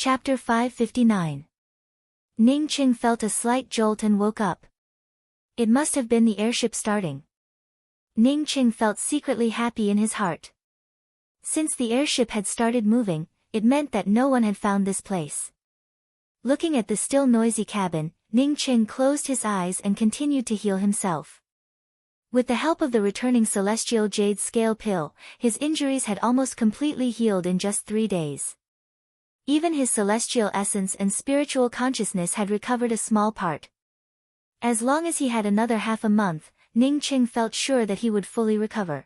Chapter 559. Ning Qing felt a slight jolt and woke up. It must have been the airship starting. Ning Qing felt secretly happy in his heart. Since the airship had started moving, it meant that no one had found this place. Looking at the still noisy cabin, Ning Qing closed his eyes and continued to heal himself. With the help of the returning celestial jade scale pill, his injuries had almost completely healed in just 3 days. Even his celestial essence and spiritual consciousness had recovered a small part. As long as he had another half a month, Ning Qing felt sure that he would fully recover.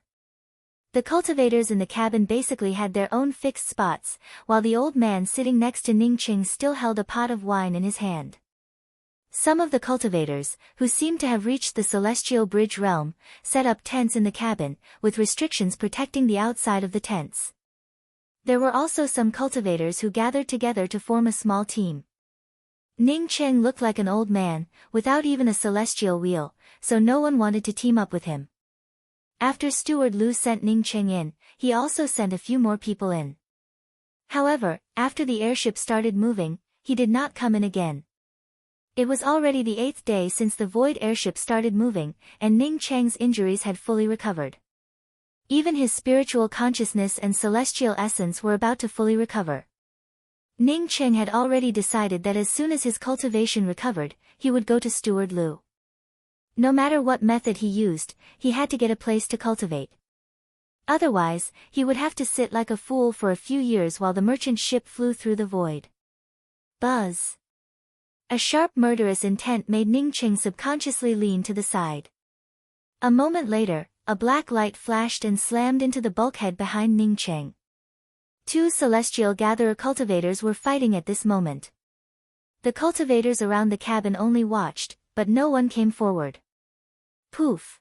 The cultivators in the cabin basically had their own fixed spots, while the old man sitting next to Ning Qing still held a pot of wine in his hand. Some of the cultivators, who seemed to have reached the celestial bridge realm, set up tents in the cabin, with restrictions protecting the outside of the tents. There were also some cultivators who gathered together to form a small team. Ning Qing looked like an old man, without even a celestial wheel, so no one wanted to team up with him. After Steward Lu sent Ning Qing in, he also sent a few more people in. However, after the airship started moving, he did not come in again. It was already the 8th day since the void airship started moving, and Ning Qing's injuries had fully recovered. Even his spiritual consciousness and celestial essence were about to fully recover. Ning Qing had already decided that as soon as his cultivation recovered, he would go to Steward Lu. No matter what method he used, he had to get a place to cultivate. Otherwise, he would have to sit like a fool for a few years while the merchant ship flew through the void. Buzz. A sharp murderous intent made Ning Qing subconsciously lean to the side. A moment later, a black light flashed and slammed into the bulkhead behind Ning Qing. 2 celestial gatherer cultivators were fighting at this moment. The cultivators around the cabin only watched, but no one came forward. Poof!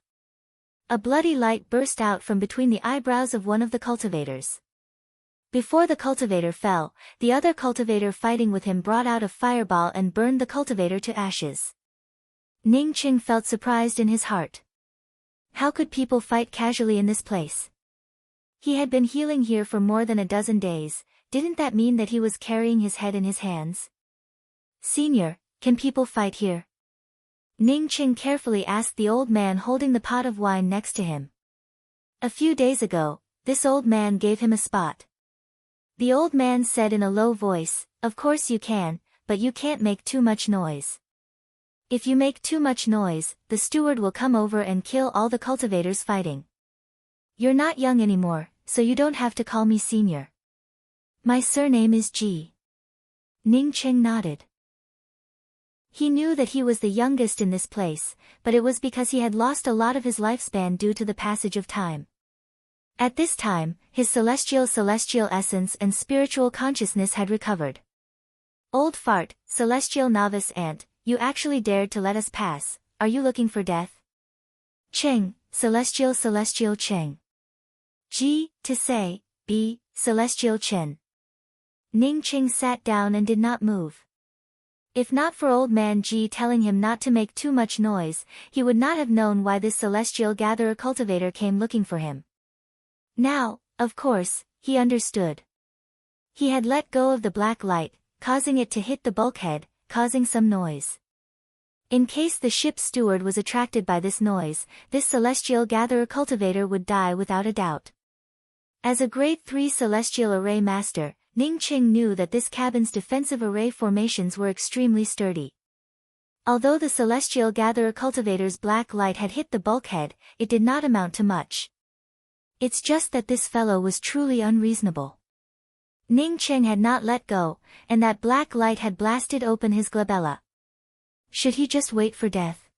A bloody light burst out from between the eyebrows of one of the cultivators. Before the cultivator fell, the other cultivator fighting with him brought out a fireball and burned the cultivator to ashes. Ning Qing felt surprised in his heart. How could people fight casually in this place? He had been healing here for more than a dozen days. Didn't that mean that he was carrying his head in his hands? Senior, can people fight here? Ning Qing carefully asked the old man holding the pot of wine next to him. A few days ago, this old man gave him a spot. The old man said in a low voice, "Of course you can, but you can't make too much noise. If you make too much noise, the steward will come over and kill all the cultivators fighting. You're not young anymore, so you don't have to call me senior. My surname is Ji." Ning Qing nodded. He knew that he was the youngest in this place, but it was because he had lost a lot of his lifespan due to the passage of time. At this time, his celestial essence and spiritual consciousness had recovered. "Old fart, celestial novice ant, you actually dared to let us pass. Are you looking for death?" Qing, celestial Qing. Ji, to say, B, celestial Qin. Ning Qing sat down and did not move. If not for old man Ji telling him not to make too much noise, he would not have known why this celestial gatherer cultivator came looking for him. Now, of course, he understood. He had let go of the black light, causing it to hit the bulkhead, causing some noise. In case the ship's steward was attracted by this noise, this celestial gatherer cultivator would die without a doubt. As a grade 3 celestial array master, Ning Qing knew that this cabin's defensive array formations were extremely sturdy. Although the celestial gatherer cultivator's black light had hit the bulkhead, it did not amount to much. It's just that this fellow was truly unreasonable. Ning Qing had not let go, and that black light had blasted open his glabella. Should he just wait for death?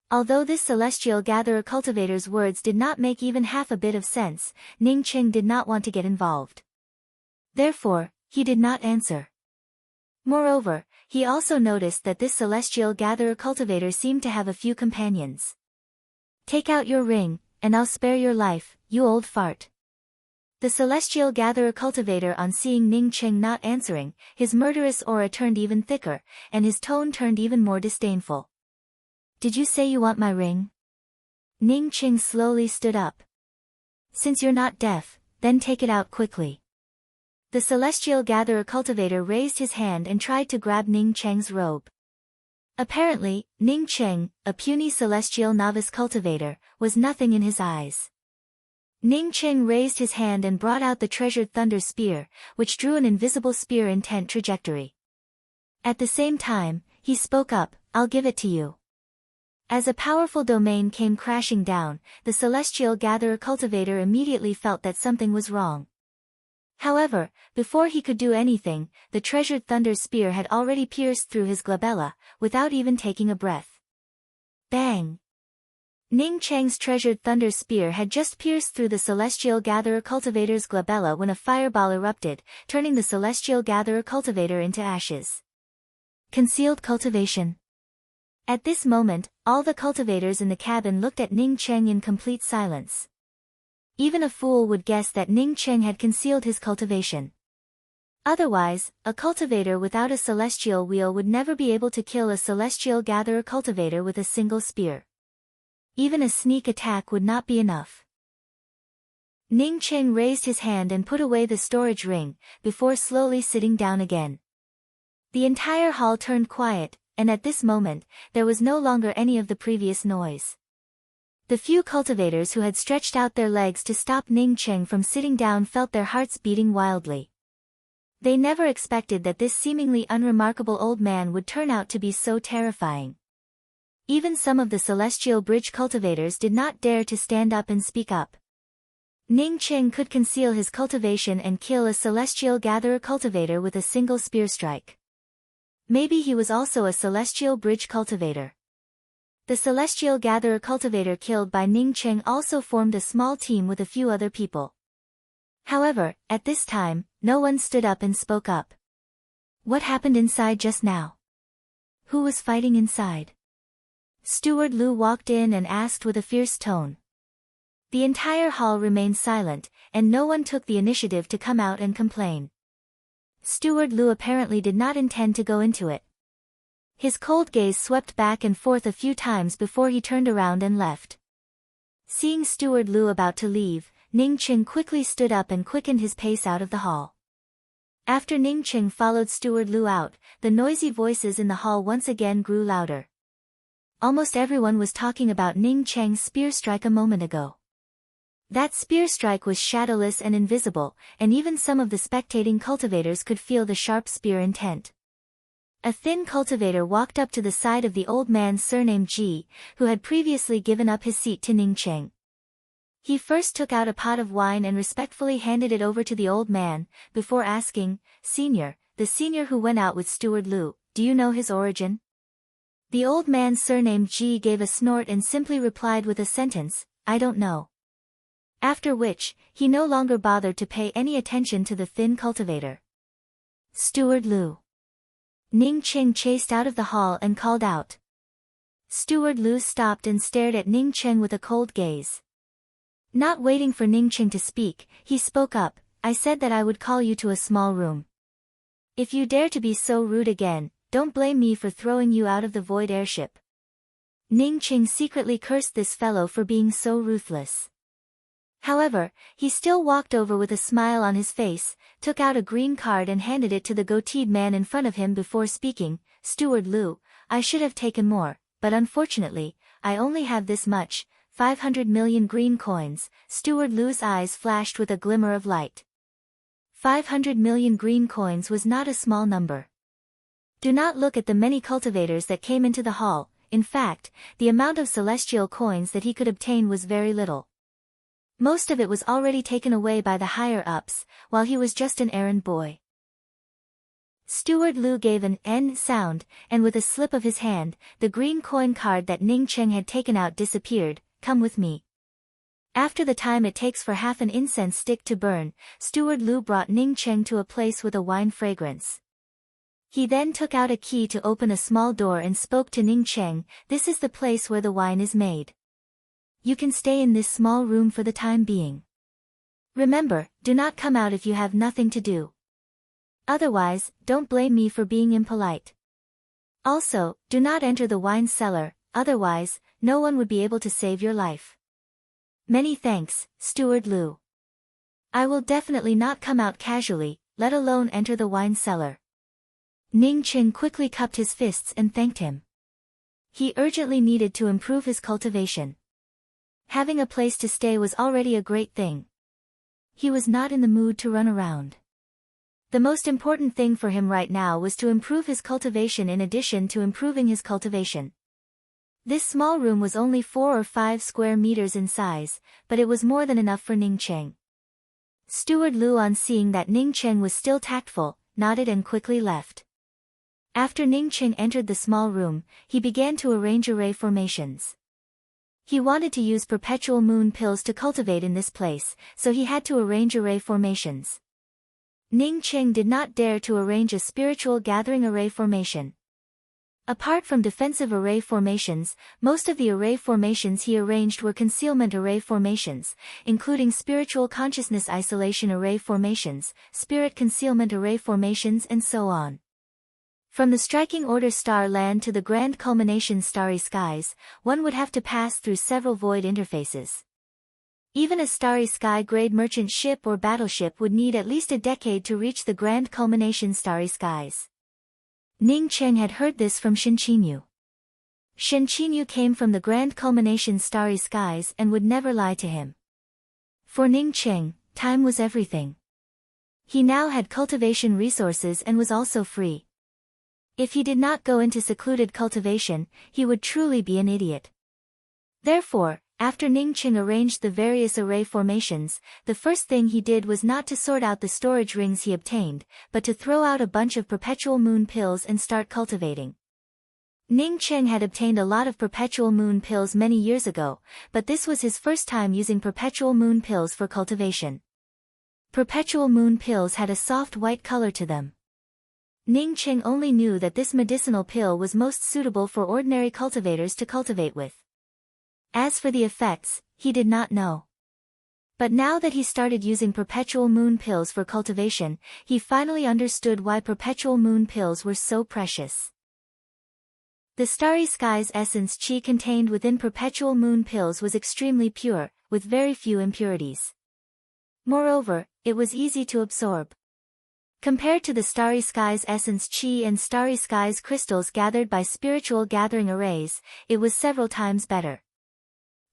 Although this celestial gatherer cultivator's words did not make even half a bit of sense, Ning Qing did not want to get involved. Therefore, he did not answer. Moreover, he also noticed that this celestial gatherer cultivator seemed to have a few companions. "Take out your ring, and I'll spare your life, you old fart." The celestial gatherer cultivator, on seeing Ning Qing not answering, his murderous aura turned even thicker, and his tone turned even more disdainful. "Did you say you want my ring?" Ning Qing slowly stood up. "Since you're not deaf, then take it out quickly." The celestial gatherer cultivator raised his hand and tried to grab Ning Cheng's robe. Apparently, Ning Cheng, a puny celestial novice cultivator, was nothing in his eyes. Ning Cheng raised his hand and brought out the treasured thunder spear, which drew an invisible spear intent trajectory. At the same time, he spoke up, "I'll give it to you." As a powerful domain came crashing down, the celestial gatherer cultivator immediately felt that something was wrong. However, before he could do anything, the treasured thunder spear had already pierced through his glabella, without even taking a breath. Bang! Ning Cheng's treasured thunder spear had just pierced through the celestial gatherer cultivator's glabella when a fireball erupted, turning the celestial gatherer cultivator into ashes. Concealed cultivation. At this moment, all the cultivators in the cabin looked at Ning Cheng in complete silence. Even a fool would guess that Ning Cheng had concealed his cultivation. Otherwise, a cultivator without a celestial wheel would never be able to kill a celestial gatherer cultivator with a single spear. Even a sneak attack would not be enough. Ning Cheng raised his hand and put away the storage ring, before slowly sitting down again. The entire hall turned quiet, and at this moment, there was no longer any of the previous noise. The few cultivators who had stretched out their legs to stop Ning Cheng from sitting down felt their hearts beating wildly. They never expected that this seemingly unremarkable old man would turn out to be so terrifying. Even some of the celestial bridge cultivators did not dare to stand up and speak up. Ning Cheng could conceal his cultivation and kill a celestial gatherer cultivator with a single spear strike. Maybe he was also a celestial bridge cultivator. The celestial gatherer cultivator killed by Ning Cheng also formed a small team with a few other people. However, at this time, no one stood up and spoke up. What happened inside just now? Who was fighting inside? Steward Lu walked in and asked with a fierce tone. The entire hall remained silent, and no one took the initiative to come out and complain. Steward Lu apparently did not intend to go into it. His cold gaze swept back and forth a few times before he turned around and left. Seeing Steward Lu about to leave, Ning Cheng quickly stood up and quickened his pace out of the hall. After Ning Cheng followed Steward Lu out, the noisy voices in the hall once again grew louder. Almost everyone was talking about Ning Cheng's spear strike a moment ago. That spear strike was shadowless and invisible, and even some of the spectating cultivators could feel the sharp spear intent. A thin cultivator walked up to the side of the old man surnamed Ji, who had previously given up his seat to Ning Cheng. He first took out a pot of wine and respectfully handed it over to the old man, before asking, "Senior," the senior who went out with Steward Lu, "do you know his origin?" The old man surnamed Ji gave a snort and simply replied with a sentence, "I don't know." After which, he no longer bothered to pay any attention to the thin cultivator. Steward Lu. Ning Cheng chased out of the hall and called out. Steward Lu stopped and stared at Ning Cheng with a cold gaze. Not waiting for Ning Cheng to speak, he spoke up, "I said that I would call you to a small room. If you dare to be so rude again, don't blame me for throwing you out of the void airship." Ning Cheng secretly cursed this fellow for being so ruthless. However, he still walked over with a smile on his face, took out a green card and handed it to the goateed man in front of him before speaking, "Steward Lu, I should have taken more, but unfortunately, I only have this much, 500 million green coins." Steward Lu's eyes flashed with a glimmer of light. 500 million green coins was not a small number. Do not look at the many cultivators that came into the hall. In fact, the amount of celestial coins that he could obtain was very little. Most of it was already taken away by the higher-ups, while he was just an errand boy. Steward Lu gave an "N" sound, and with a slip of his hand, the green coin card that Ning Cheng had taken out disappeared. "Come with me." After the time it takes for half an incense stick to burn, Steward Lu brought Ning Cheng to a place with a wine fragrance. He then took out a key to open a small door and spoke to Ning Cheng, "This is the place where the wine is made. You can stay in this small room for the time being. Remember, do not come out if you have nothing to do. Otherwise, don't blame me for being impolite. Also, do not enter the wine cellar, otherwise, no one would be able to save your life." "Many thanks, Steward Lu. I will definitely not come out casually," let alone enter the wine cellar. Ning Qing quickly cupped his fists and thanked him. He urgently needed to improve his cultivation. Having a place to stay was already a great thing. He was not in the mood to run around. The most important thing for him right now was to improve his cultivation in addition to improving his cultivation. This small room was only 4 or 5 square meters in size, but it was more than enough for Ning Cheng. Steward Lu, on seeing that Ning Cheng was still tactful, nodded and quickly left. After Ning Cheng entered the small room, he began to arrange array formations. He wanted to use perpetual moon pills to cultivate in this place, so he had to arrange array formations. Ning Cheng did not dare to arrange a spiritual gathering array formation. Apart from defensive array formations, most of the array formations he arranged were concealment array formations, including spiritual consciousness isolation array formations, spirit concealment array formations, and so on. From the striking order star land to the grand culmination starry skies, one would have to pass through several void interfaces. Even a starry sky-grade merchant ship or battleship would need at least a decade to reach the grand culmination starry skies. Ning Cheng had heard this from Shen Qinyu. Shen Qinyu came from the grand culmination starry skies and would never lie to him. For Ning Cheng, time was everything. He now had cultivation resources and was also free. If he did not go into secluded cultivation, he would truly be an idiot. Therefore, after Ning Cheng arranged the various array formations, the first thing he did was not to sort out the storage rings he obtained, but to throw out a bunch of perpetual moon pills and start cultivating. Ning Cheng had obtained a lot of perpetual moon pills many years ago, but this was his first time using perpetual moon pills for cultivation. Perpetual moon pills had a soft white color to them. Ning Cheng only knew that this medicinal pill was most suitable for ordinary cultivators to cultivate with. As for the effects, he did not know. But now that he started using perpetual moon pills for cultivation, he finally understood why perpetual moon pills were so precious. The starry sky's essence qi contained within perpetual moon pills was extremely pure, with very few impurities. Moreover, it was easy to absorb. Compared to the starry sky's essence qi and starry sky's crystals gathered by spiritual gathering arrays, it was several times better.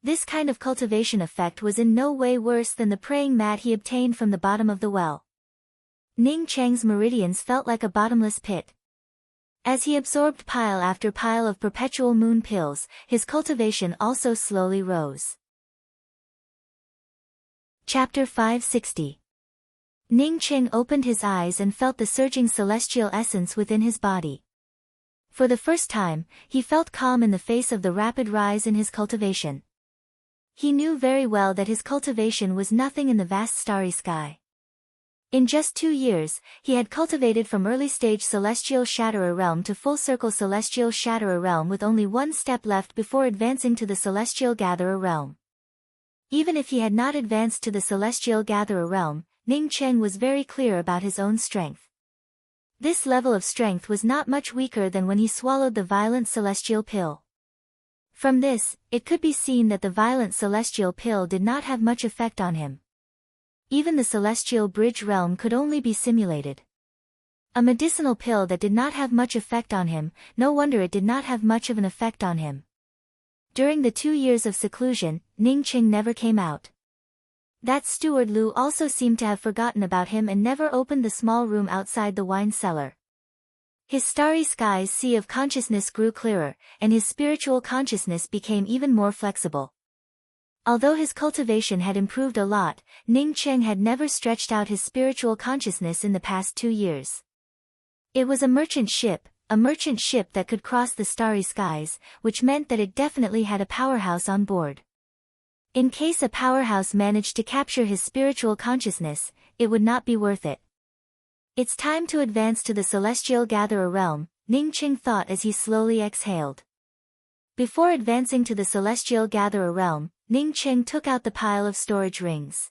This kind of cultivation effect was in no way worse than the praying mat he obtained from the bottom of the well. Ning Cheng's meridians felt like a bottomless pit. As he absorbed pile after pile of perpetual moon pills, his cultivation also slowly rose. Chapter 560. Ning Cheng opened his eyes and felt the surging celestial essence within his body. For the first time, he felt calm in the face of the rapid rise in his cultivation. He knew very well that his cultivation was nothing in the vast starry sky. In just 2 years, he had cultivated from early-stage celestial shatterer realm to full-circle celestial shatterer realm with only one step left before advancing to the celestial gatherer realm. Even if he had not advanced to the celestial gatherer realm, Ning Cheng was very clear about his own strength. This level of strength was not much weaker than when he swallowed the violent celestial pill. From this, it could be seen that the violent celestial pill did not have much effect on him. Even the celestial bridge realm could only be simulated. A medicinal pill that did not have much effect on him, no wonder it did not have much of an effect on him. During the 2 years of seclusion, Ning Cheng never came out. That steward Lu also seemed to have forgotten about him and never opened the small room outside the wine cellar. His starry sky's sea of consciousness grew clearer, and his spiritual consciousness became even more flexible. Although his cultivation had improved a lot, Ning Cheng had never stretched out his spiritual consciousness in the past 2 years. It was a merchant ship that could cross the starry skies, which meant that it definitely had a powerhouse on board. In case a powerhouse managed to capture his spiritual consciousness, it would not be worth it. It's time to advance to the celestial gatherer realm, Ning Cheng thought as he slowly exhaled. Before advancing to the celestial gatherer realm, Ning Cheng took out the pile of storage rings.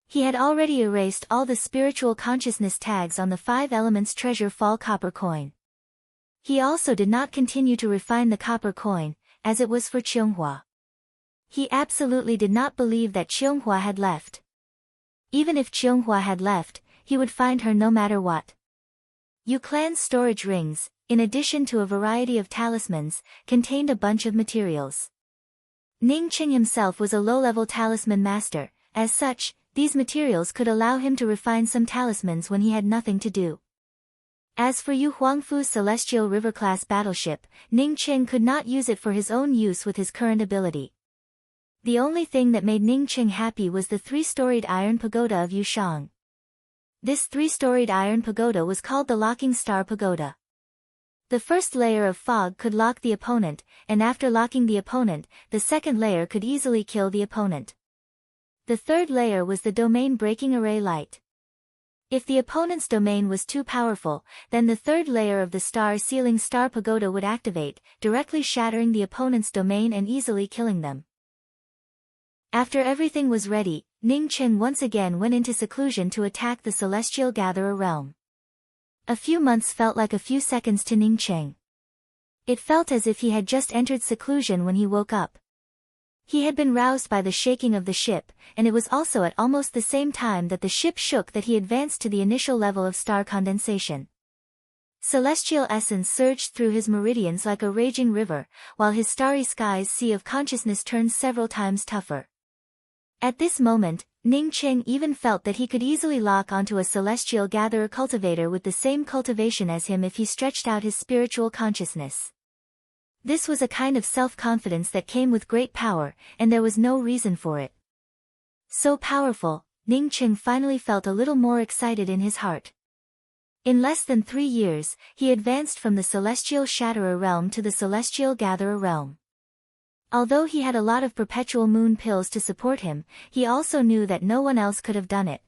He had already erased all the spiritual consciousness tags on the 5 elements treasure fall copper coin. He also did not continue to refine the copper coin, as it was for Qianghua. He absolutely did not believe that Qianghua had left. Even if Qianghua had left, he would find her no matter what. Yu Clan's storage rings, in addition to a variety of talismans, contained a bunch of materials. Ning Qing himself was a low-level talisman master. As such, these materials could allow him to refine some talismans when he had nothing to do. As for Yu Huangfu's Celestial River-class battleship, Ning Qing could not use it for his own use with his current ability. The only thing that made Ning Qing happy was the three-storied iron pagoda of Yushang. This three-storied iron pagoda was called the Locking Star Pagoda. The first layer of fog could lock the opponent, and after locking the opponent, the second layer could easily kill the opponent. The third layer was the domain-breaking array light. If the opponent's domain was too powerful, then the third layer of the star-sealing star pagoda would activate, directly shattering the opponent's domain and easily killing them. After everything was ready, Ning Qing once again went into seclusion to attack the Celestial Gatherer realm. A few months felt like a few seconds to Ning Qing. It felt as if he had just entered seclusion when he woke up. He had been roused by the shaking of the ship, and it was also at almost the same time that the ship shook that he advanced to the initial level of star condensation. Celestial essence surged through his meridians like a raging river, while his starry sky's sea of consciousness turned several times tougher. At this moment, Ning Qing even felt that he could easily lock onto a Celestial Gatherer cultivator with the same cultivation as him if he stretched out his spiritual consciousness. This was a kind of self-confidence that came with great power, and there was no reason for it. So powerful, Ning Qing finally felt a little more excited in his heart. In less than 3 years, he advanced from the Celestial Shatterer realm to the Celestial Gatherer realm. Although he had a lot of perpetual moon pills to support him, he also knew that no one else could have done it.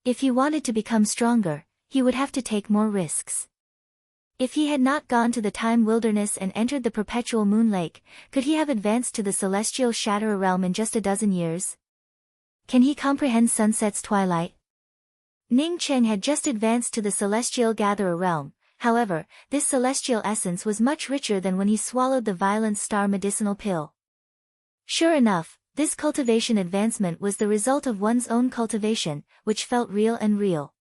If he wanted to become stronger, he would have to take more risks. If he had not gone to the Time Wilderness and entered the Perpetual Moon Lake, could he have advanced to the Celestial Shatterer realm in just a dozen years? Can he comprehend sunset's twilight? Ning Qing had just advanced to the Celestial Gatherer realm. However, this celestial essence was much richer than when he swallowed the Violent Star medicinal pill. Sure enough, this cultivation advancement was the result of one's own cultivation, which felt real and real.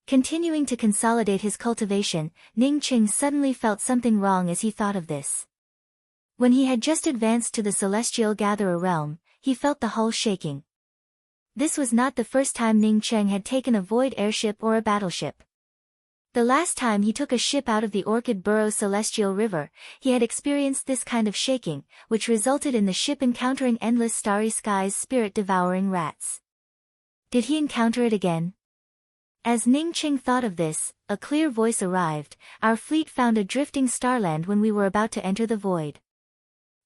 Continuing to consolidate his cultivation, Ning Qing suddenly felt something wrong as he thought of this. When he had just advanced to the Celestial Gatherer realm, he felt the hull shaking. This was not the first time Ning Qing had taken a void airship or a battleship. The last time he took a ship out of the Orchid Burrow Celestial River, he had experienced this kind of shaking, which resulted in the ship encountering endless starry skies spirit-devouring rats. Did he encounter it again? As Ning Qing thought of this, a clear voice arrived. Our fleet found a drifting starland when we were about to enter the void.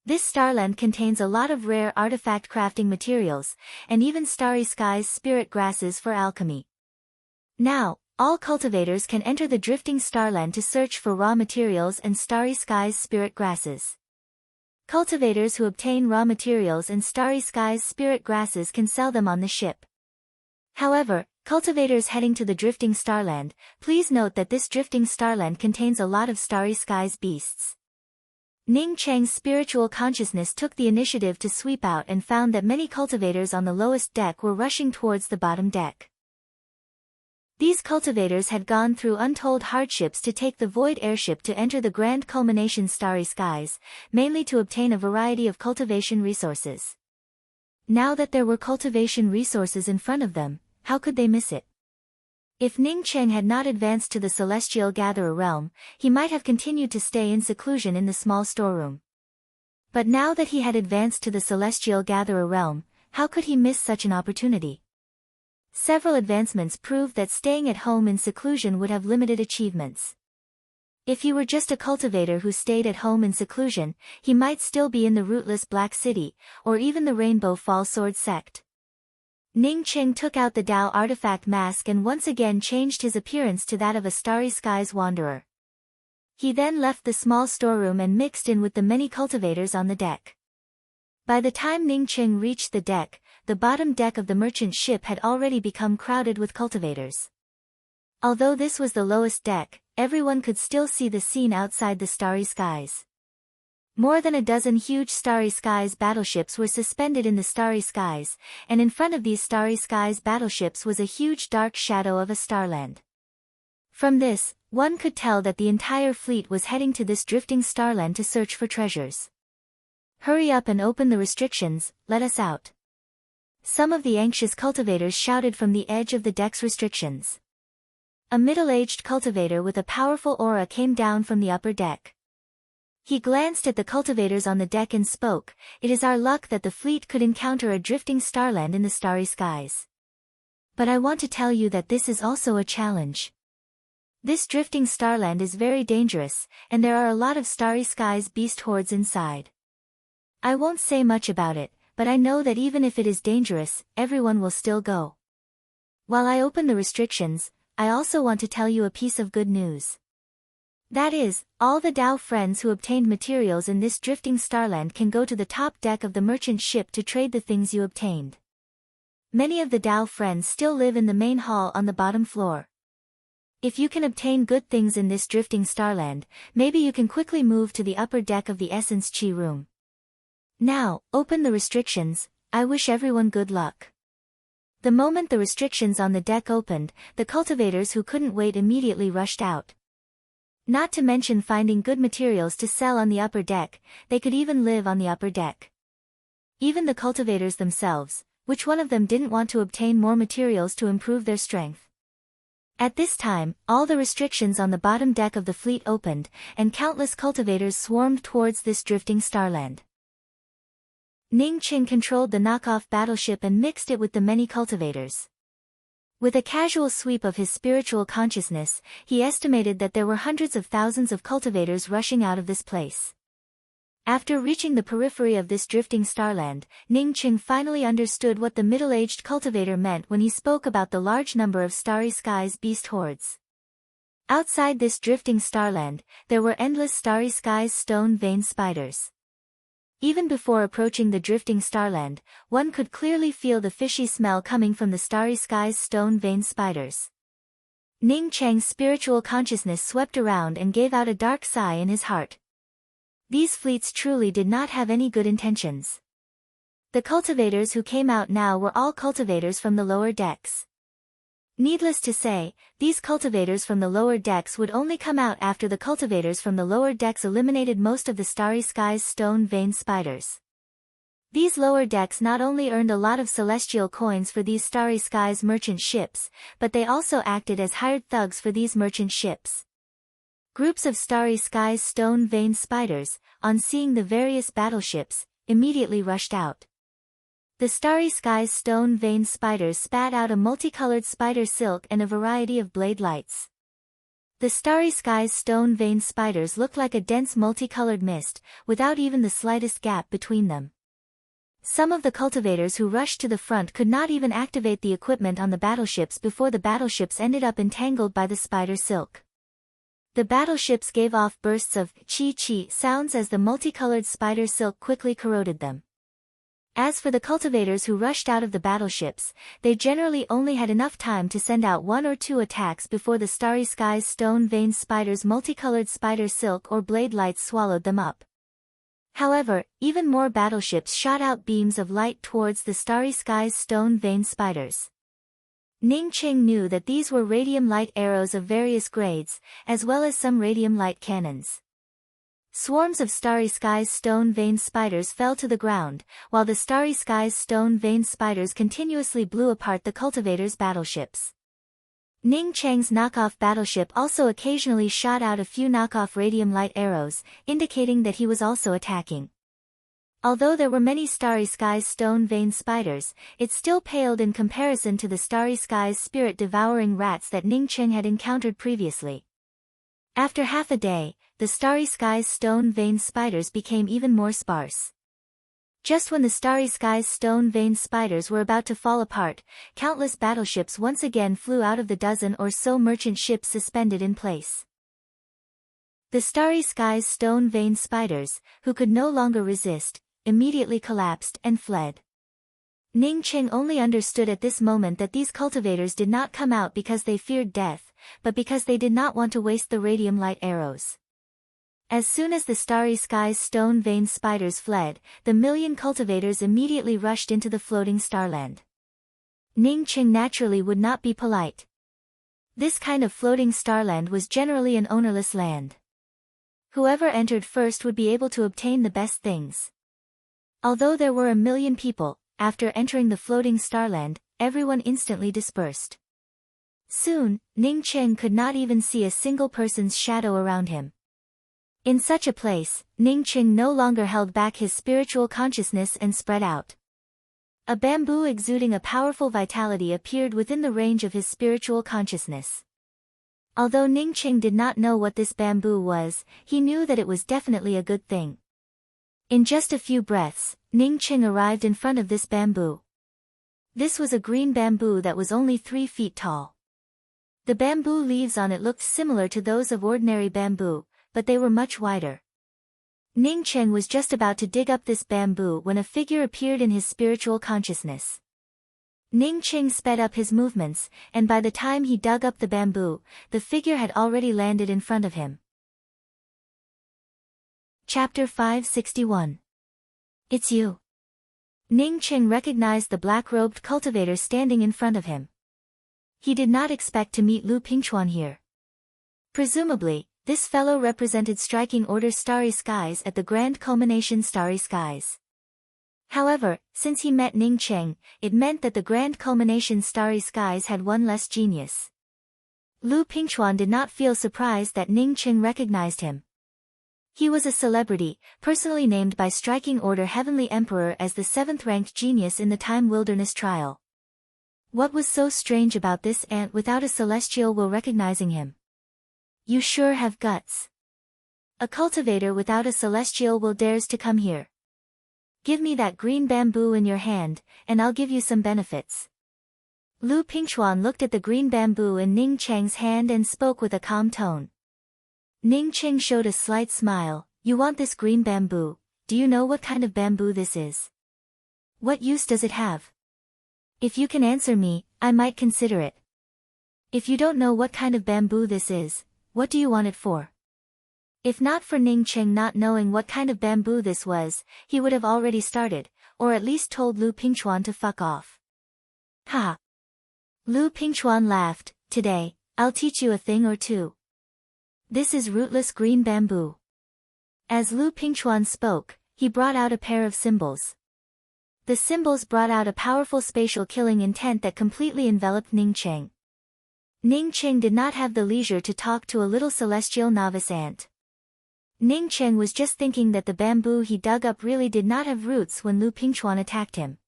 This starland contains a lot of rare artifact crafting materials, and even starry skies spirit grasses for alchemy. Now, all cultivators can enter the drifting starland to search for raw materials and starry skies spirit grasses. Cultivators who obtain raw materials and starry skies spirit grasses can sell them on the ship. However, cultivators heading to the drifting starland, please note that this drifting starland contains a lot of starry skies beasts. Ning Cheng's spiritual consciousness took the initiative to sweep out and found that many cultivators on the lowest deck were rushing towards the bottom deck. These cultivators had gone through untold hardships to take the void airship to enter the grand culmination starry skies, mainly to obtain a variety of cultivation resources. Now that there were cultivation resources in front of them, how could they miss it? If Ning Cheng had not advanced to the Celestial Gatherer realm, he might have continued to stay in seclusion in the small storeroom. But now that he had advanced to the Celestial Gatherer realm, how could he miss such an opportunity? Several advancements proved that staying at home in seclusion would have limited achievements. If he were just a cultivator who stayed at home in seclusion, he might still be in the rootless Black City, or even the Rainbow Fall Sword sect. Ning Cheng took out the Dao artifact mask and once again changed his appearance to that of a Starry Skies wanderer. He then left the small storeroom and mixed in with the many cultivators on the deck. By the time Ning Cheng reached the deck, the bottom deck of the merchant ship had already become crowded with cultivators. Although this was the lowest deck, everyone could still see the scene outside the starry skies. More than a dozen huge Starry Skies battleships were suspended in the starry skies, and in front of these starry skies battleships was a huge dark shadow of a starland. From this, one could tell that the entire fleet was heading to this drifting starland to search for treasures. "Hurry up and open the restrictions, let us out." Some of the anxious cultivators shouted from the edge of the deck's restrictions. A middle-aged cultivator with a powerful aura came down from the upper deck. He glanced at the cultivators on the deck and spoke, "It is our luck that the fleet could encounter a drifting starland in the starry skies. But I want to tell you that this is also a challenge. This drifting starland is very dangerous, and there are a lot of starry skies beast hordes inside. I won't say much about it, but I know that even if it is dangerous, everyone will still go. While I open the restrictions, I also want to tell you a piece of good news. That is, all the Dao friends who obtained materials in this drifting starland can go to the top deck of the merchant ship to trade the things you obtained. Many of the Dao friends still live in the main hall on the bottom floor. If you can obtain good things in this drifting starland, maybe you can quickly move to the upper deck of the Essence Chi room. Now, open the restrictions. I wish everyone good luck." The moment the restrictions on the deck opened, the cultivators who couldn't wait immediately rushed out. Not to mention finding good materials to sell on the upper deck, they could even live on the upper deck. Even the cultivators themselves, which one of them didn't want to obtain more materials to improve their strength? At this time, all the restrictions on the bottom deck of the fleet opened, and countless cultivators swarmed towards this drifting starland. Ning Qing controlled the knockoff battleship and mixed it with the many cultivators. With a casual sweep of his spiritual consciousness, he estimated that there were hundreds of thousands of cultivators rushing out of this place. After reaching the periphery of this drifting starland, Ning Qing finally understood what the middle-aged cultivator meant when he spoke about the large number of starry skies beast hordes. Outside this drifting starland, there were endless starry skies stone-veined spiders. Even before approaching the drifting starland, one could clearly feel the fishy smell coming from the starry skies stone-veined spiders. Ning Cheng's spiritual consciousness swept around and gave out a dark sigh in his heart. These fleets truly did not have any good intentions. The cultivators who came out now were all cultivators from the lower decks. Needless to say, these cultivators from the lower decks would only come out after the cultivators from the lower decks eliminated most of the starry skies stone-veined spiders. These lower decks not only earned a lot of celestial coins for these starry skies merchant ships, but they also acted as hired thugs for these merchant ships. Groups of starry skies stone-veined spiders, on seeing the various battleships, immediately rushed out. The starry skies stone-veined spiders spat out a multicolored spider silk and a variety of blade lights. The starry skies stone-veined spiders looked like a dense multicolored mist, without even the slightest gap between them. Some of the cultivators who rushed to the front could not even activate the equipment on the battleships before the battleships ended up entangled by the spider silk. The battleships gave off bursts of chi-chi sounds as the multicolored spider silk quickly corroded them. As for the cultivators who rushed out of the battleships, they generally only had enough time to send out one or two attacks before the starry skies stone-veined spiders' multicolored spider silk or blade lights swallowed them up. However, even more battleships shot out beams of light towards the starry skies stone-veined spiders. Ning Qing knew that these were radium light arrows of various grades, as well as some radium light cannons. Swarms of starry skies stone-veined spiders fell to the ground, while the starry skies stone-veined spiders continuously blew apart the cultivators' battleships. Ning Cheng's knockoff battleship also occasionally shot out a few knockoff radium light arrows, indicating that he was also attacking. Although there were many starry skies stone-veined spiders, it still paled in comparison to the starry skies spirit-devouring rats that Ning Cheng had encountered previously. After half a day, the starry skies stone-veined spiders became even more sparse. Just when the starry skies stone-veined spiders were about to fall apart, countless battleships once again flew out of the dozen or so merchant ships suspended in place. The starry skies stone-veined spiders, who could no longer resist, immediately collapsed and fled. Ning Qing only understood at this moment that these cultivators did not come out because they feared death, but because they did not want to waste the radium light arrows. As soon as the Starry Sky's stone-veined spiders fled, the million cultivators immediately rushed into the floating starland. Ningqing naturally would not be polite. This kind of floating starland was generally an ownerless land. Whoever entered first would be able to obtain the best things. Although there were 1,000,000 people, after entering the floating starland, everyone instantly dispersed. Soon, Ningqing could not even see a single person's shadow around him. In such a place, Ningqing no longer held back his spiritual consciousness and spread out. A bamboo exuding a powerful vitality appeared within the range of his spiritual consciousness. Although Ningqing did not know what this bamboo was, he knew that it was definitely a good thing. In just a few breaths, Ningqing arrived in front of this bamboo. This was a green bamboo that was only 3 feet tall. The bamboo leaves on it looked similar to those of ordinary bamboo, but they were much wider. Ningqing was just about to dig up this bamboo when a figure appeared in his spiritual consciousness. Ningqing sped up his movements, and by the time he dug up the bamboo, the figure had already landed in front of him. Chapter 561. It's you. Ningqing recognized the black-robed cultivator standing in front of him. He did not expect to meet Lu Pingchuan here. Presumably, this fellow represented striking order Starry Skies at the grand culmination Starry Skies. However, since he met Ningqing, it meant that the grand culmination Starry Skies had one less genius. Lu Pingchuan did not feel surprised that Ningqing recognized him. He was a celebrity, personally named by Striking Order Heavenly Emperor as the 7th-ranked genius in the Time Wilderness trial. What was so strange about this ant without a celestial will recognizing him? You sure have guts. A cultivator without a celestial will dares to come here. Give me that green bamboo in your hand, and I'll give you some benefits. Lu Pingchuan looked at the green bamboo in Ningqing's hand and spoke with a calm tone. Ningqing showed a slight smile. You want this green bamboo? Do you know what kind of bamboo this is? What use does it have? If you can answer me, I might consider it. If you don't know what kind of bamboo this is, what do you want it for? If not for Ningqing not knowing what kind of bamboo this was, he would have already started, or at least told Lu Pingchuan to fuck off. Ha! Lu Pingchuan laughed. Today, I'll teach you a thing or two. This is rootless green bamboo. As Lu Pingchuan spoke, he brought out a pair of symbols. The symbols brought out a powerful spatial killing intent that completely enveloped Ningqing. Ningqing did not have the leisure to talk to a little celestial novice ant. Ningqing was just thinking that the bamboo he dug up really did not have roots when Lu Pingchuan attacked him.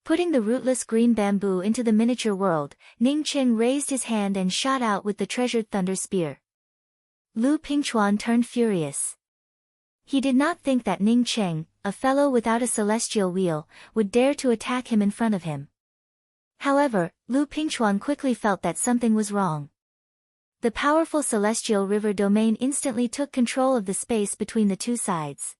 Putting the rootless green bamboo into the miniature world, Ningqing raised his hand and shot out with the treasured thunder spear. Lu Pingchuan turned furious. He did not think that Ningqing, a fellow without a celestial wheel, would dare to attack him in front of him. However, Lu Pingchuan quickly felt that something was wrong. The powerful celestial river domain instantly took control of the space between the two sides.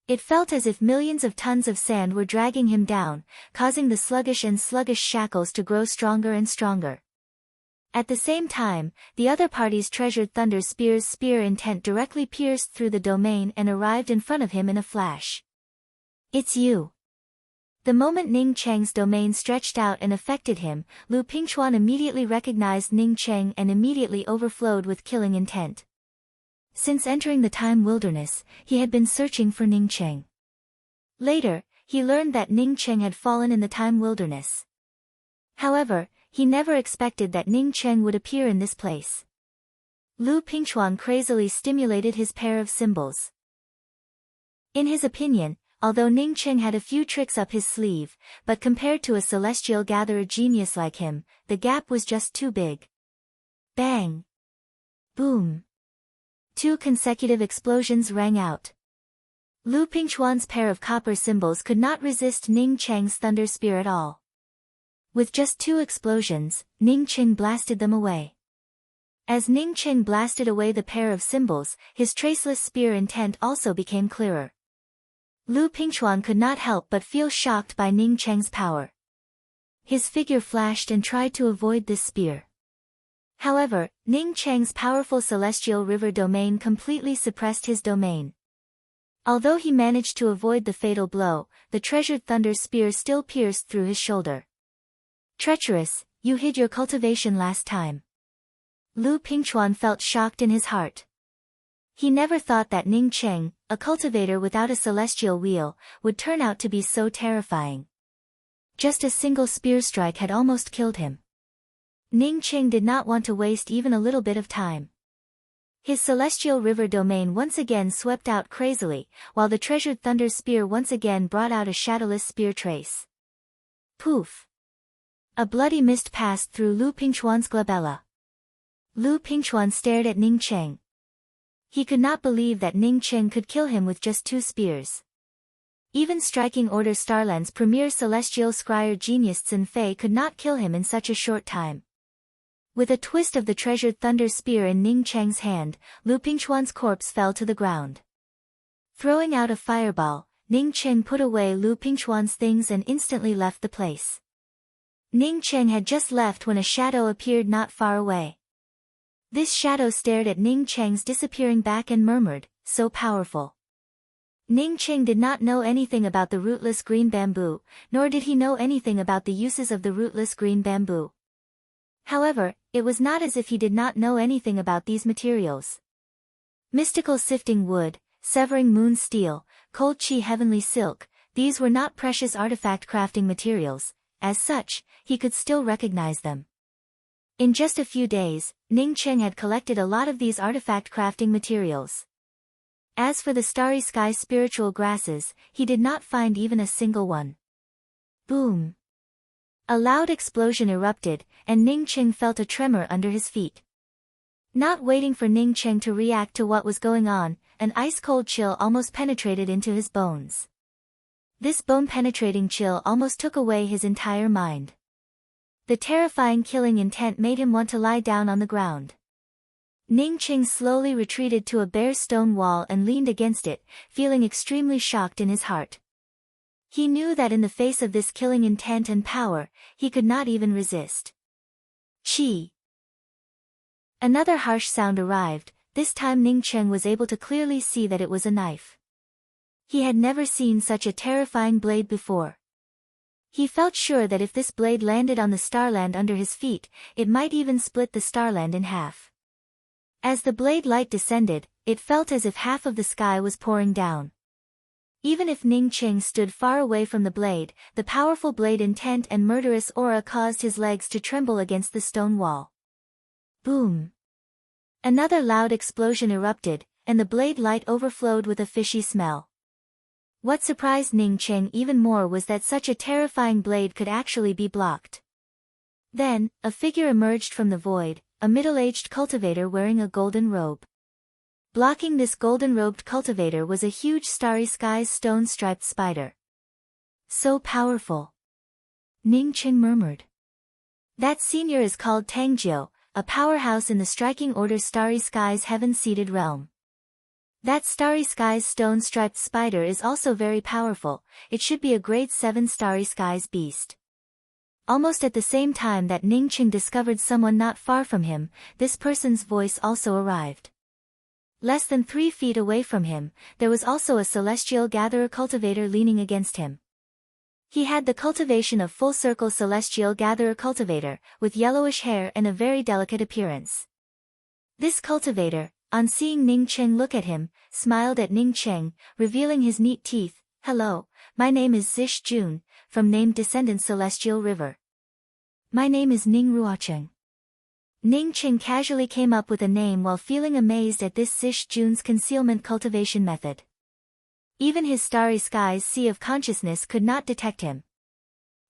It felt as if millions of tons of sand were dragging him down, causing the sluggish shackles to grow stronger and stronger. At the same time, the other party's treasured thunder spear's spear intent directly pierced through the domain and arrived in front of him in a flash. It's you. The moment Ningqing's domain stretched out and affected him, Lu Pingchuan immediately recognized Ningqing and immediately overflowed with killing intent. Since entering the Time Wilderness, he had been searching for Ningqing. Later, he learned that Ningqing had fallen in the Time Wilderness. However, he never expected that Ningqing would appear in this place. Lu Pingchuan crazily stimulated his pair of symbols. In his opinion, although Ningqing had a few tricks up his sleeve, but compared to a celestial gatherer genius like him, the gap was just too big. Bang! Boom! 2 consecutive explosions rang out. Lu Pingchuan's pair of copper symbols could not resist Ningqing's thunder spear at all. With just 2 explosions, Ningqing blasted them away. As Ningqing blasted away the pair of symbols, his traceless spear intent also became clearer. Lu Pingchuan could not help but feel shocked by Ningqing's power. His figure flashed and tried to avoid this spear. However, Ning Cheng's powerful celestial river domain completely suppressed his domain. Although he managed to avoid the fatal blow, the treasured thunder spear still pierced through his shoulder. Treacherous, you hid your cultivation last time. Lu Pingchuan felt shocked in his heart. He never thought that Ning Cheng, a cultivator without a celestial wheel, would turn out to be so terrifying. Just a single spear strike had almost killed him. Ning Cheng did not want to waste even a little bit of time. His celestial river domain once again swept out crazily, while the treasured thunder spear once again brought out a shadowless spear trace. Poof! A bloody mist passed through Lu Pingchuan's glabella. Lu Pingchuan stared at Ning Cheng. He could not believe that Ning Cheng could kill him with just 2 spears. Even striking Order Starland's premier celestial scryer genius Xin Fei could not kill him in such a short time. With a twist of the treasured thunder spear in Ning Cheng's hand, Lu Pingchuan's corpse fell to the ground. Throwing out a fireball, Ning Cheng put away Lu Pingchuan's things and instantly left the place. Ning Cheng had just left when a shadow appeared not far away. This shadow stared at Ning Cheng's disappearing back and murmured, "So powerful." Ning Cheng did not know anything about the rootless green bamboo, nor did he know anything about the uses of the rootless green bamboo. However, it was not as if he did not know anything about these materials. Mystical sifting wood, severing moon steel, cold chi heavenly silk, these were not precious artifact crafting materials. As such, he could still recognize them. In just a few days, Ning Cheng had collected a lot of these artifact crafting materials. As for the starry sky spiritual grasses, he did not find even a single one. Boom! A loud explosion erupted, and Ning Cheng felt a tremor under his feet. Not waiting for Ning Cheng to react to what was going on, an ice-cold chill almost penetrated into his bones. This bone-penetrating chill almost took away his entire mind. The terrifying killing intent made him want to lie down on the ground. Ning Cheng slowly retreated to a bare stone wall and leaned against it, feeling extremely shocked in his heart. He knew that in the face of this killing intent and power, he could not even resist. Chi! Another harsh sound arrived. This time Ning Cheng was able to clearly see that it was a knife. He had never seen such a terrifying blade before. He felt sure that if this blade landed on the starland under his feet, it might even split the starland in half. As the blade light descended, it felt as if half of the sky was pouring down. Even if Ning Cheng stood far away from the blade, the powerful blade intent and murderous aura caused his legs to tremble against the stone wall. Boom! Another loud explosion erupted, and the blade light overflowed with a fishy smell. What surprised Ning Cheng even more was that such a terrifying blade could actually be blocked. Then, a figure emerged from the void, a middle-aged cultivator wearing a golden robe. Blocking this golden-robed cultivator was a huge starry skies stone-striped spider. So powerful! Ning Cheng murmured. That senior is called Tangjiu, a powerhouse in the striking order's starry skies heaven-seated realm. That starry skies stone-striped spider is also very powerful. It should be a grade 7 starry skies beast. Almost at the same time that Ning Cheng discovered someone not far from him, this person's voice also arrived. Less than 3 feet away from him, there was also a celestial gatherer cultivator leaning against him. He had the cultivation of full-circle celestial gatherer cultivator, with yellowish hair and a very delicate appearance. This cultivator, on seeing Ning Cheng look at him, smiled at Ning Cheng, revealing his neat teeth. "Hello, my name is Zish Jun, from named descendant Celestial River. My name is Ning Ruocheng." Ning Cheng casually came up with a name while feeling amazed at this Zish Jun's concealment cultivation method. Even his starry skies sea of consciousness could not detect him.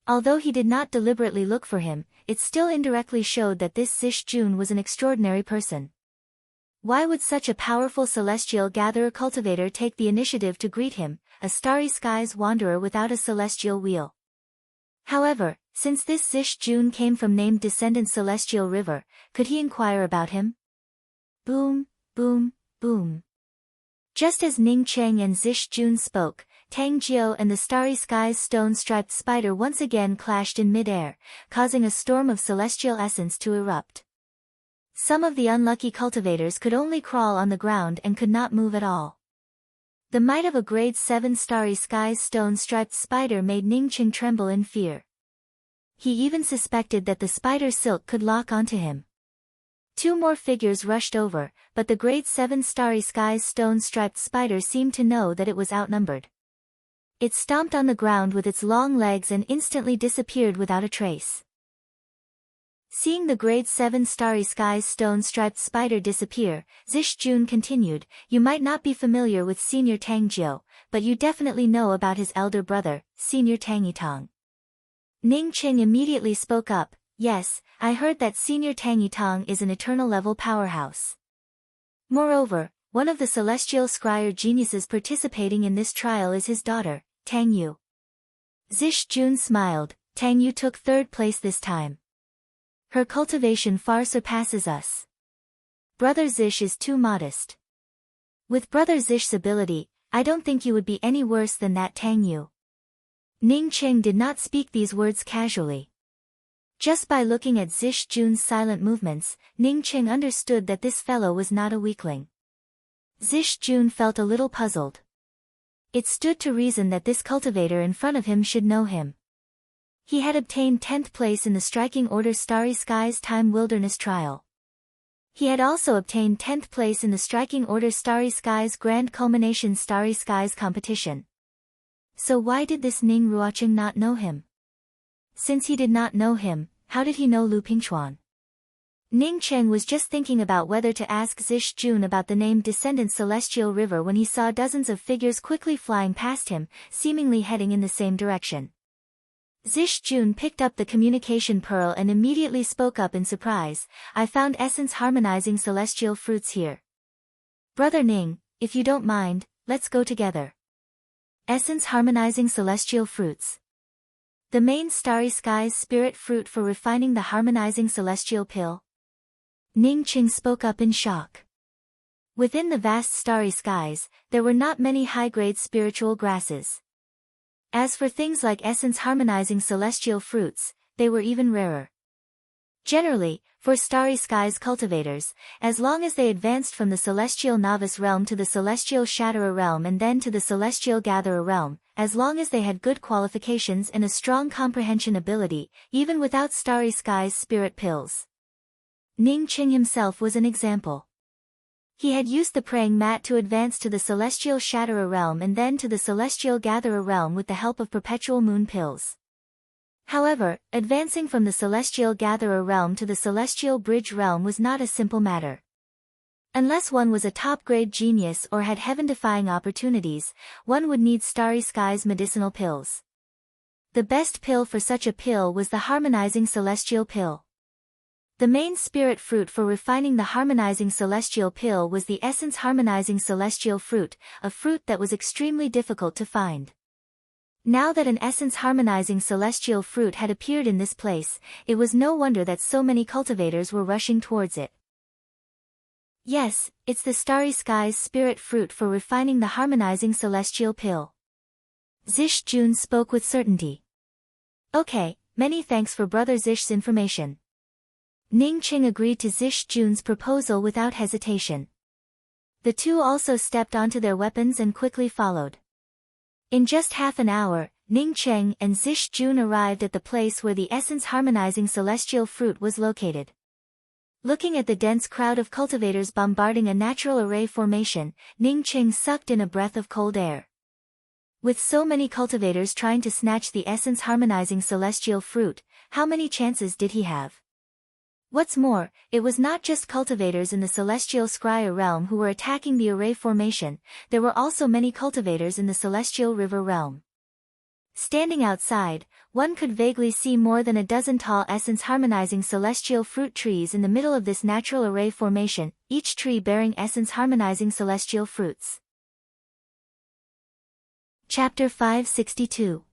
Although he did not deliberately look for him, it still indirectly showed that this Zish Jun was an extraordinary person. Why would such a powerful celestial gatherer cultivator take the initiative to greet him, a starry skies wanderer without a celestial wheel? However, since this Zish Jun came from named descendant Celestial River, could he inquire about him? Boom, boom, boom. Just as Ning Cheng and Zish Jun spoke, Tang Jiu and the starry skies stone-striped spider once again clashed in mid-air, causing a storm of celestial essence to erupt. Some of the unlucky cultivators could only crawl on the ground and could not move at all. The might of a grade 7 starry skies stone-striped spider made Ningqing tremble in fear. He even suspected that the spider silk could lock onto him. 2 more figures rushed over, but the grade 7 starry skies stone-striped spider seemed to know that it was outnumbered. It stomped on the ground with its long legs and instantly disappeared without a trace. Seeing the grade 7 starry skies stone-striped spider disappear, Zhishjun continued, "You might not be familiar with Senior Tang Jiu, but you definitely know about his elder brother, Senior Tang Yitong." Ningqing immediately spoke up, "Yes, I heard that Senior Tang Yitong is an eternal level powerhouse. Moreover, one of the celestial scryer geniuses participating in this trial is his daughter, Tang Yu." Zhishjun smiled, "Tang Yu took 3rd place this time. Her cultivation far surpasses us. Brother Zish is too modest. With Brother Zish's ability, I don't think you would be any worse than that Tang Yu." Ningqing did not speak these words casually. Just by looking at Zhishjun's silent movements, Ningqing understood that this fellow was not a weakling. Zhishjun felt a little puzzled. It stood to reason that this cultivator in front of him should know him. He had obtained 10th place in the Striking Order Starry Skies Time Wilderness Trial. He had also obtained 10th place in the Striking Order Starry Skies Grand Culmination Starry Skies competition. So why did this Ning Ruoqing not know him? Since he did not know him, how did he know Lu Pingchuan? Ningqing was just thinking about whether to ask Zhishjun about the named Descendant Celestial River when he saw dozens of figures quickly flying past him, seemingly heading in the same direction. Zhishjun picked up the communication pearl and immediately spoke up in surprise, "I found essence harmonizing celestial fruits here. Brother Ning, if you don't mind, let's go together." Essence harmonizing celestial fruits. The main starry skies spirit fruit for refining the harmonizing celestial pill? Ningqing spoke up in shock. Within the vast starry skies, there were not many high-grade spiritual grasses. As for things like essence-harmonizing celestial fruits, they were even rarer. Generally, for starry skies cultivators, as long as they advanced from the celestial novice realm to the celestial shatterer realm and then to the celestial gatherer realm, as long as they had good qualifications and a strong comprehension ability, even without starry skies spirit pills. Ningqing himself was an example. He had used the praying mat to advance to the celestial shatterer realm and then to the celestial gatherer realm with the help of perpetual moon pills. However, advancing from the celestial gatherer realm to the celestial bridge realm was not a simple matter. Unless one was a top-grade genius or had heaven-defying opportunities, one would need starry skies medicinal pills. The best pill for such a pill was the harmonizing celestial pill. The main spirit fruit for refining the harmonizing celestial pill was the essence harmonizing celestial fruit, a fruit that was extremely difficult to find. Now that an essence harmonizing celestial fruit had appeared in this place, it was no wonder that so many cultivators were rushing towards it. Yes, it's the starry skies spirit fruit for refining the harmonizing celestial pill. Zhishjun spoke with certainty. Okay, many thanks for Brother Zish's information. Ningqing agreed to Zhishjun's proposal without hesitation. The two also stepped onto their weapons and quickly followed. In just half an hour, Ningqing and Zhishjun arrived at the place where the essence-harmonizing celestial fruit was located. Looking at the dense crowd of cultivators bombarding a natural array formation, Ningqing sucked in a breath of cold air. With so many cultivators trying to snatch the essence-harmonizing celestial fruit, how many chances did he have? What's more, it was not just cultivators in the celestial scryer realm who were attacking the array formation, there were also many cultivators in the celestial river realm. Standing outside, one could vaguely see more than a dozen tall essence-harmonizing celestial fruit trees in the middle of this natural array formation, each tree bearing essence-harmonizing celestial fruits. Chapter 562.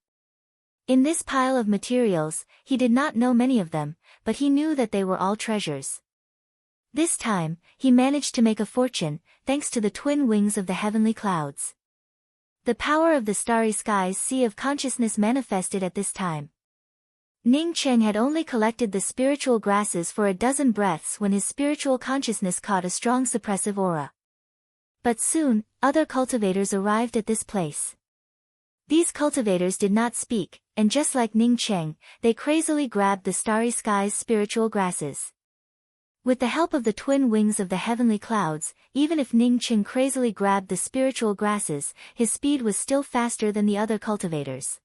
In this pile of materials, he did not know many of them, but he knew that they were all treasures. This time, he managed to make a fortune, thanks to the twin wings of the heavenly clouds. The power of the starry skies sea of consciousness manifested at this time. Ning Cheng had only collected the spiritual grasses for a dozen breaths when his spiritual consciousness caught a strong suppressive aura. But soon, other cultivators arrived at this place. These cultivators did not speak, and just like Ning Cheng, they crazily grabbed the starry sky's spiritual grasses. With the help of the twin wings of the heavenly clouds, even if Ning Cheng crazily grabbed the spiritual grasses, his speed was still faster than the other cultivators.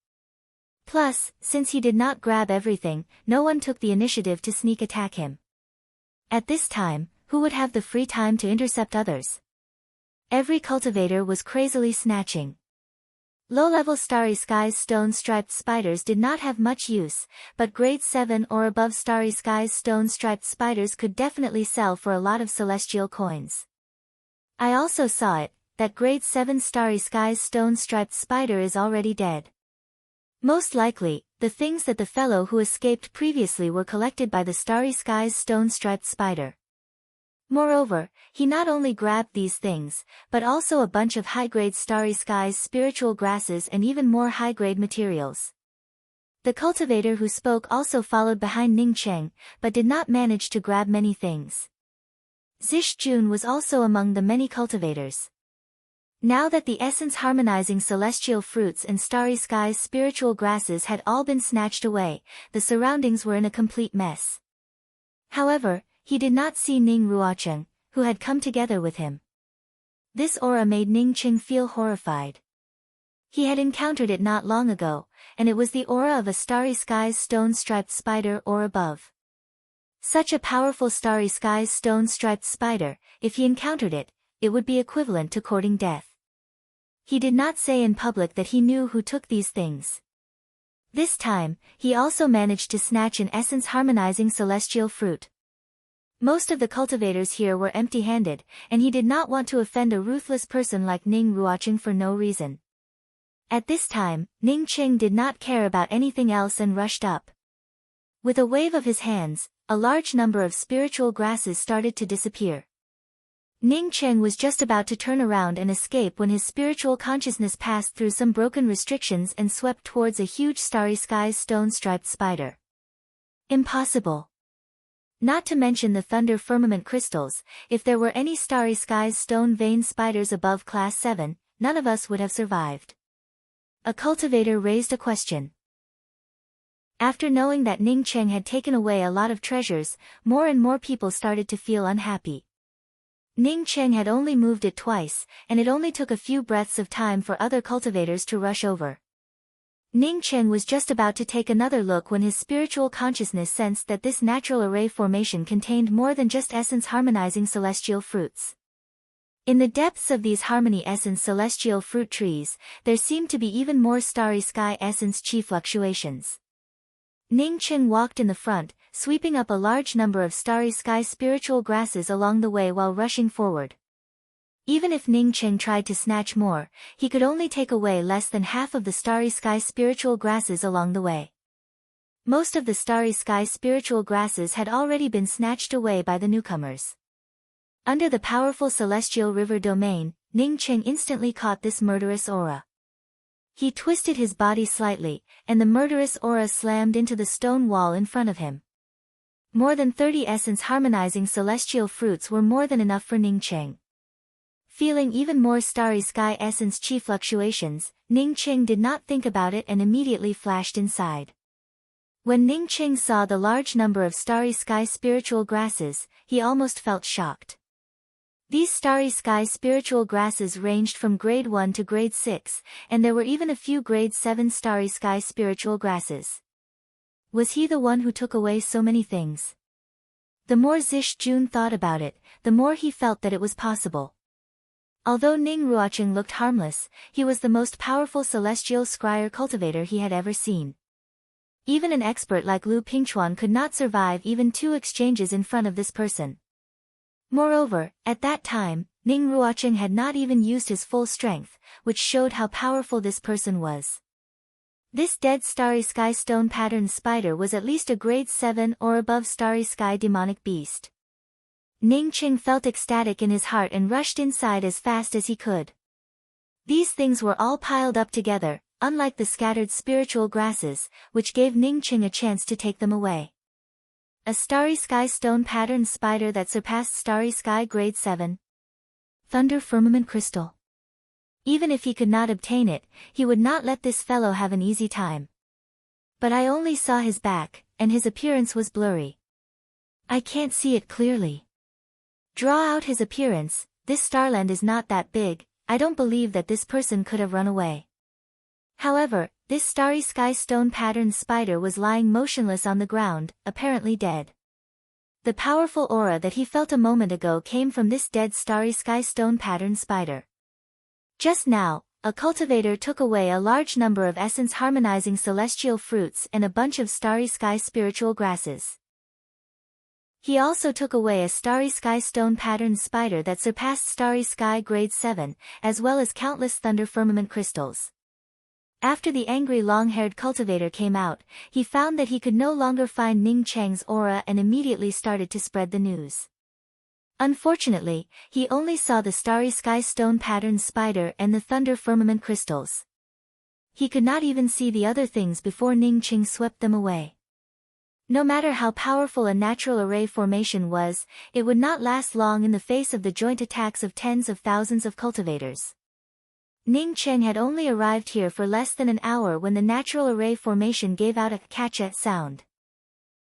Plus, since he did not grab everything, no one took the initiative to sneak attack him. At this time, who would have the free time to intercept others? Every cultivator was crazily snatching. Low-level starry skies stone-striped spiders did not have much use, but grade 7 or above starry skies stone-striped spiders could definitely sell for a lot of celestial coins. I also saw it, that grade 7 starry skies stone-striped spider is already dead. Most likely, the things that the fellow who escaped previously were collected by the starry skies stone-striped spider. Moreover, he not only grabbed these things, but also a bunch of high-grade starry skies spiritual grasses and even more high-grade materials. The cultivator who spoke also followed behind Ning Cheng, but did not manage to grab many things. Zish Jun was also among the many cultivators. Now that the essence-harmonizing celestial fruits and starry skies spiritual grasses had all been snatched away, the surroundings were in a complete mess. However, he did not see Ning Ruocheng, who had come together with him. This aura made Ning Cheng feel horrified. He had encountered it not long ago, and it was the aura of a starry skies stone-striped spider or above. Such a powerful starry skies stone-striped spider, if he encountered it, it would be equivalent to courting death. He did not say in public that he knew who took these things. This time, he also managed to snatch an essence-harmonizing celestial fruit. Most of the cultivators here were empty-handed, and he did not want to offend a ruthless person like Ning Ruocheng for no reason. At this time, Ning Cheng did not care about anything else and rushed up. With a wave of his hands, a large number of spiritual grasses started to disappear. Ning Cheng was just about to turn around and escape when his spiritual consciousness passed through some broken restrictions and swept towards a huge starry skies stone-striped spider. Impossible. Not to mention the thunder firmament crystals, if there were any starry skies stone-veined spiders above class 7, none of us would have survived. A cultivator raised a question. After knowing that Ning Cheng had taken away a lot of treasures, more and more people started to feel unhappy. Ning Cheng had only moved it twice, and it only took a few breaths of time for other cultivators to rush over. Ning Cheng was just about to take another look when his spiritual consciousness sensed that this natural array formation contained more than just essence-harmonizing celestial fruits. In the depths of these harmony essence celestial fruit trees, there seemed to be even more starry sky essence chi fluctuations. Ning Cheng walked in the front, sweeping up a large number of starry sky spiritual grasses along the way while rushing forward. Even if Ning Cheng tried to snatch more, he could only take away less than half of the starry sky spiritual grasses along the way. Most of the starry sky spiritual grasses had already been snatched away by the newcomers. Under the powerful celestial river domain, Ning Cheng instantly caught this murderous aura. He twisted his body slightly, and the murderous aura slammed into the stone wall in front of him. More than 30 essence-harmonizing celestial fruits were more than enough for Ning Cheng. Feeling even more starry sky essence chi fluctuations, Ning Cheng did not think about it and immediately flashed inside. When Ning Cheng saw the large number of starry sky spiritual grasses, he almost felt shocked. These starry sky spiritual grasses ranged from grade 1 to grade 6, and there were even a few grade 7 starry sky spiritual grasses. Was he the one who took away so many things? The more Zish Jun thought about it, the more he felt that it was possible. Although Ning Ruocheng looked harmless, he was the most powerful celestial scryer cultivator he had ever seen. Even an expert like Lu Pingchuan could not survive even 2 exchanges in front of this person. Moreover, at that time, Ning Ruocheng had not even used his full strength, which showed how powerful this person was. This dead starry sky stone patterned spider was at least a grade 7 or above starry sky demonic beast. Ning Cheng felt ecstatic in his heart and rushed inside as fast as he could. These things were all piled up together, unlike the scattered spiritual grasses, which gave Ningqing a chance to take them away. A starry sky stone patterned spider that surpassed starry sky grade 7. Thunder firmament crystal. Even if he could not obtain it, he would not let this fellow have an easy time. But I only saw his back, and his appearance was blurry. I can't see it clearly. Draw out his appearance. This starland is not that big. I don't believe that this person could have run away. However, this starry sky stone patterned spider was lying motionless on the ground, apparently dead. The powerful aura that he felt a moment ago came from this dead starry sky stone patterned spider. Just now, a cultivator took away a large number of essence-harmonizing celestial fruits and a bunch of starry sky spiritual grasses. He also took away a starry sky stone patterned spider that surpassed starry sky grade 7, as well as countless thunder firmament crystals. After the angry long-haired cultivator came out, he found that he could no longer find Ningqing's aura and immediately started to spread the news. Unfortunately, he only saw the starry sky stone patterned spider and the thunder firmament crystals. He could not even see the other things before Ningqing swept them away. No matter how powerful a natural array formation was, it would not last long in the face of the joint attacks of tens of thousands of cultivators. Ningqing had only arrived here for less than an hour when the natural array formation gave out a catcha sound.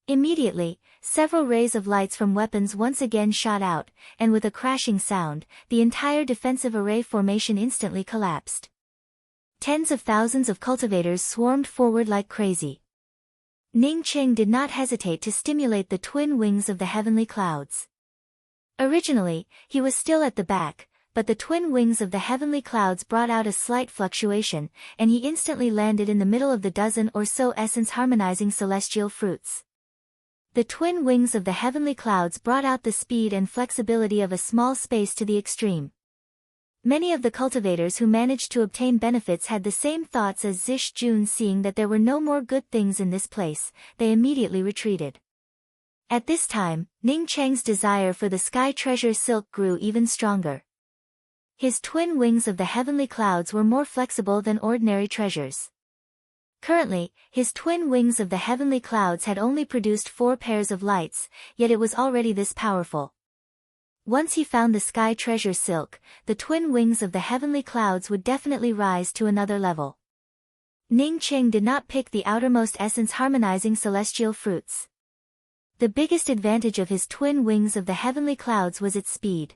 Immediately, several rays of lights from weapons once again shot out, and with a crashing sound, the entire defensive array formation instantly collapsed. Tens of thousands of cultivators swarmed forward like crazy. Ningqing did not hesitate to stimulate the twin wings of the heavenly clouds. Originally, he was still at the back, but the twin wings of the heavenly clouds brought out a slight fluctuation, and he instantly landed in the middle of the dozen or so essence-harmonizing celestial fruits. The twin wings of the heavenly clouds brought out the speed and flexibility of a small space to the extreme. Many of the cultivators who managed to obtain benefits had the same thoughts as Zish Jun. Seeing that there were no more good things in this place, they immediately retreated. At this time, Ningqing's desire for the sky treasure silk grew even stronger. His twin wings of the heavenly clouds were more flexible than ordinary treasures. Currently, his twin wings of the heavenly clouds had only produced 4 pairs of lights, yet it was already this powerful. Once he found the sky treasure silk, the twin wings of the heavenly clouds would definitely rise to another level. Ningqing did not pick the outermost essence-harmonizing celestial fruits. The biggest advantage of his twin wings of the heavenly clouds was its speed.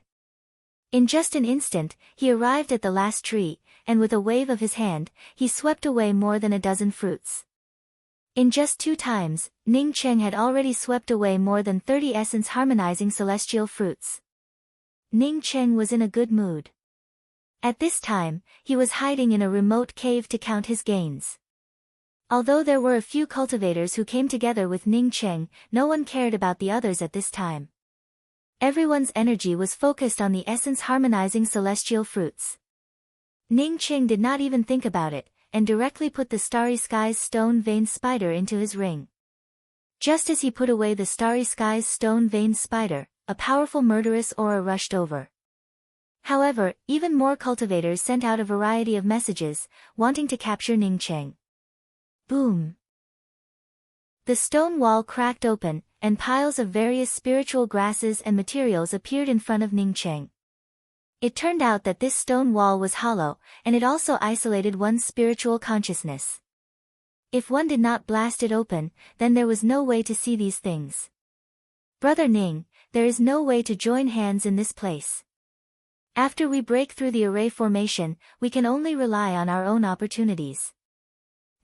In just an instant, he arrived at the last tree, and with a wave of his hand, he swept away more than a dozen fruits. In just 2 times, Ningqing had already swept away more than 30 essence-harmonizing celestial fruits. Ningqing was in a good mood. At this time, he was hiding in a remote cave to count his gains. Although there were a few cultivators who came together with Ningqing, no one cared about the others at this time. Everyone's energy was focused on the essence-harmonizing celestial fruits. Ningqing did not even think about it, and directly put the starry sky's stone-veined spider into his ring. Just as he put away the starry sky's stone-veined spider, a powerful murderous aura rushed over. However, even more cultivators sent out a variety of messages, wanting to capture Ningqing. Boom! The stone wall cracked open, and piles of various spiritual grasses and materials appeared in front of Ningqing. It turned out that this stone wall was hollow, and it also isolated one's spiritual consciousness. If one did not blast it open, then there was no way to see these things. Brother Ning, there is no way to join hands in this place. After we break through the array formation, we can only rely on our own opportunities.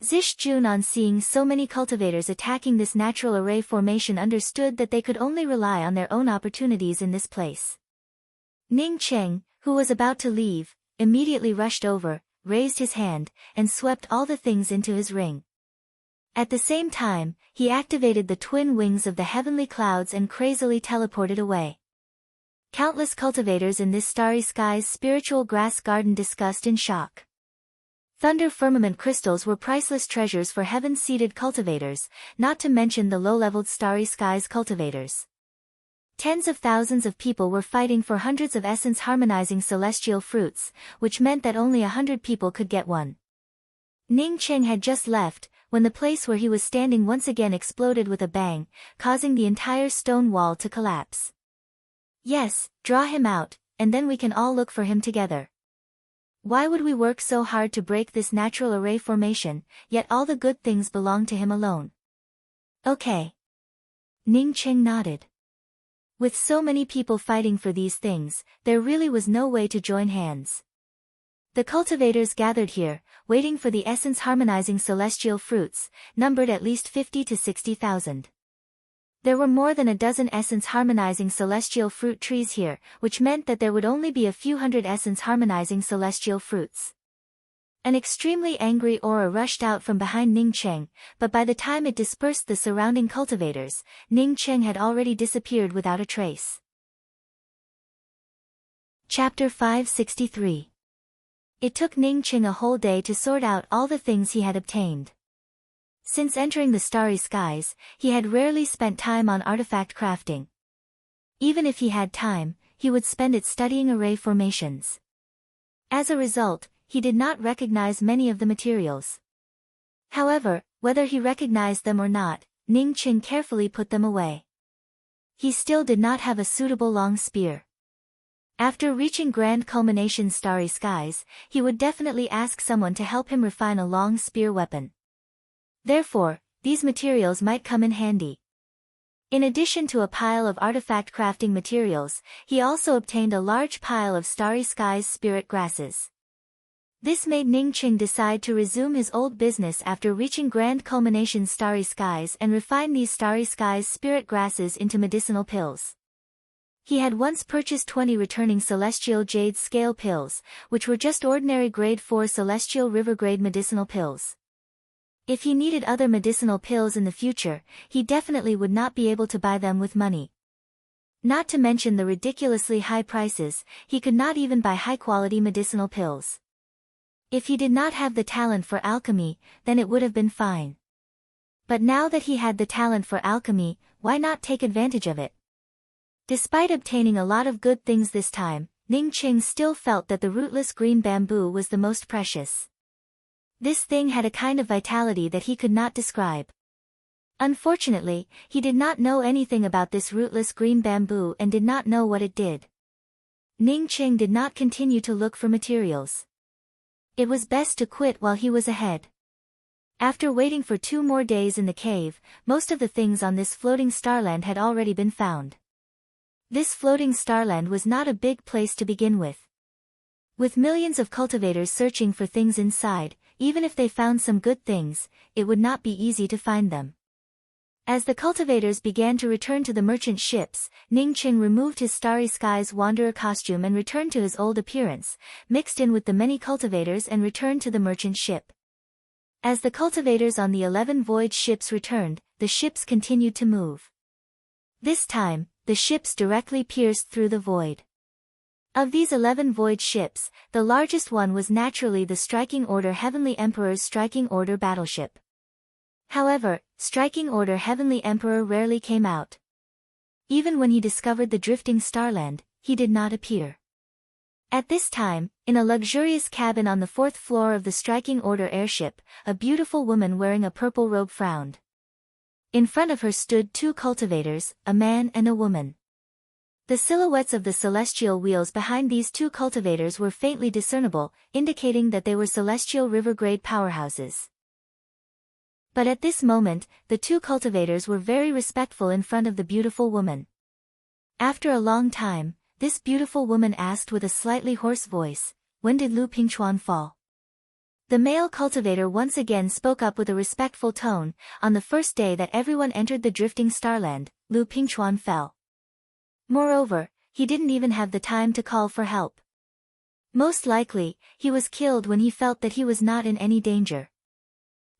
Zish Jun, on seeing so many cultivators attacking this natural array formation, understood that they could only rely on their own opportunities in this place. Ningqing, who was about to leave, immediately rushed over, raised his hand, and swept all the things into his ring. At the same time, he activated the twin wings of the heavenly clouds and crazily teleported away. Countless cultivators in this starry sky's spiritual grass garden discussed in shock. Thunder firmament crystals were priceless treasures for heaven-seated cultivators, not to mention the low-leveled starry skies cultivators. Tens of thousands of people were fighting for hundreds of essence-harmonizing celestial fruits, which meant that only 100 people could get one. Ning Cheng had just left, when the place where he was standing once again exploded with a bang, causing the entire stone wall to collapse. Yes, draw him out, and then we can all look for him together. Why would we work so hard to break this natural array formation, yet all the good things belong to him alone? Okay. Ning Cheng nodded. With so many people fighting for these things, there really was no way to join hands. The cultivators gathered here, waiting for the essence-harmonizing celestial fruits, numbered at least 50 to 60,000. There were more than a dozen essence-harmonizing celestial fruit trees here, which meant that there would only be a few hundred essence-harmonizing celestial fruits. An extremely angry aura rushed out from behind Ning Cheng, but by the time it dispersed the surrounding cultivators, Ning Cheng had already disappeared without a trace. Chapter 563. It took Ning Cheng a whole day to sort out all the things he had obtained. Since entering the starry skies, he had rarely spent time on artifact crafting. Even if he had time, he would spend it studying array formations. As a result, he did not recognize many of the materials. However, whether he recognized them or not, Ning Cheng carefully put them away. He still did not have a suitable long spear. After reaching grand culmination starry skies, he would definitely ask someone to help him refine a long spear weapon. Therefore, these materials might come in handy. In addition to a pile of artifact crafting materials, he also obtained a large pile of starry skies spirit grasses. This made Ning Cheng decide to resume his old business after reaching grand culmination starry skies and refine these starry skies spirit grasses into medicinal pills. He had once purchased 20 returning celestial jade scale pills, which were just ordinary grade 4 celestial river grade medicinal pills. If he needed other medicinal pills in the future, he definitely would not be able to buy them with money. Not to mention the ridiculously high prices, he could not even buy high-quality medicinal pills. If he did not have the talent for alchemy, then it would have been fine. But now that he had the talent for alchemy, why not take advantage of it? Despite obtaining a lot of good things this time, Ning Cheng still felt that the rootless green bamboo was the most precious. This thing had a kind of vitality that he could not describe. Unfortunately, he did not know anything about this rootless green bamboo and did not know what it did. Ning Cheng did not continue to look for materials. It was best to quit while he was ahead. After waiting for 2 more days in the cave, most of the things on this floating starland had already been found. This floating starland was not a big place to begin with. With millions of cultivators searching for things inside, even if they found some good things, it would not be easy to find them. As the cultivators began to return to the merchant ships, Ning Cheng removed his Starry Skies wanderer costume and returned to his old appearance, mixed in with the many cultivators and returned to the merchant ship. As the cultivators on the 11 voyage ships returned, the ships continued to move. This time, the ships directly pierced through the void. Of these 11 voyage ships, the largest one was naturally the Striking Order Heavenly Emperor's Striking Order battleship. However, Striking Order Heavenly Emperor rarely came out. Even when he discovered the drifting starland, he did not appear. At this time, in a luxurious cabin on the 4th floor of the Striking Order airship, a beautiful woman wearing a purple robe frowned. In front of her stood 2 cultivators, a man and a woman. The silhouettes of the celestial wheels behind these 2 cultivators were faintly discernible, indicating that they were celestial river-grade powerhouses. But at this moment, the 2 cultivators were very respectful in front of the beautiful woman. After a long time, this beautiful woman asked with a slightly hoarse voice, "When did Lu Pingchuan fall?" The male cultivator once again spoke up with a respectful tone, "On the first day that everyone entered the drifting starland, Lu Pingchuan fell. Moreover, he didn't even have the time to call for help. Most likely, he was killed when he felt that he was not in any danger."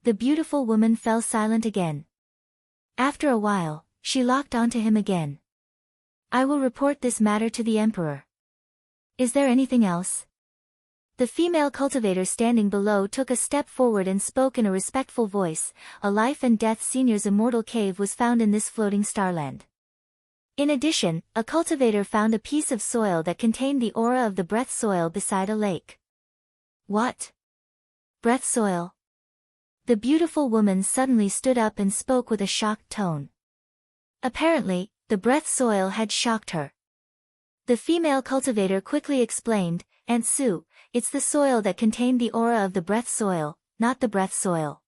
The beautiful woman fell silent again. After a while, she locked onto him again. "I will report this matter to the Emperor. Is there anything else?" The female cultivator standing below took a step forward and spoke in a respectful voice, "A life and death senior's immortal cave was found in this floating starland. In addition, a cultivator found a piece of soil that contained the aura of the breath soil beside a lake." "What? Breath soil?" The beautiful woman suddenly stood up and spoke with a shocked tone. Apparently, the breath soil had shocked her. The female cultivator quickly explained, "Aunt Sue, it's the soil that contained the aura of the breath soil, not the breath soil.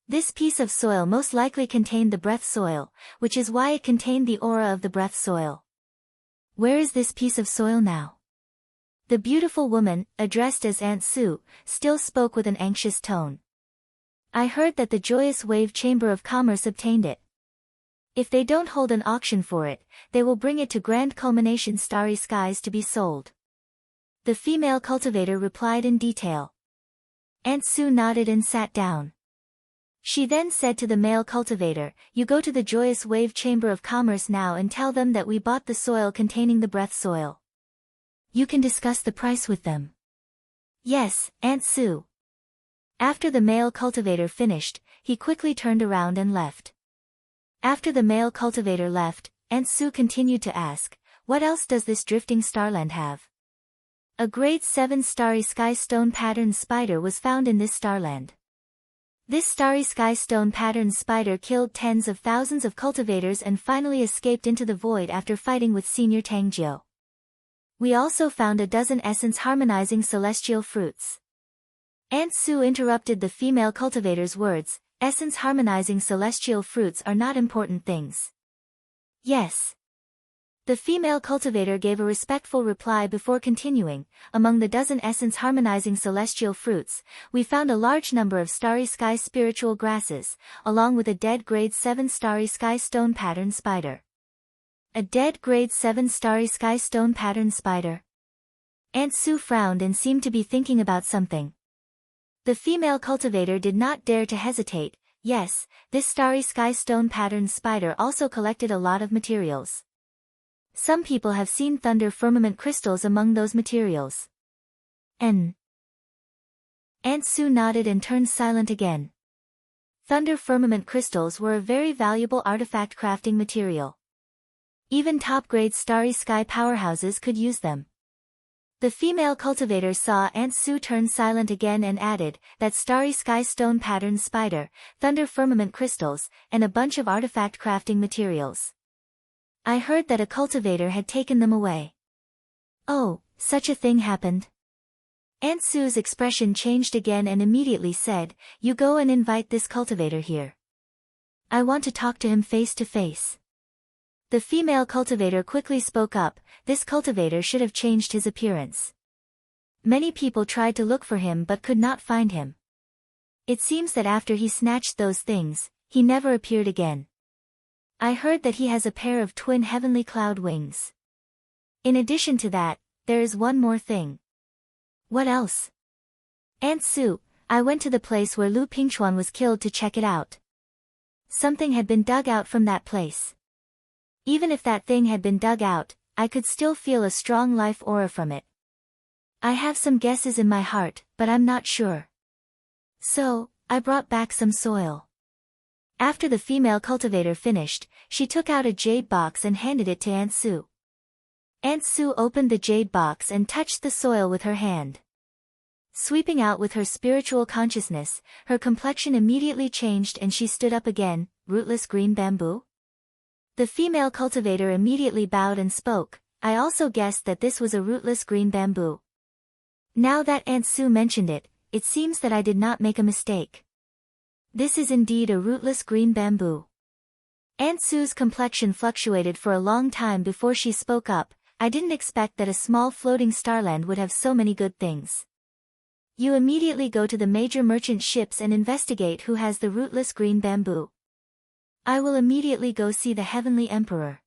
This piece of soil most likely contained the breath soil, which is why it contained the aura of the breath soil. Where is this piece of soil now?" The beautiful woman, addressed as Aunt Sue, still spoke with an anxious tone. "I heard that the Joyous Wave Chamber of Commerce obtained it. If they don't hold an auction for it, they will bring it to Grand Culmination Starry Skies to be sold." The female cultivator replied in detail. Aunt Sue nodded and sat down. She then said to the male cultivator, "You go to the Joyous Wave Chamber of Commerce now and tell them that we bought the soil containing the breath soil. You can discuss the price with them." "Yes, Aunt Sue." After the male cultivator finished, he quickly turned around and left. After the male cultivator left, Aunt Sue continued to ask, "What else does this drifting starland have?" A grade 7 starry sky stone pattern spider was found in this starland. This starry sky stone pattern spider killed tens of thousands of cultivators and finally escaped into the void after fighting with Senior Tangjiu. We also found a dozen essence-harmonizing celestial fruits. Aunt Sue interrupted the female cultivator's words, "Essence-harmonizing celestial fruits are not important things." "Yes." The female cultivator gave a respectful reply before continuing, "Among the dozen essence-harmonizing celestial fruits, we found a large number of starry sky spiritual grasses, along with a dead grade 7 starry sky stone pattern spider." A dead grade 7 starry sky stone pattern spider? Aunt Sue frowned and seemed to be thinking about something. The female cultivator did not dare to hesitate. "Yes, this starry sky stone pattern spider also collected a lot of materials. Some people have seen thunder firmament crystals among those materials." Aunt Sue nodded and turned silent again. Thunder firmament crystals were a very valuable artifact crafting material. Even top-grade starry sky powerhouses could use them. The female cultivator saw Aunt Sue turn silent again and added, "That starry sky stone pattern spider, thunder firmament crystals, and a bunch of artifact crafting materials. I heard that a cultivator had taken them away." "Oh, such a thing happened?" Aunt Sue's expression changed again and immediately said, "You go and invite this cultivator here. I want to talk to him face to face." The female cultivator quickly spoke up, "This cultivator should have changed his appearance. Many people tried to look for him but could not find him. It seems that after he snatched those things, he never appeared again. I heard that he has a pair of twin heavenly cloud wings. In addition to that, there is one more thing." "What else?" "Aunt Sue, I went to the place where Lu Pingchuan was killed to check it out. Something had been dug out from that place. Even if that thing had been dug out, I could still feel a strong life aura from it. I have some guesses in my heart, but I'm not sure. So, I brought back some soil." After the female cultivator finished, she took out a jade box and handed it to Aunt Sue. Aunt Sue opened the jade box and touched the soil with her hand. Sweeping out with her spiritual consciousness, her complexion immediately changed and she stood up again. "Rootless green bamboo?" The female cultivator immediately bowed and spoke, "I also guessed that this was a rootless green bamboo. Now that Aunt Sue mentioned it, it seems that I did not make a mistake. This is indeed a rootless green bamboo." Aunt Sue's complexion fluctuated for a long time before she spoke up, "I didn't expect that a small floating starland would have so many good things. You immediately go to the major merchant ships and investigate who has the rootless green bamboo. I will immediately go see the Heavenly Emperor."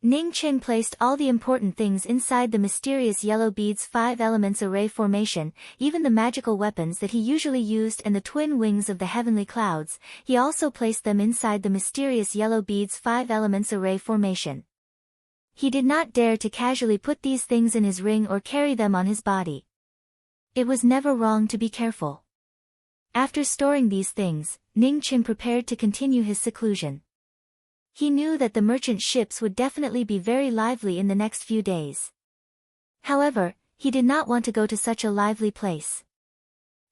Ning Qing placed all the important things inside the mysterious yellow bead's 5 elements array formation, even the magical weapons that he usually used and the twin wings of the heavenly clouds. He also placed them inside the mysterious yellow bead's 5 elements array formation. He did not dare to casually put these things in his ring or carry them on his body. It was never wrong to be careful. After storing these things, Ning Qing prepared to continue his seclusion. He knew that the merchant ships would definitely be very lively in the next few days. However, he did not want to go to such a lively place.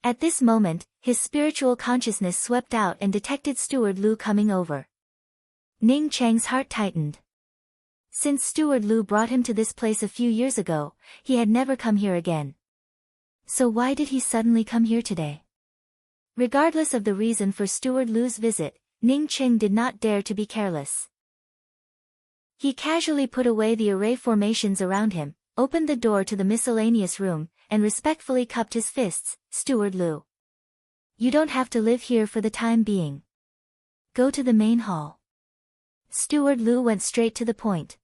At this moment, his spiritual consciousness swept out and detected Steward Lu coming over. Ning Cheng's heart tightened. Since Steward Lu brought him to this place a few years ago, he had never come here again. So why did he suddenly come here today? Regardless of the reason for Steward Lu's visit, Ning Cheng did not dare to be careless. He casually put away the array formations around him, opened the door to the miscellaneous room, and respectfully cupped his fists. Steward Lu, you don't have to live here for the time being. Go to the main hall. Steward Lu went straight to the point.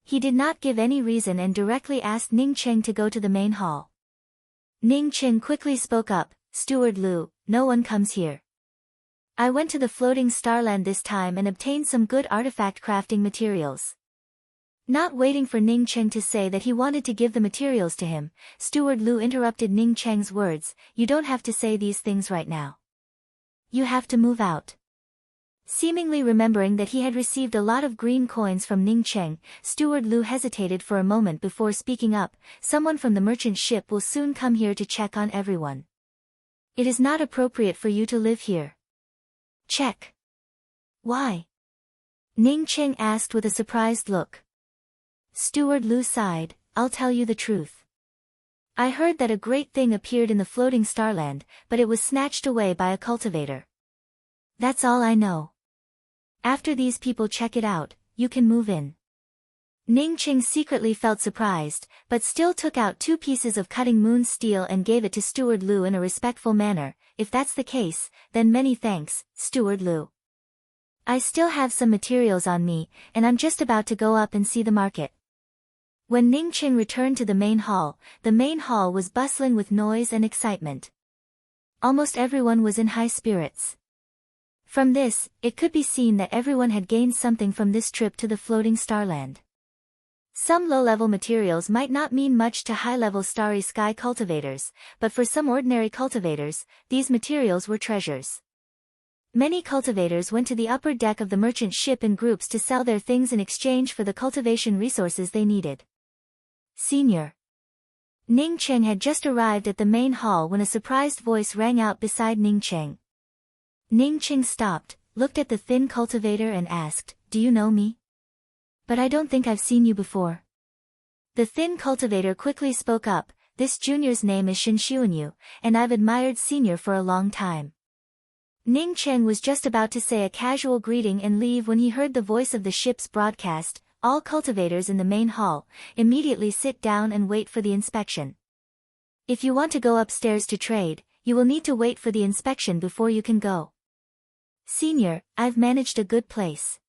He did not give any reason and directly asked Ning Cheng to go to the main hall. Ning Cheng quickly spoke up, Steward Lu, no one comes here. I went to the floating starland this time and obtained some good artifact crafting materials. Not waiting for Ning Cheng to say that he wanted to give the materials to him, Steward Lu interrupted Ning Cheng's words, you don't have to say these things right now. You have to move out. Seemingly remembering that he had received a lot of green coins from Ning Cheng, Steward Lu hesitated for a moment before speaking up, someone from the merchant ship will soon come here to check on everyone. It is not appropriate for you to live here. Check. Why? Ning Cheng asked with a surprised look. Steward Lu sighed, I'll tell you the truth. I heard that a great thing appeared in the floating starland, but it was snatched away by a cultivator. That's all I know. After these people check it out, you can move in. Ning Cheng secretly felt surprised, but still took out 2 pieces of cutting moon steel and gave it to Steward Lu in a respectful manner. If that's the case, then many thanks, Steward Lu. I still have some materials on me, and I'm just about to go up and see the market. When Ning Cheng returned to the main hall was bustling with noise and excitement. Almost everyone was in high spirits. From this, it could be seen that everyone had gained something from this trip to the floating starland. Some low-level materials might not mean much to high-level starry sky cultivators, but for some ordinary cultivators, these materials were treasures. Many cultivators went to the upper deck of the merchant ship in groups to sell their things in exchange for the cultivation resources they needed. Senior. Ning Cheng had just arrived at the main hall when a surprised voice rang out beside Ning Cheng. Ning Cheng stopped, looked at the thin cultivator and asked, do you know me? But I don't think I've seen you before. The thin cultivator quickly spoke up, this junior's name is Shen Xuanyu, and I've admired senior for a long time. Ning Cheng was just about to say a casual greeting and leave when he heard the voice of the ship's broadcast, all cultivators in the main hall, immediately sit down and wait for the inspection. If you want to go upstairs to trade, you will need to wait for the inspection before you can go. Senior, I've managed a good place.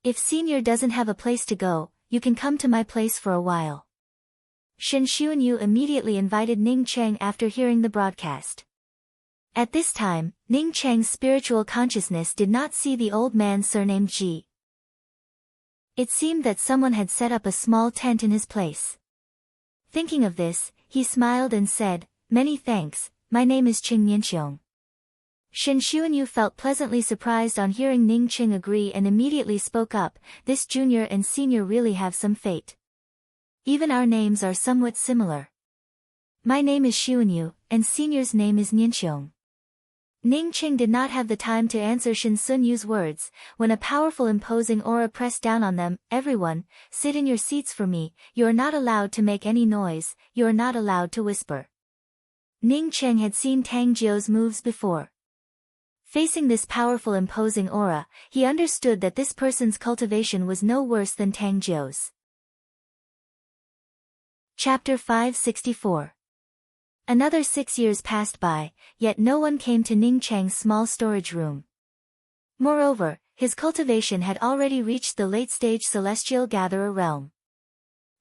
If Senior doesn't have a place to go, you can come to my place for a while. Shen Xuanyu immediately invited Ning Cheng after hearing the broadcast. At this time, Ning Cheng's spiritual consciousness did not see the old man surnamed Ji. It seemed that someone had set up a small tent in his place. Thinking of this, he smiled and said, many thanks, my name is Qing Nianxiong. Shen Xuanyu felt pleasantly surprised on hearing Ning Cheng agree and immediately spoke up, this junior and senior really have some fate. Even our names are somewhat similar. My name is Xuanyu, and senior's name is Nianxiong. Ning Cheng did not have the time to answer Shen Xuanyu's words, when a powerful imposing aura pressed down on them, everyone, sit in your seats for me, you are not allowed to make any noise, you are not allowed to whisper. Ning Cheng had seen Tang Jiu's moves before. Facing this powerful imposing aura, he understood that this person's cultivation was no worse than Tang Jiu's. Chapter 564. Another 6 years passed by, yet no one came to Ning Cheng's small storage room. Moreover, his cultivation had already reached the late-stage celestial gatherer realm.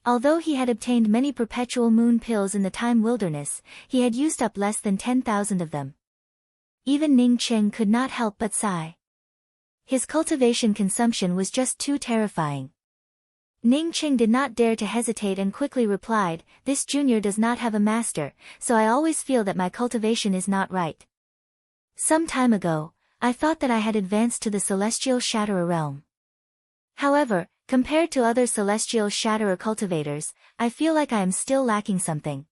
Although he had obtained many perpetual moon pills in the time wilderness, he had used up less than 10,000 of them. Even Ning Cheng could not help but sigh. His cultivation consumption was just too terrifying. Ning Cheng did not dare to hesitate and quickly replied, this junior does not have a master, so I always feel that my cultivation is not right. Some time ago, I thought that I had advanced to the celestial shatterer realm. However, compared to other celestial shatterer cultivators, I feel like I am still lacking something.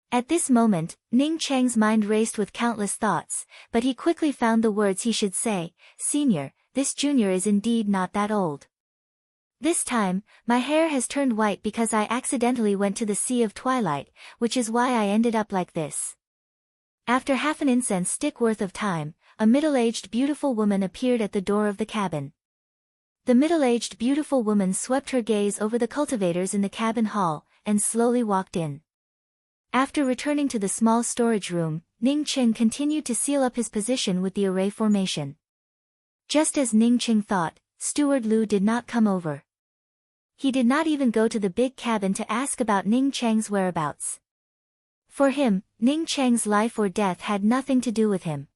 At this moment, Ning Cheng's mind raced with countless thoughts, but he quickly found the words he should say. Senior, this junior is indeed not that old. This time, my hair has turned white because I accidentally went to the Sea of Twilight, which is why I ended up like this. After half an incense stick worth of time, a middle-aged beautiful woman appeared at the door of the cabin. The middle-aged beautiful woman swept her gaze over the cultivators in the cabin hall, and slowly walked in. After returning to the small storage room, Ning Cheng continued to seal up his position with the array formation. Just as Ning Cheng thought, Steward Lu did not come over. He did not even go to the big cabin to ask about Ning Cheng's whereabouts. For him, Ning Cheng's life or death had nothing to do with him.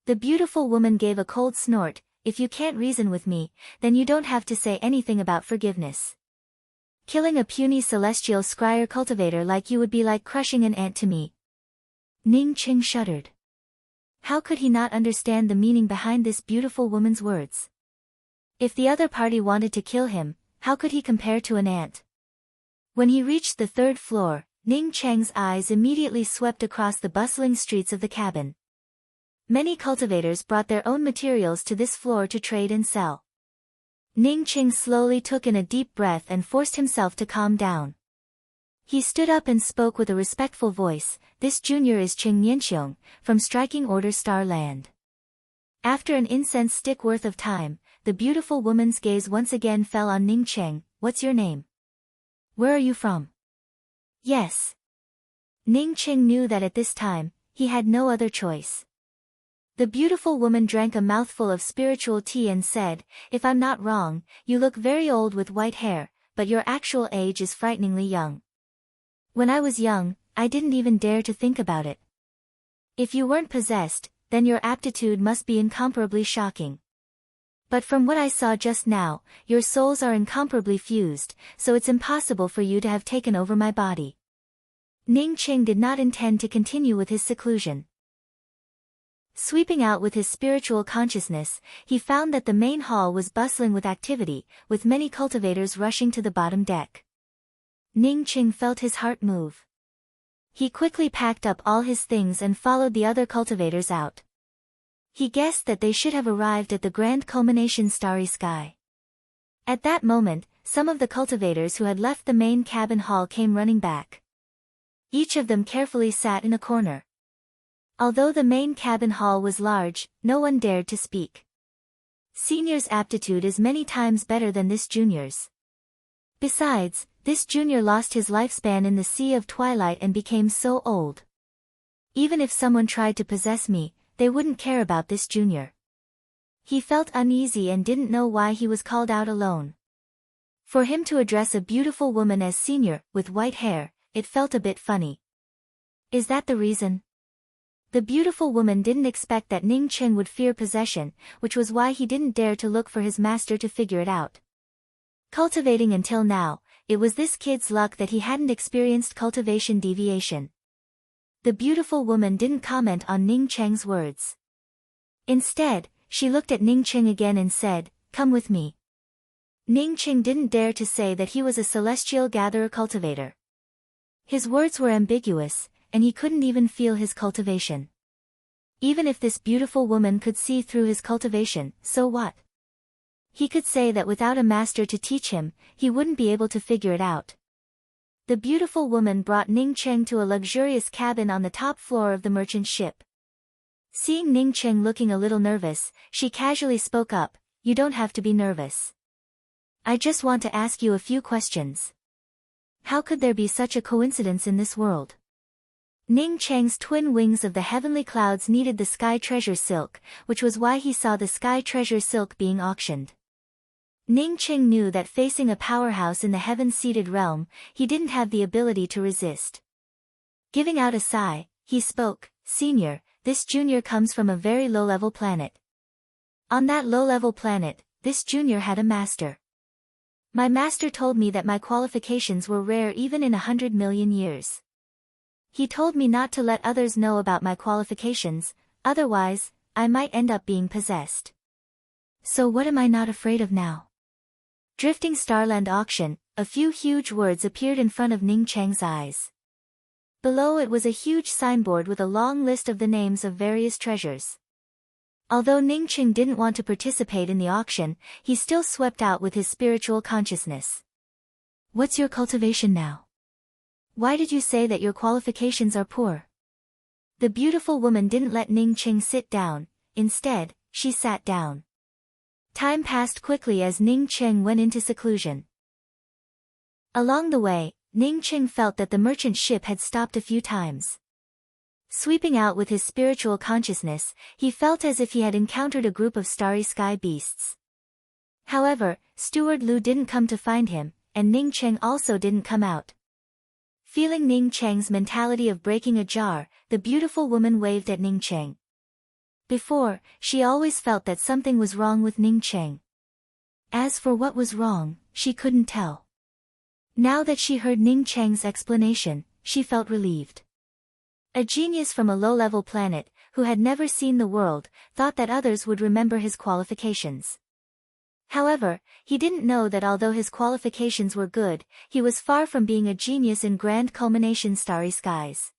The beautiful woman gave a cold snort. If you can't reason with me, then you don't have to say anything about forgiveness. Killing a puny celestial scryer cultivator like you would be like crushing an ant to me. Ning Cheng shuddered. How could he not understand the meaning behind this beautiful woman's words? If the other party wanted to kill him, how could he compare to an ant? When he reached the third floor, Ning Cheng's eyes immediately swept across the bustling streets of the cabin. Many cultivators brought their own materials to this floor to trade and sell. Ning Cheng slowly took in a deep breath and forced himself to calm down. He stood up and spoke with a respectful voice. This junior is Cheng Nianxiong, from Striking Order Star Land. After an incense stick worth of time, the beautiful woman's gaze once again fell on Ning Cheng. What's your name? Where are you from? Yes. Ning Cheng knew that at this time, he had no other choice. The beautiful woman drank a mouthful of spiritual tea and said, if I'm not wrong, you look very old with white hair, but your actual age is frighteningly young. When I was young, I didn't even dare to think about it. If you weren't possessed, then your aptitude must be incomparably shocking. But from what I saw just now, your souls are incomparably fused, so it's impossible for you to have taken over my body. Ning Cheng did not intend to continue with his seclusion. Sweeping out with his spiritual consciousness, he found that the main hall was bustling with activity, with many cultivators rushing to the bottom deck. Ning Cheng felt his heart move. He quickly packed up all his things and followed the other cultivators out. He guessed that they should have arrived at the grand culmination starry sky. At that moment, some of the cultivators who had left the main cabin hall came running back. Each of them carefully sat in a corner. Although the main cabin hall was large, no one dared to speak. Senior's aptitude is many times better than this junior's. Besides, this junior lost his lifespan in the Sea of Twilight and became so old. Even if someone tried to possess me, they wouldn't care about this junior. He felt uneasy and didn't know why he was called out alone. For him to address a beautiful woman as senior, with white hair, it felt a bit funny. Is that the reason? The beautiful woman didn't expect that Ning Cheng would fear possession, which was why he didn't dare to look for his master to figure it out. Cultivating until now, it was this kid's luck that he hadn't experienced cultivation deviation. The beautiful woman didn't comment on Ning Cheng's words. Instead, she looked at Ning Cheng again and said, "Come with me." Ning Cheng didn't dare to say that he was a celestial gatherer cultivator. His words were ambiguous, and he couldn't even feel his cultivation. Even if this beautiful woman could see through his cultivation, so what? He could say that without a master to teach him, he wouldn't be able to figure it out. The beautiful woman brought Ning Cheng to a luxurious cabin on the top floor of the merchant ship. Seeing Ning Cheng looking a little nervous, she casually spoke up, "You don't have to be nervous. I just want to ask you a few questions. How could there be such a coincidence in this world?" Ning Cheng's twin wings of the heavenly clouds needed the sky treasure silk, which was why he saw the sky treasure silk being auctioned. Ning Cheng knew that facing a powerhouse in the heaven-seated realm, he didn't have the ability to resist. Giving out a sigh, he spoke, "Senior, this junior comes from a very low-level planet. On that low-level planet, this junior had a master. My master told me that my qualifications were rare even in 100 million years. He told me not to let others know about my qualifications, otherwise, I might end up being possessed. So what am I not afraid of now?" Drifting Starland Auction, a few huge words appeared in front of Ning Cheng's eyes. Below it was a huge signboard with a long list of the names of various treasures. Although Ningqing didn't want to participate in the auction, he still swept out with his spiritual consciousness. What's your cultivation now? Why did you say that your qualifications are poor? The beautiful woman didn't let Ningqing sit down, instead, she sat down. Time passed quickly as Ningqing went into seclusion. Along the way, Ningqing felt that the merchant ship had stopped a few times. Sweeping out with his spiritual consciousness, he felt as if he had encountered a group of starry sky beasts. However, Steward Lu didn't come to find him, and Ningqing also didn't come out. Feeling Ningqing's mentality of breaking a jar, the beautiful woman waved at Ningqing. Before, she always felt that something was wrong with Ningqing. As for what was wrong, she couldn't tell. Now that she heard Ningqing's explanation, she felt relieved. A genius from a low-level planet, who had never seen the world, thought that others would remember his qualifications. However, he didn't know that although his qualifications were good, he was far from being a genius in grand culmination starry skies.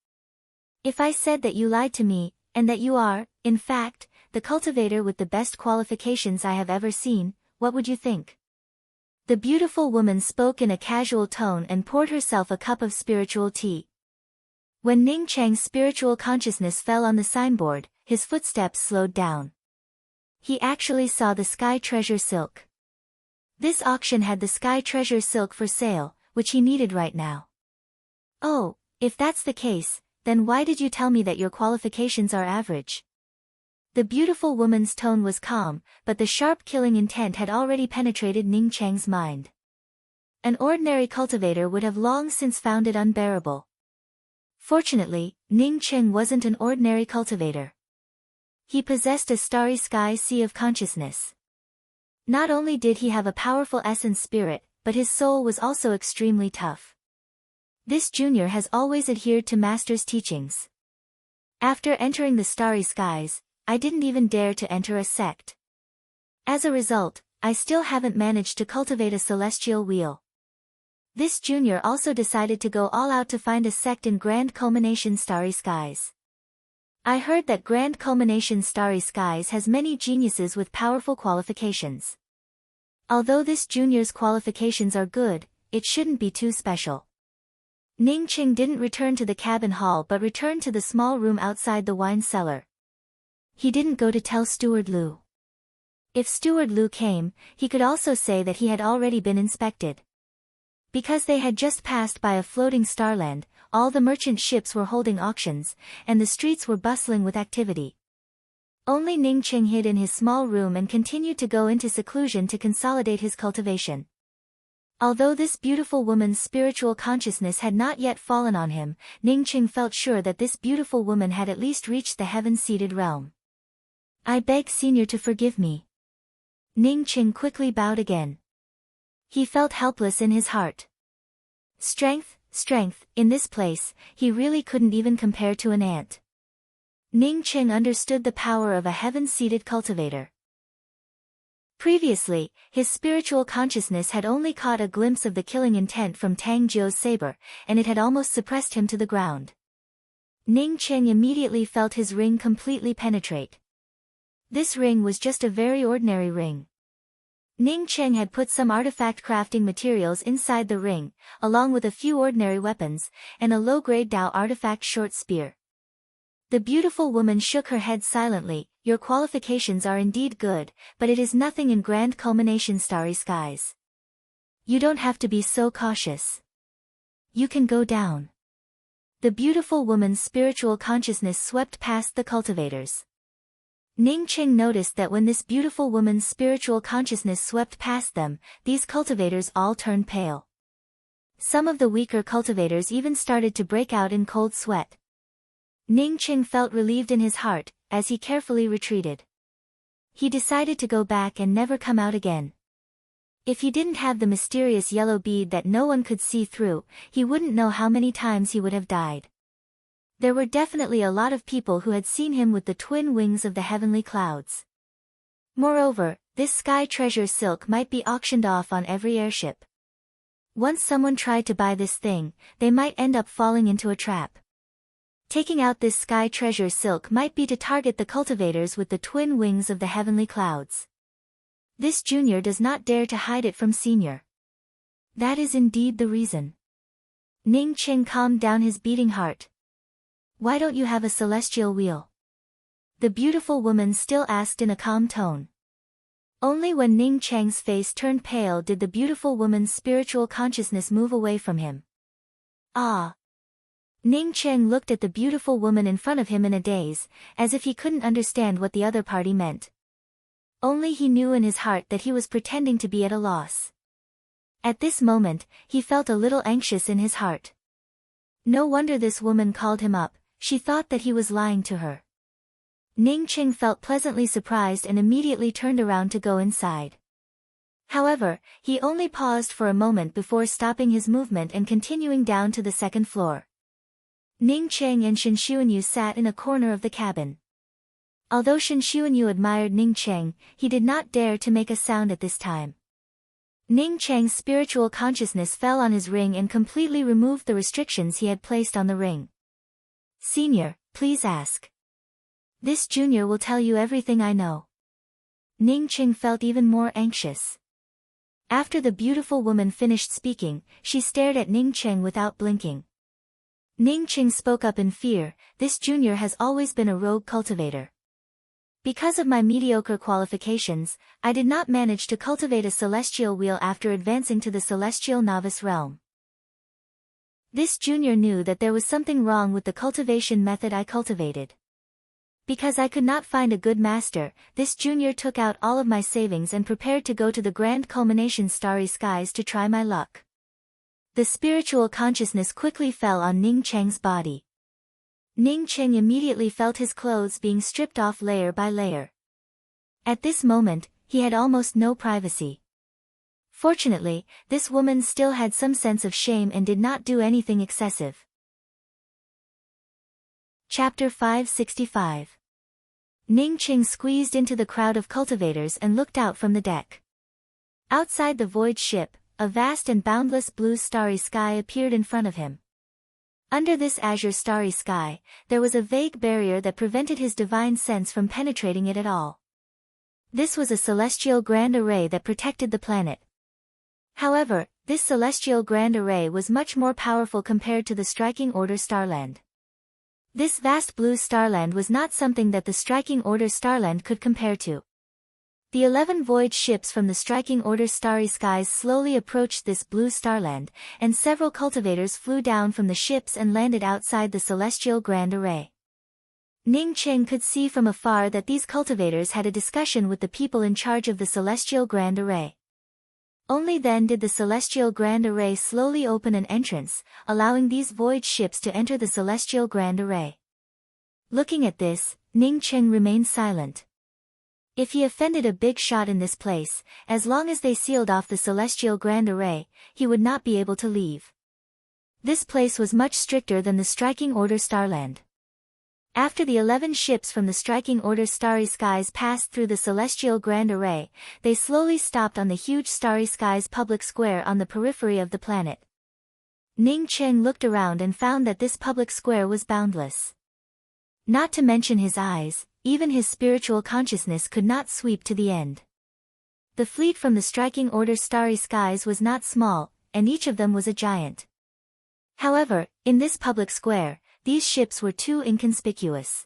If I said that you lied to me, and that you are, in fact, the cultivator with the best qualifications I have ever seen, what would you think? The beautiful woman spoke in a casual tone and poured herself a cup of spiritual tea. When Ningqing's spiritual consciousness fell on the signboard, his footsteps slowed down. He actually saw the sky treasure silk. This auction had the sky treasure silk for sale, which he needed right now. Oh, if that's the case, then why did you tell me that your qualifications are average? The beautiful woman's tone was calm, but the sharp killing intent had already penetrated Ningqing's mind. An ordinary cultivator would have long since found it unbearable. Fortunately, Ningqing wasn't an ordinary cultivator. He possessed a starry sky sea of consciousness. Not only did he have a powerful essence spirit, but his soul was also extremely tough. This junior has always adhered to Master's teachings. After entering the starry skies, I didn't even dare to enter a sect. As a result, I still haven't managed to cultivate a celestial wheel. This junior also decided to go all out to find a sect in Grand Culmination Starry Skies. I heard that Grand Culmination Starry Skies has many geniuses with powerful qualifications. Although this junior's qualifications are good, it shouldn't be too special. Ningqing didn't return to the cabin hall but returned to the small room outside the wine cellar. He didn't go to tell Steward Lu. If Steward Lu came, he could also say that he had already been inspected. Because they had just passed by a floating starland, all the merchant ships were holding auctions, and the streets were bustling with activity. Only Ningqing hid in his small room and continued to go into seclusion to consolidate his cultivation. Although this beautiful woman's spiritual consciousness had not yet fallen on him, Ningqing felt sure that this beautiful woman had at least reached the heaven-seated realm. I beg Senior to forgive me. Ningqing quickly bowed again. He felt helpless in his heart. Strength, in this place, he really couldn't even compare to an ant. Ningqing understood the power of a heaven-seated cultivator. Previously, his spiritual consciousness had only caught a glimpse of the killing intent from Tang Jiu's saber, and it had almost suppressed him to the ground. Ningqing immediately felt his ring completely penetrate. This ring was just a very ordinary ring. Ningqing had put some artifact crafting materials inside the ring, along with a few ordinary weapons, and a low-grade Dao artifact short spear. The beautiful woman shook her head silently. Your qualifications are indeed good, but it is nothing in Grand Culmination Starry Skies. You don't have to be so cautious. You can go down. The beautiful woman's spiritual consciousness swept past the cultivators. Ningqing noticed that when this beautiful woman's spiritual consciousness swept past them, these cultivators all turned pale. Some of the weaker cultivators even started to break out in cold sweat. Ningqing felt relieved in his heart, as he carefully retreated. He decided to go back and never come out again. If he didn't have the mysterious yellow bead that no one could see through, he wouldn't know how many times he would have died. There were definitely a lot of people who had seen him with the twin wings of the heavenly clouds. Moreover, this sky treasure silk might be auctioned off on every airship. Once someone tried to buy this thing, they might end up falling into a trap. Taking out this sky treasure silk might be to target the cultivators with the twin wings of the heavenly clouds. This junior does not dare to hide it from senior. That is indeed the reason. Ning Qing calmed down his beating heart. Why don't you have a celestial wheel? The beautiful woman still asked in a calm tone. Only when Ning Cheng's face turned pale did the beautiful woman's spiritual consciousness move away from him. Ah! Ning Cheng looked at the beautiful woman in front of him in a daze, as if he couldn't understand what the other party meant. Only he knew in his heart that he was pretending to be at a loss. At this moment, he felt a little anxious in his heart. No wonder this woman called him up, she thought that he was lying to her. Ning Cheng felt pleasantly surprised and immediately turned around to go inside. However, he only paused for a moment before stopping his movement and continuing down to the second floor. Ning Cheng and Shen Xuanyu sat in a corner of the cabin. Although Shen Xuanyu admired Ning Cheng, he did not dare to make a sound at this time. Ning Cheng's spiritual consciousness fell on his ring and completely removed the restrictions he had placed on the ring. Senior, please ask. This junior will tell you everything I know. Ning Cheng felt even more anxious. After the beautiful woman finished speaking, she stared at Ning Cheng without blinking. Ning Cheng spoke up in fear, this junior has always been a rogue cultivator. Because of my mediocre qualifications, I did not manage to cultivate a celestial wheel after advancing to the celestial novice realm. This junior knew that there was something wrong with the cultivation method I cultivated. Because I could not find a good master, this junior took out all of my savings and prepared to go to the grand culmination starry skies to try my luck. The spiritual consciousness quickly fell on Ning Cheng's body. Ning Cheng immediately felt his clothes being stripped off layer by layer. At this moment, he had almost no privacy. Fortunately, this woman still had some sense of shame and did not do anything excessive. Chapter 565. Ning Cheng squeezed into the crowd of cultivators and looked out from the deck. Outside the void ship, a vast and boundless blue starry sky appeared in front of him. Under this azure starry sky, there was a vague barrier that prevented his divine sense from penetrating it at all. This was a celestial grand array that protected the planet. However, this celestial grand array was much more powerful compared to the striking order starland. This vast blue starland was not something that the striking order starland could compare to. The 11 void ships from the striking order starry skies slowly approached this blue starland, and several cultivators flew down from the ships and landed outside the celestial grand array. Ning Cheng could see from afar that these cultivators had a discussion with the people in charge of the celestial grand array. Only then did the celestial grand array slowly open an entrance, allowing these void ships to enter the celestial grand array. Looking at this, Ning Cheng remained silent. If he offended a big shot in this place, as long as they sealed off the celestial grand array, he would not be able to leave. This place was much stricter than the striking order starland. After the 11 ships from the striking order starry skies passed through the celestial grand array, they slowly stopped on the huge starry skies public square on the periphery of the planet. Ning Cheng looked around and found that this public square was boundless. Not to mention his eyes, even his spiritual consciousness could not sweep to the end. The fleet from the striking order starry skies was not small, and each of them was a giant. However, in this public square, these ships were too inconspicuous.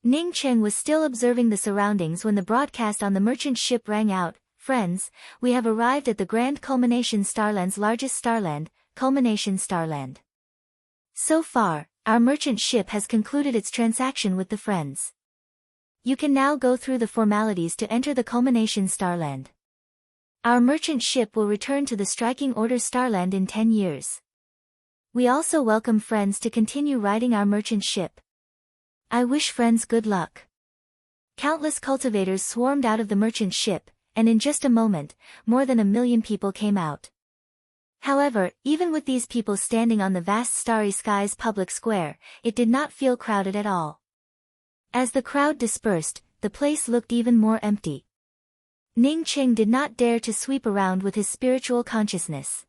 Ning Cheng was still observing the surroundings when the broadcast on the merchant ship rang out, "Friends, we have arrived at the Grand Culmination Starland's largest starland, Culmination Starland. So far, our merchant ship has concluded its transaction with the Friends. You can now go through the formalities to enter the Culmination Starland. Our merchant ship will return to the Striking Order Starland in 10 years. We also welcome Friends to continue riding our merchant ship. I wish Friends good luck." Countless cultivators swarmed out of the merchant ship, and in just a moment, more than 1 million people came out. However, even with these people standing on the vast starry skies public square, it did not feel crowded at all. As the crowd dispersed, the place looked even more empty. Ning Cheng did not dare to sweep around with his spiritual consciousness.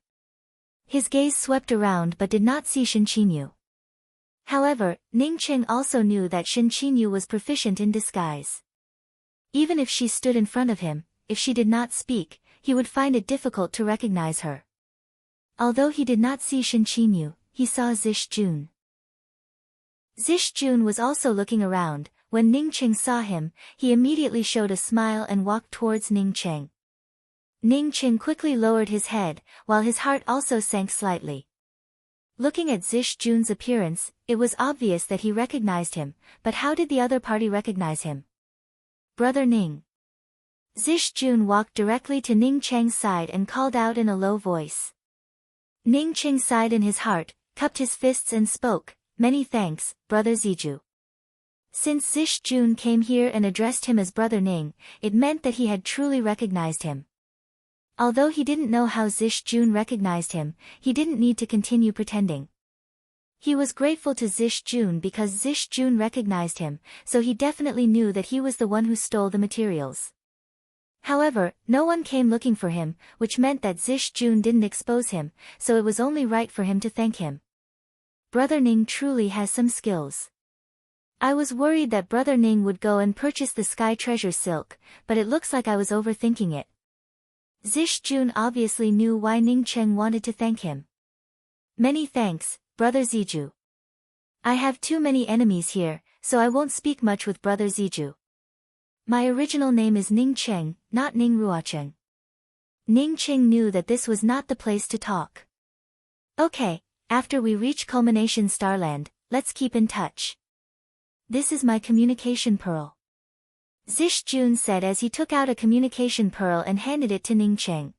His gaze swept around but did not see Shen Qinyu. However, Ningqing also knew that Shen Qinyu was proficient in disguise. Even if she stood in front of him, if she did not speak, he would find it difficult to recognize her. Although he did not see Shen Qinyu, he saw Zish Jun. Zish Jun was also looking around. When Ningqing saw him, he immediately showed a smile and walked towards Ningqing. Ningqing quickly lowered his head, while his heart also sank slightly. Looking at Zish Jun's appearance, it was obvious that he recognized him, but how did the other party recognize him? Brother Ning. Zish Jun walked directly to Ningqing's side and called out in a low voice. Ningqing sighed in his heart, cupped his fists and spoke, "Many thanks, Brother Ziju." Since Zish Jun came here and addressed him as Brother Ning, it meant that he had truly recognized him. Although he didn't know how Zish Jun recognized him, he didn't need to continue pretending. He was grateful to Zish Jun because Zish Jun recognized him, so he definitely knew that he was the one who stole the materials. However, no one came looking for him, which meant that Zish Jun didn't expose him, so it was only right for him to thank him. Brother Ning truly has some skills. I was worried that Brother Ning would go and purchase the Sky Treasure Silk, but it looks like I was overthinking it. Zish Jun obviously knew why Ningqing wanted to thank him. Many thanks, Brother Ziju. I have too many enemies here, so I won't speak much with Brother Ziju. My original name is Ningqing, not Ning Ruocheng. Ningqing knew that this was not the place to talk. Okay, after we reach Culmination Starland, let's keep in touch. This is my communication pearl. Zish Jun said as he took out a communication pearl and handed it to Ningqing.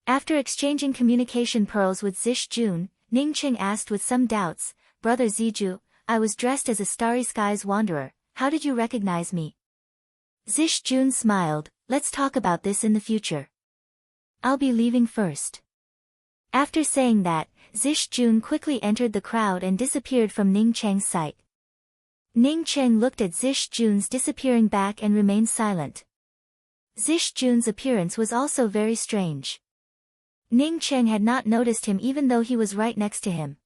After exchanging communication pearls with Zish Jun, Ningqing asked with some doubts, "Brother Ziju, I was dressed as a Starry Skies wanderer, how did you recognize me?" Zish Jun smiled, "Let's talk about this in the future. I'll be leaving first." After saying that, Zish Jun quickly entered the crowd and disappeared from Ningqing's sight. Ningqing looked at Zish Jun's disappearing back and remained silent. Zish Jun's appearance was also very strange. Ningqing had not noticed him even though he was right next to him.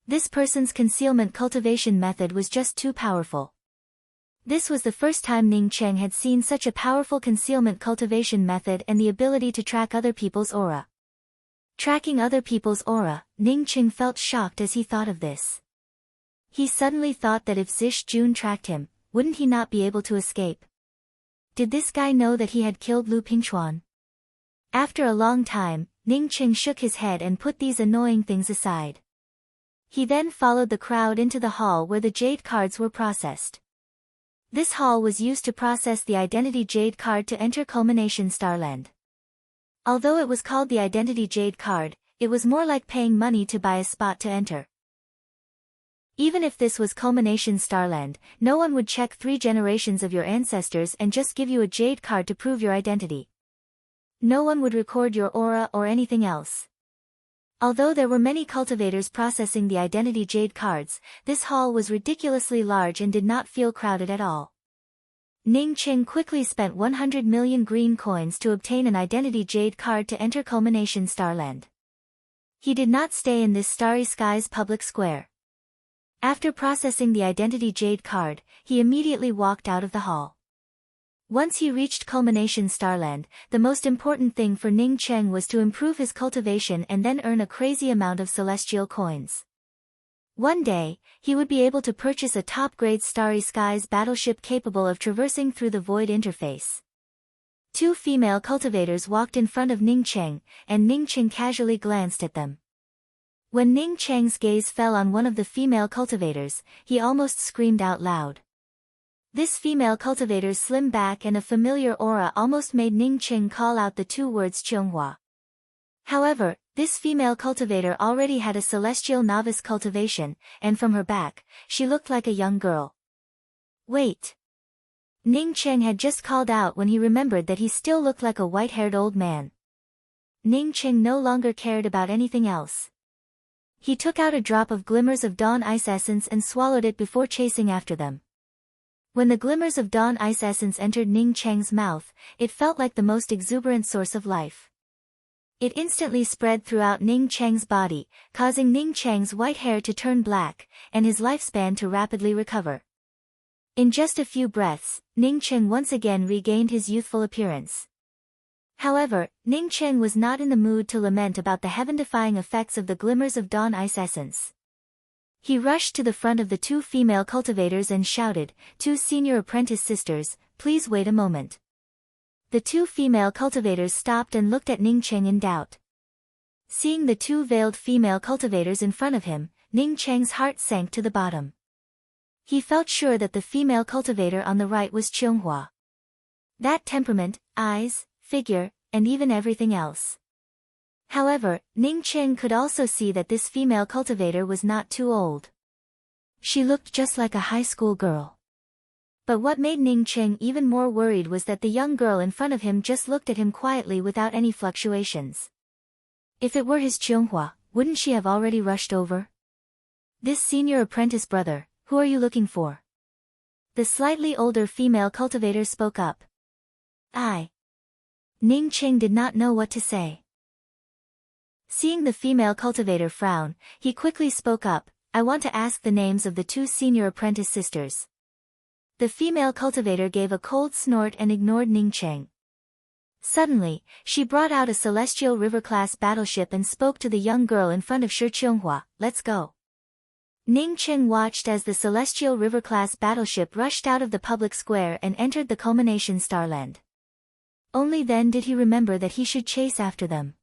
This person's concealment cultivation method was just too powerful. This was the first time Ningqing had seen such a powerful concealment cultivation method and the ability to track other people's aura. Tracking other people's aura, Ningqing felt shocked as he thought of this. He suddenly thought that if Zish Jun tracked him, wouldn't he not be able to escape? Did this guy know that he had killed Lu Pingchuan? After a long time, Ningqing shook his head and put these annoying things aside. He then followed the crowd into the hall where the jade cards were processed. This hall was used to process the identity jade card to enter Culmination Starland. Although it was called the identity jade card, it was more like paying money to buy a spot to enter. Even if this was Culmination Starland, no one would check 3 generations of your ancestors and just give you a jade card to prove your identity. No one would record your aura or anything else. Although there were many cultivators processing the identity jade cards, this hall was ridiculously large and did not feel crowded at all. Ningqing quickly spent 100 million green coins to obtain an identity jade card to enter Culmination Starland. He did not stay in this Starry Skies public square. After processing the identity jade card, he immediately walked out of the hall. Once he reached Culmination Starland, the most important thing for Ningqing was to improve his cultivation and then earn a crazy amount of celestial coins. One day, he would be able to purchase a top-grade Starry Skies battleship capable of traversing through the void interface. 2 female cultivators walked in front of Ningqing, and Ningqing casually glanced at them. When Ningqing's gaze fell on one of the female cultivators, he almost screamed out loud. This female cultivator's slim back and a familiar aura almost made Ningqing call out the 2 words Qionghua. However, this female cultivator already had a celestial novice cultivation, and from her back, she looked like a young girl. Wait! Ningqing had just called out when he remembered that he still looked like a white-haired old man. Ningqing no longer cared about anything else. He took out a drop of Glimmers of Dawn Ice Essence and swallowed it before chasing after them. When the Glimmers of Dawn Ice Essence entered Ningqing's mouth, it felt like the most exuberant source of life. It instantly spread throughout Ning Cheng's body, causing Ning Cheng's white hair to turn black, and his lifespan to rapidly recover. In just a few breaths, Ning Cheng once again regained his youthful appearance. However, Ning Cheng was not in the mood to lament about the heaven-defying effects of the glimmers of dawn ice essence. He rushed to the front of the two female cultivators and shouted, "Two senior apprentice sisters, please wait a moment." The two female cultivators stopped and looked at Ning Cheng in doubt. Seeing the two veiled female cultivators in front of him, Ning Cheng's heart sank to the bottom. He felt sure that the female cultivator on the right was Chionghua. That temperament, eyes, figure, and even everything else. However, Ning Cheng could also see that this female cultivator was not too old. She looked just like a high school girl. But what made Ning Cheng even more worried was that the young girl in front of him just looked at him quietly without any fluctuations. If it were his Chionghua, wouldn't she have already rushed over? "This senior apprentice brother, who are you looking for?" The slightly older female cultivator spoke up. "I." Ning Cheng did not know what to say. Seeing the female cultivator frown, he quickly spoke up, "I want to ask the names of the two senior apprentice sisters." The female cultivator gave a cold snort and ignored Ning Cheng. Suddenly, she brought out a celestial river-class battleship and spoke to the young girl in front of Shi Chionghua, "Let's go." Ning Cheng watched as the celestial river-class battleship rushed out of the public square and entered the culmination starland. Only then did he remember that he should chase after them.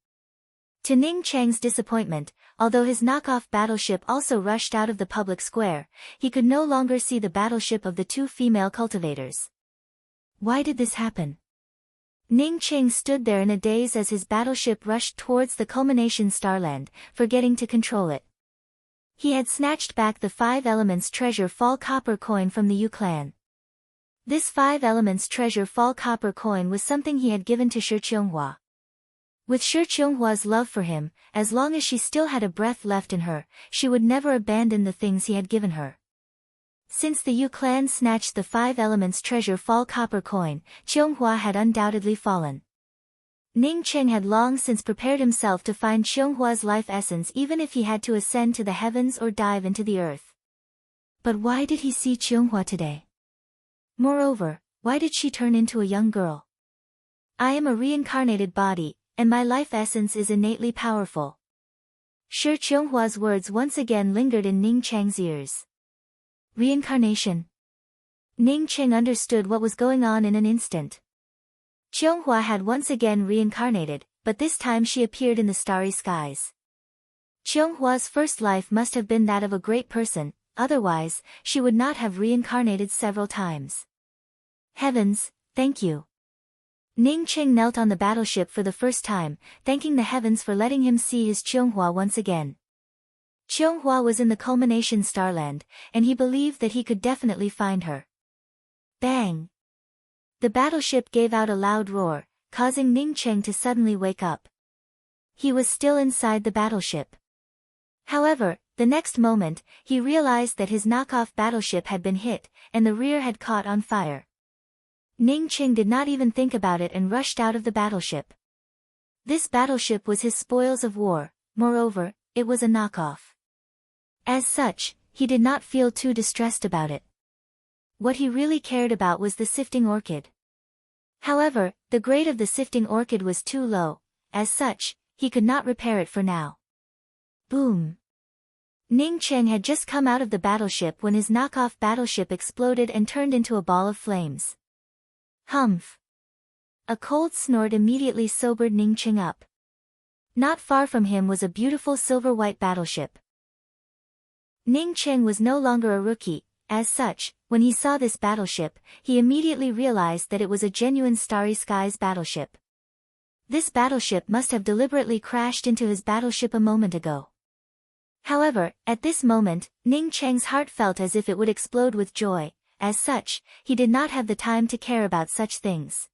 To Ning Cheng's disappointment, although his knockoff battleship also rushed out of the public square, he could no longer see the battleship of the two female cultivators. Why did this happen? Ning Cheng stood there in a daze as his battleship rushed towards the culmination starland, forgetting to control it. He had snatched back the 5 Elements Treasure Fall copper coin from the Yu clan. This 5 Elements Treasure Fall copper coin was something he had given to Shi Chionghua. With Shi Chionghua's love for him, as long as she still had a breath left in her, she would never abandon the things he had given her. Since the Yu clan snatched the 5 Elements Treasure Fall copper coin, Chionghua had undoubtedly fallen. Ning Cheng had long since prepared himself to find Chionghua's life essence even if he had to ascend to the heavens or dive into the earth. But why did he see Chionghua today? Moreover, why did she turn into a young girl? "I am a reincarnated body, and my life essence is innately powerful." Shi Chionghua's words once again lingered in Ning Cheng's ears. Reincarnation. Ning Cheng understood what was going on in an instant. Chionghua had once again reincarnated, but this time she appeared in the starry skies. Chionghua's first life must have been that of a great person, otherwise, she would not have reincarnated several times. Heavens, thank you. Ning Cheng knelt on the battleship for the first time, thanking the heavens for letting him see his Chionghua once again. Chionghua was in the culmination starland, and he believed that he could definitely find her. Bang! The battleship gave out a loud roar, causing Ning Cheng to suddenly wake up. He was still inside the battleship. However, the next moment, he realized that his knockoff battleship had been hit, and the rear had caught on fire. Ning Cheng did not even think about it and rushed out of the battleship. This battleship was his spoils of war, moreover, it was a knockoff. As such, he did not feel too distressed about it. What he really cared about was the sifting orchid. However, the grade of the sifting orchid was too low, as such, he could not repair it for now. Boom! Ning Cheng had just come out of the battleship when his knockoff battleship exploded and turned into a ball of flames. Humph! A cold snort immediately sobered Ning Cheng up. Not far from him was a beautiful silver-white battleship. Ning Cheng was no longer a rookie, as such, when he saw this battleship, he immediately realized that it was a genuine Starry Skies battleship. This battleship must have deliberately crashed into his battleship a moment ago. However, at this moment, Ning Cheng's heart felt as if it would explode with joy, as such, he did not have the time to care about such things.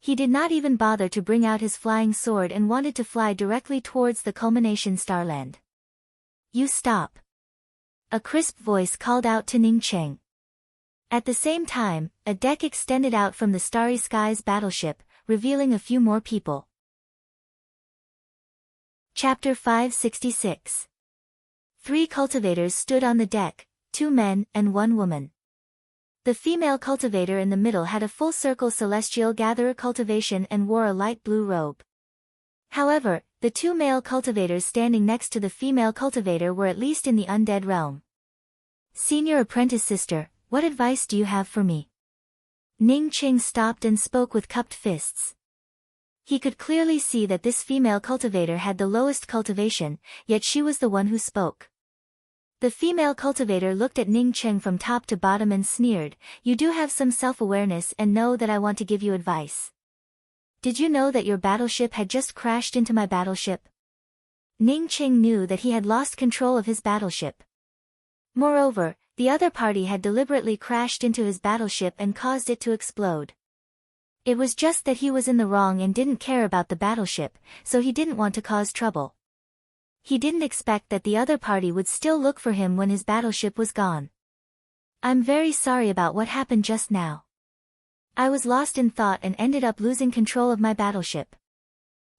He did not even bother to bring out his flying sword and wanted to fly directly towards the culmination starland. "You stop!" A crisp voice called out to Ning Cheng. At the same time, a deck extended out from the Starry Skies battleship, revealing a few more people. Chapter 566. 3 cultivators stood on the deck, 2 men and 1 woman. The female cultivator in the middle had a full-circle celestial gatherer cultivation and wore a light blue robe. However, the 2 male cultivators standing next to the female cultivator were at least in the undead realm. Senior apprentice sister, what advice do you have for me? Ning Qing stopped and spoke with cupped fists. He could clearly see that this female cultivator had the lowest cultivation, yet she was the one who spoke. The female cultivator looked at Ning Qing from top to bottom and sneered, "You do have some self-awareness and know that I want to give you advice. Did you know that your battleship had just crashed into my battleship?" Ning Qing knew that he had lost control of his battleship. Moreover, the other party had deliberately crashed into his battleship and caused it to explode. It was just that he was in the wrong and didn't care about the battleship, so he didn't want to cause trouble. He didn't expect that the other party would still look for him when his battleship was gone. "I'm very sorry about what happened just now. I was lost in thought and ended up losing control of my battleship.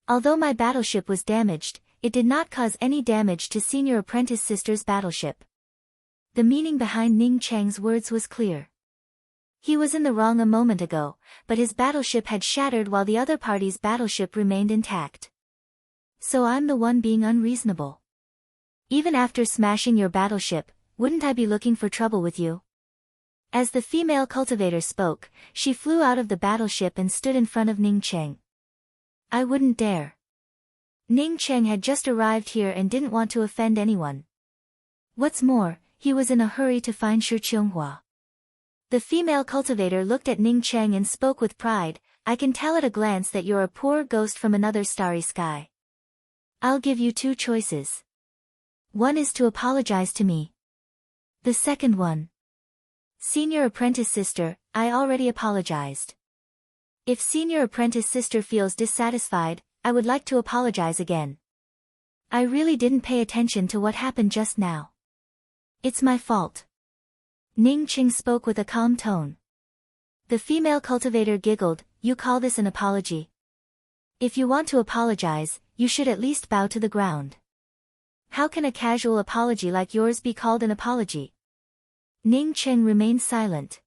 Although my battleship was damaged, it did not cause any damage to Senior Apprentice Sister's battleship." The meaning behind Ning Cheng's words was clear. He was in the wrong a moment ago, but his battleship had shattered while the other party's battleship remained intact. "So I'm the one being unreasonable. Even after smashing your battleship, wouldn't I be looking for trouble with you?" As the female cultivator spoke, she flew out of the battleship and stood in front of Ning Cheng. "I wouldn't dare." Ning Cheng had just arrived here and didn't want to offend anyone. What's more, he was in a hurry to find Shi Qionghua. The female cultivator looked at Ning Cheng and spoke with pride, "I can tell at a glance that you're a poor ghost from another starry sky. I'll give you 2 choices. One is to apologize to me. The second one. Senior Apprentice Sister, I already apologized. If Senior Apprentice Sister feels dissatisfied, I would like to apologize again. I really didn't pay attention to what happened just now. It's my fault." Ning Qing spoke with a calm tone. The female cultivator giggled, "You call this an apology? If you want to apologize, you should at least bow to the ground. How can a casual apology like yours be called an apology?" Ning Qing remained silent.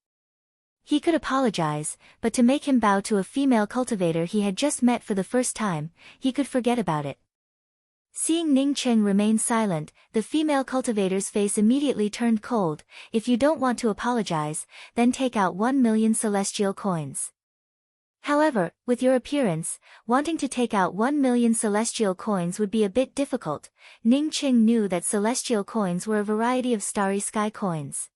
He could apologize, but to make him bow to a female cultivator he had just met for the first time, he could forget about it. Seeing Ning Qing remain silent, the female cultivator's face immediately turned cold. "If you don't want to apologize, then take out 1,000,000 celestial coins. However, with your appearance, wanting to take out 1,000,000 celestial coins would be a bit difficult." Ning Qing knew that celestial coins were a variety of starry sky coins.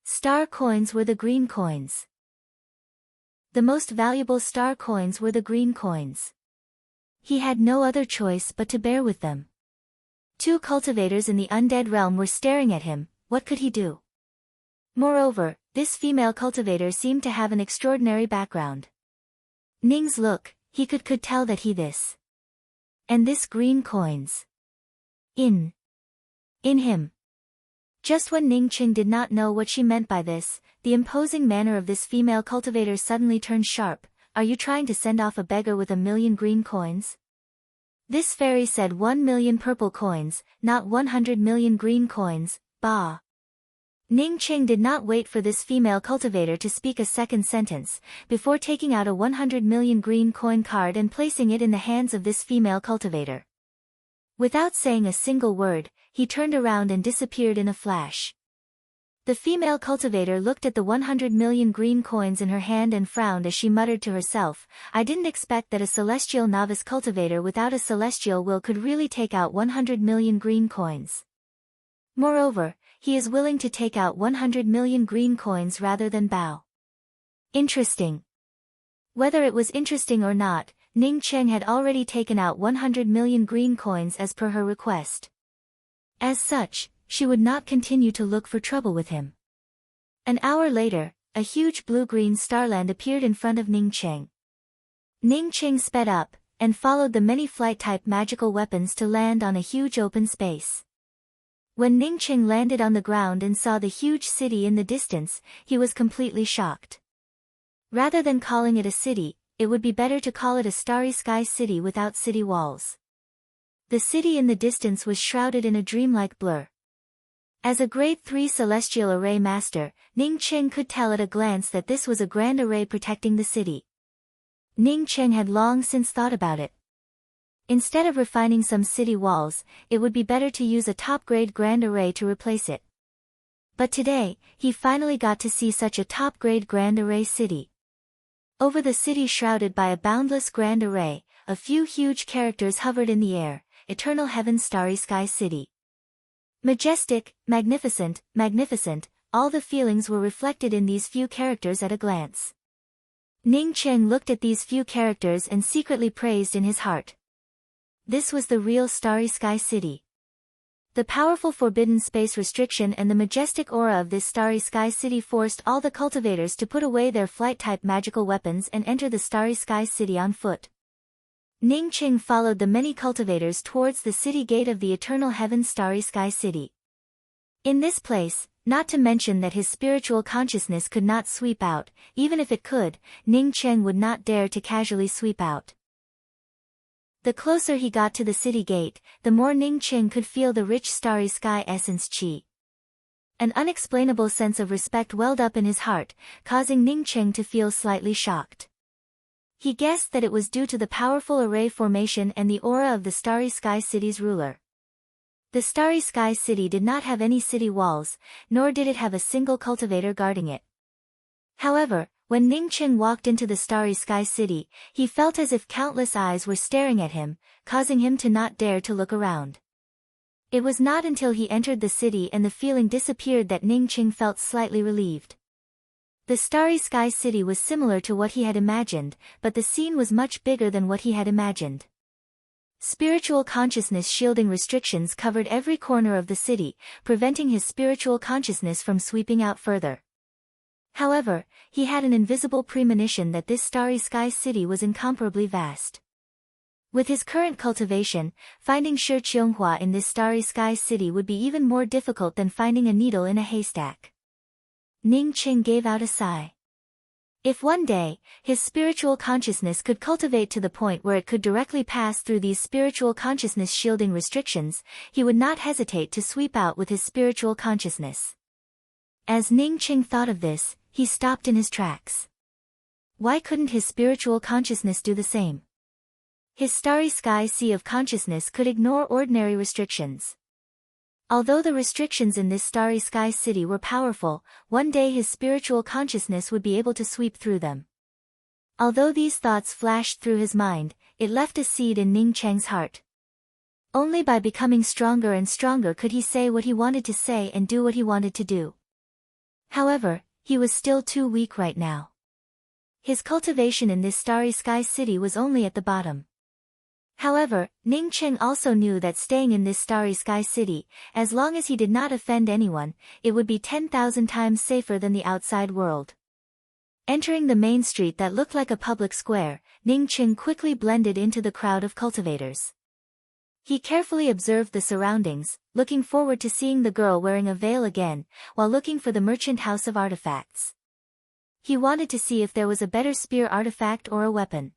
Star coins were the green coins. The most valuable star coins were the green coins. He had no other choice but to bear with them. 2 cultivators in the undead realm were staring at him. What could he do? Moreover, this female cultivator seemed to have an extraordinary background. Ning's look, he could tell that he this. And this green coins. In him. Just when Ning Qing did not know what she meant by this, the imposing manner of this female cultivator suddenly turned sharp. "Are you trying to send off a beggar with 1,000,000 green coins?" This fairy said 1,000,000 purple coins, not 100,000,000 green coins, bah. Ning Qing did not wait for this female cultivator to speak a second sentence, before taking out a 100,000,000 green coin card and placing it in the hands of this female cultivator. Without saying a single word, he turned around and disappeared in a flash. The female cultivator looked at the 100,000,000 green coins in her hand and frowned as she muttered to herself, "I didn't expect that a celestial novice cultivator without a celestial will could really take out 100,000,000 green coins. Moreover, he is willing to take out 100,000,000 green coins rather than bow. Interesting." Whether it was interesting or not, Ning Cheng had already taken out 100,000,000 green coins as per her request. As such, she would not continue to look for trouble with him. An hour later, a huge blue-green starland appeared in front of Ning Cheng. Ning Cheng sped up, and followed the many flight-type magical weapons to land on a huge open space. When Ning Cheng landed on the ground and saw the huge city in the distance, he was completely shocked. Rather than calling it a city, it would be better to call it a starry sky city without city walls. The city in the distance was shrouded in a dreamlike blur. As a Grade 3 Celestial Array Master, Ning Qing could tell at a glance that this was a grand array protecting the city. Ning Qing had long since thought about it. Instead of refining some city walls, it would be better to use a top-grade grand array to replace it. But today, he finally got to see such a top-grade grand array city. Over the city shrouded by a boundless grand array, a few huge characters hovered in the air: Eternal Heaven, Starry Sky City. Majestic, magnificent, magnificent, all the feelings were reflected in these few characters at a glance. Ning Qing looked at these few characters and secretly praised in his heart. This was the real Starry Sky City. The powerful forbidden space restriction and the majestic aura of this Starry Sky City forced all the cultivators to put away their flight-type magical weapons and enter the Starry Sky City on foot. Ning Qing followed the many cultivators towards the city gate of the Eternal Heaven, Starry Sky City. In this place, not to mention that his spiritual consciousness could not sweep out, even if it could, Ning Qing would not dare to casually sweep out. The closer he got to the city gate, the more Ning Qing could feel the rich starry sky essence qi. An unexplainable sense of respect welled up in his heart, causing Ning Qing to feel slightly shocked. He guessed that it was due to the powerful array formation and the aura of the Starry Sky City's ruler. The Starry Sky City did not have any city walls, nor did it have a single cultivator guarding it. However, when Ning Qing walked into the Starry Sky City, he felt as if countless eyes were staring at him, causing him to not dare to look around. It was not until he entered the city and the feeling disappeared that Ning Qing felt slightly relieved. The Starry Sky City was similar to what he had imagined, but the scene was much bigger than what he had imagined. Spiritual consciousness shielding restrictions covered every corner of the city, preventing his spiritual consciousness from sweeping out further. However, he had an invisible premonition that this Starry Sky City was incomparably vast. With his current cultivation, finding Shi Qianghua in this Starry Sky City would be even more difficult than finding a needle in a haystack. Ning Qing gave out a sigh. If one day, his spiritual consciousness could cultivate to the point where it could directly pass through these spiritual consciousness shielding restrictions, he would not hesitate to sweep out with his spiritual consciousness. As Ning Qing thought of this, he stopped in his tracks. Why couldn't his spiritual consciousness do the same? His Starry Sky Sea of consciousness could ignore ordinary restrictions. Although the restrictions in this Starry Sky City were powerful, one day his spiritual consciousness would be able to sweep through them. Although these thoughts flashed through his mind, it left a seed in Ning Qing's heart. Only by becoming stronger and stronger could he say what he wanted to say and do what he wanted to do. However, he was still too weak right now. His cultivation in this Starry Sky City was only at the bottom. However, Ning Qing also knew that staying in this Starry Sky City, as long as he did not offend anyone, it would be 10,000 times safer than the outside world. Entering the main street that looked like a public square, Ning Qing quickly blended into the crowd of cultivators. He carefully observed the surroundings, looking forward to seeing the girl wearing a veil again, while looking for the merchant house of artifacts. He wanted to see if there was a better spear artifact or a weapon.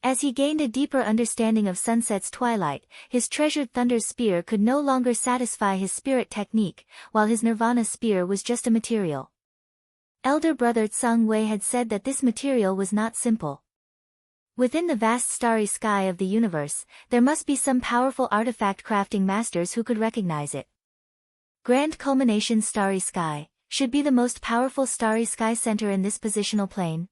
As he gained a deeper understanding of Sunset's twilight, his treasured Thunder Spear could no longer satisfy his spirit technique, while his Nirvana Spear was just a material. Elder brother Tsung Wei had said that this material was not simple. Within the vast starry sky of the universe, there must be some powerful artifact crafting masters who could recognize it. Grand Culmination Starry Sky should be the most powerful starry sky center in this positional plane.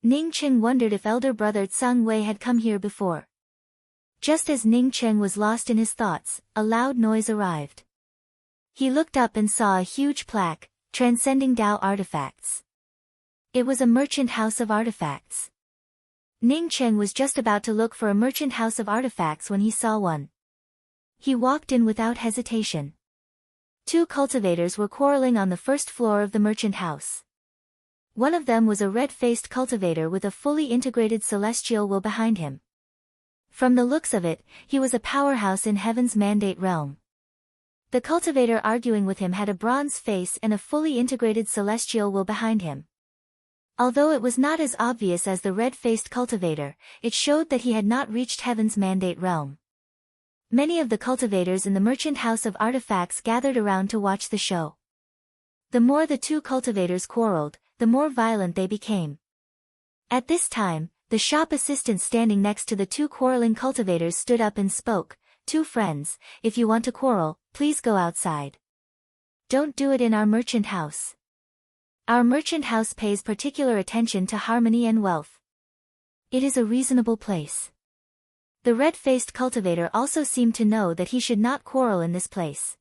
Ning Qing wondered if elder brother Tsung Wei had come here before. Just as Ning Qing was lost in his thoughts, a loud noise arrived. He looked up and saw a huge plaque, Transcending Tao Artifacts. It was a merchant house of artifacts. Ning Qing was just about to look for a merchant house of artifacts when he saw one. He walked in without hesitation. Two cultivators were quarreling on the first floor of the merchant house. One of them was a red-faced cultivator with a fully integrated celestial will behind him. From the looks of it, he was a powerhouse in Heaven's Mandate realm. The cultivator arguing with him had a bronze face and a fully integrated celestial will behind him. Although it was not as obvious as the red-faced cultivator, it showed that he had not reached Heaven's Mandate realm. Many of the cultivators in the merchant house of artifacts gathered around to watch the show. The more the two cultivators quarreled, the more violent they became. At this time, the shop assistant standing next to the two quarreling cultivators stood up and spoke, "Two friends, if you want to quarrel, please go outside. Don't do it in our merchant house. Our merchant house pays particular attention to harmony and wealth. It is a reasonable place." The red-faced cultivator also seemed to know that he should not quarrel in this place.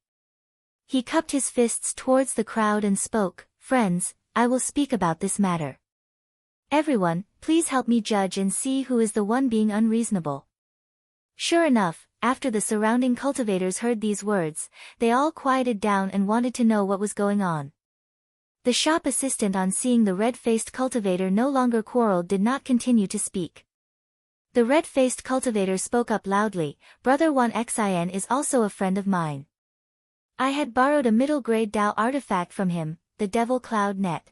He cupped his fists towards the crowd and spoke, "Friends, I will speak about this matter. Everyone, please help me judge and see who is the one being unreasonable." Sure enough, after the surrounding cultivators heard these words, they all quieted down and wanted to know what was going on. The shop assistant, on seeing the red-faced cultivator no longer quarreled, did not continue to speak. The red-faced cultivator spoke up loudly, "Brother 1xin is also a friend of mine. I had borrowed a middle-grade Dao artifact from him, the Devil Cloud Net.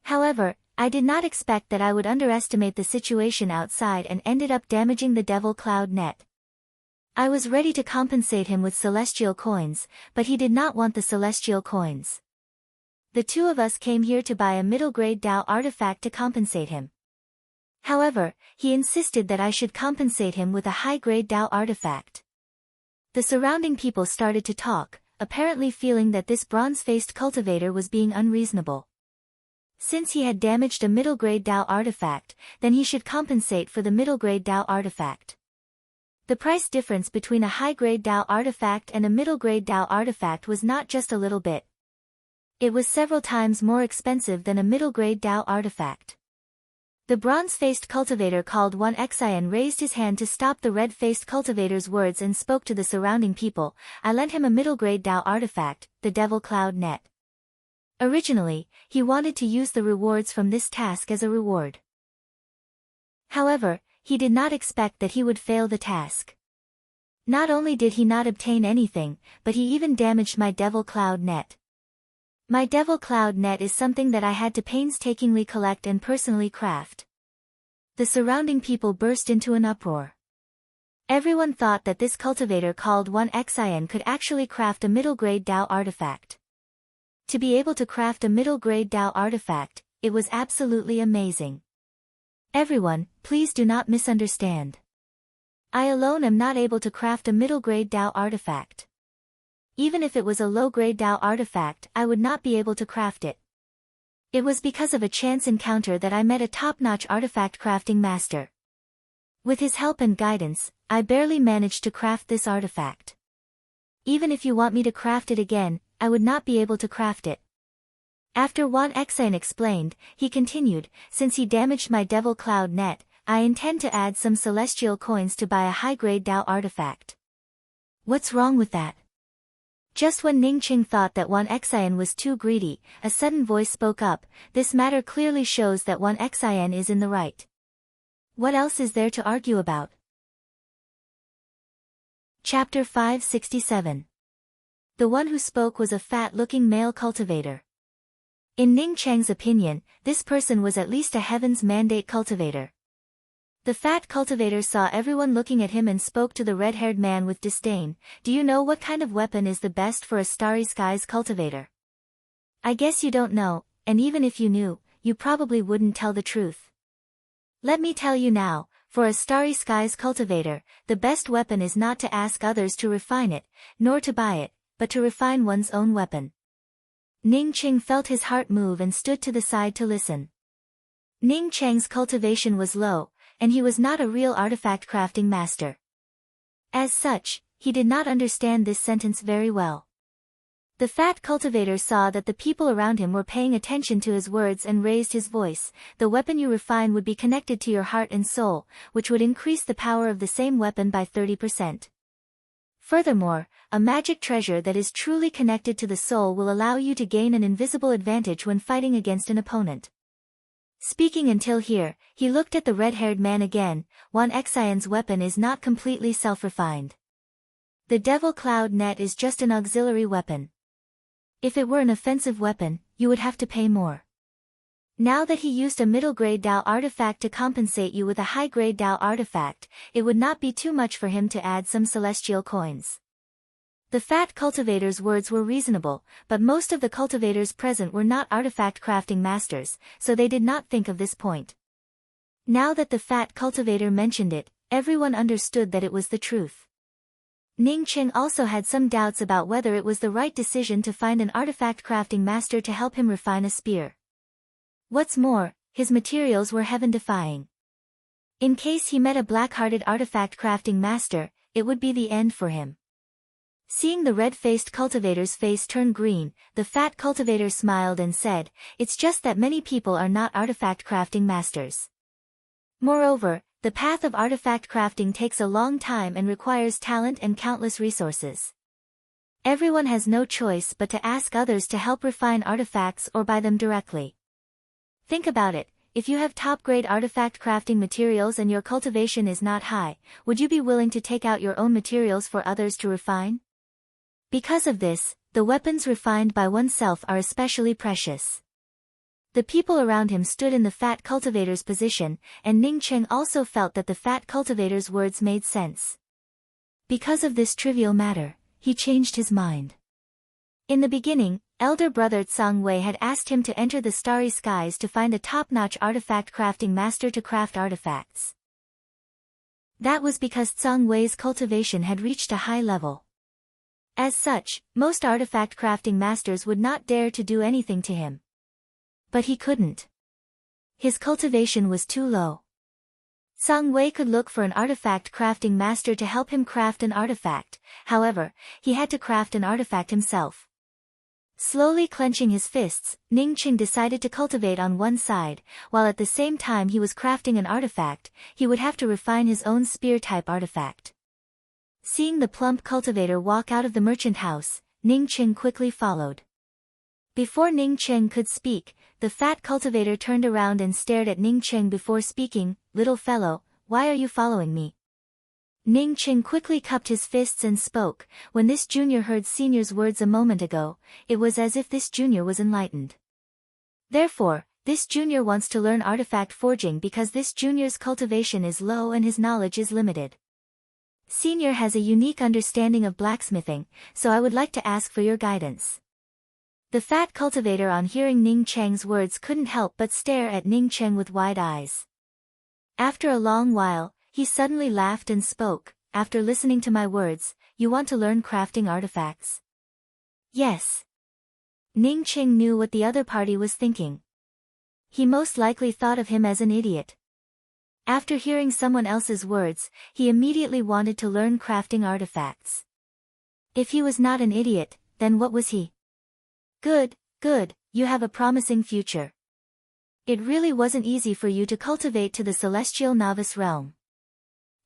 However, I did not expect that I would underestimate the situation outside and ended up damaging the Devil Cloud Net. I was ready to compensate him with celestial coins, but he did not want the celestial coins. The two of us came here to buy a middle-grade Dao artifact to compensate him. However, he insisted that I should compensate him with a high-grade Dao artifact." The surrounding people started to talk, apparently feeling that this bronze-faced cultivator was being unreasonable. Since he had damaged a middle-grade Dao artifact, then he should compensate for the middle-grade Dao artifact. The price difference between a high-grade Dao artifact and a middle-grade Dao artifact was not just a little bit. It was several times more expensive than a middle-grade Dao artifact. The bronze-faced cultivator called 1xin raised his hand to stop the red-faced cultivator's words and spoke to the surrounding people, "I lent him a middle-grade Dao artifact, the Devil Cloud Net. Originally, he wanted to use the rewards from this task as a reward. However, he did not expect that he would fail the task. Not only did he not obtain anything, but he even damaged my Devil Cloud Net. My Devil Cloud Net is something that I had to painstakingly collect and personally craft." The surrounding people burst into an uproar. Everyone thought that this cultivator called 1xin could actually craft a middle-grade Dao artifact. To be able to craft a middle-grade Dao artifact, it was absolutely amazing. Everyone, please do not misunderstand. I alone am not able to craft a middle-grade Dao artifact. Even if it was a low-grade Dao artifact, I would not be able to craft it. It was because of a chance encounter that I met a top-notch artifact crafting master. With his help and guidance, I barely managed to craft this artifact. Even if you want me to craft it again, I would not be able to craft it." After 1xin explained, he continued, "Since he damaged my Devil Cloud Net, I intend to add some celestial coins to buy a high-grade Dao artifact." "What's wrong with that?" Just when Ningqing thought that 1xin was too greedy, a sudden voice spoke up, "This matter clearly shows that 1xin is in the right. What else is there to argue about?" Chapter 567. The one who spoke was a fat-looking male cultivator. In Ningqing's opinion, this person was at least a Heaven's Mandate cultivator. The fat cultivator saw everyone looking at him and spoke to the red-haired man with disdain, "Do you know what kind of weapon is the best for a Starry Skies cultivator? I guess you don't know, and even if you knew, you probably wouldn't tell the truth. Let me tell you now, for a Starry Skies cultivator, the best weapon is not to ask others to refine it, nor to buy it, but to refine one's own weapon." Ningqing felt his heart move and stood to the side to listen. Ningqing's cultivation was low, and he was not a real artifact crafting master. As such, he did not understand this sentence very well. The fat cultivator saw that the people around him were paying attention to his words and raised his voice, "The weapon you refine would be connected to your heart and soul, which would increase the power of the same weapon by 30%. Furthermore, a magic treasure that is truly connected to the soul will allow you to gain an invisible advantage when fighting against an opponent." Speaking until here, he looked at the red-haired man again. 1xion's weapon is not completely self-refined. The Devil Cloud Net is just an auxiliary weapon. If it were an offensive weapon, you would have to pay more. Now that he used a middle-grade Dao artifact to compensate you with a high-grade Dao artifact, it would not be too much for him to add some celestial coins. The fat cultivator's words were reasonable, but most of the cultivators present were not artifact crafting masters, so they did not think of this point. Now that the fat cultivator mentioned it, everyone understood that it was the truth. Ning Qing also had some doubts about whether it was the right decision to find an artifact crafting master to help him refine a spear. What's more, his materials were heaven-defying. In case he met a black-hearted artifact crafting master, it would be the end for him. Seeing the red-faced cultivator's face turn green, the fat cultivator smiled and said, "It's just that many people are not artifact crafting masters. Moreover, the path of artifact crafting takes a long time and requires talent and countless resources. Everyone has no choice but to ask others to help refine artifacts or buy them directly. Think about it, if you have top-grade artifact crafting materials and your cultivation is not high, would you be willing to take out your own materials for others to refine? Because of this, the weapons refined by oneself are especially precious." The people around him stood in the fat cultivator's position, and Ning Qing also felt that the fat cultivator's words made sense. Because of this trivial matter, he changed his mind. In the beginning, elder brother Tsang Wei had asked him to enter the starry skies to find a top-notch artifact crafting master to craft artifacts. That was because Tsang Wei's cultivation had reached a high level. As such, most artifact crafting masters would not dare to do anything to him. But he couldn't. His cultivation was too low. Tsang Wei could look for an artifact crafting master to help him craft an artifact, however, he had to craft an artifact himself. Slowly clenching his fists, Ning Qing decided to cultivate on one side, while at the same time he was crafting an artifact, he would have to refine his own spear-type artifact. Seeing the plump cultivator walk out of the merchant house, Ning Qing quickly followed. Before Ning Qing could speak, the fat cultivator turned around and stared at Ning Qing before speaking, "Little fellow, why are you following me?" Ning Qing quickly cupped his fists and spoke. When this junior heard senior's words a moment ago, it was as if this junior was enlightened. Therefore, this junior wants to learn artifact forging because this junior's cultivation is low and his knowledge is limited. Senior has a unique understanding of blacksmithing, so I would like to ask for your guidance. The fat cultivator on hearing Ning Cheng's words couldn't help but stare at Ning Cheng with wide eyes. After a long while, he suddenly laughed and spoke, "After listening to my words, you want to learn crafting artifacts?" "Yes." Ning Qing knew what the other party was thinking. He most likely thought of him as an idiot. After hearing someone else's words, he immediately wanted to learn crafting artifacts. If he was not an idiot, then what was he? Good, good, you have a promising future. It really wasn't easy for you to cultivate to the celestial novice realm.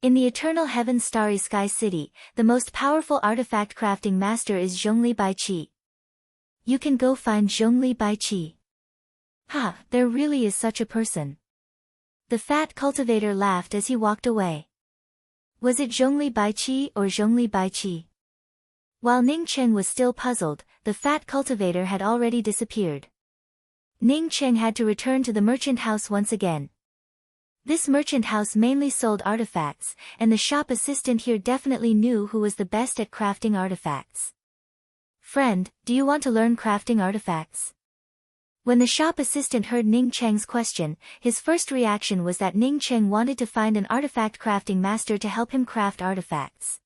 In the eternal heaven starry sky city, the most powerful artifact crafting master is Zhongli Baiqi. You can go find Zhongli Baiqi. Ha, there really is such a person. The fat cultivator laughed as he walked away. Was it Zhongli Baiqi or Zhongli Baiqi? While Ning Cheng was still puzzled, the fat cultivator had already disappeared. Ning Cheng had to return to the merchant house once again. This merchant house mainly sold artifacts, and the shop assistant here definitely knew who was the best at crafting artifacts. "Friend, do you want to learn crafting artifacts?" When the shop assistant heard Ning Cheng's question, his first reaction was that Ning Cheng wanted to find an artifact crafting master to help him craft artifacts.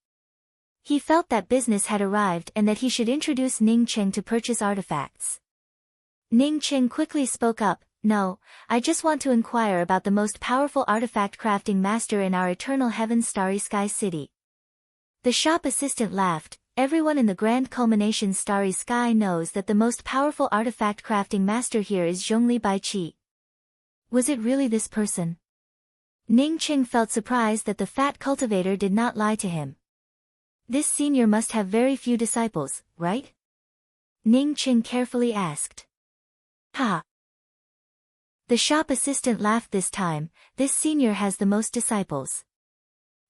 He felt that business had arrived and that he should introduce Ning Cheng to purchase artifacts. Ning Cheng quickly spoke up, "No, I just want to inquire about the most powerful artifact crafting master in our eternal heaven starry sky city." The shop assistant laughed. Everyone in the grand culmination starry sky knows that the most powerful artifact crafting master here is Zhongli Baiqi. Was it really this person? Ning Cheng felt surprised that the fat cultivator did not lie to him. This senior must have very few disciples, right? Ning Cheng carefully asked. Ha! The shop assistant laughed this time. This senior has the most disciples.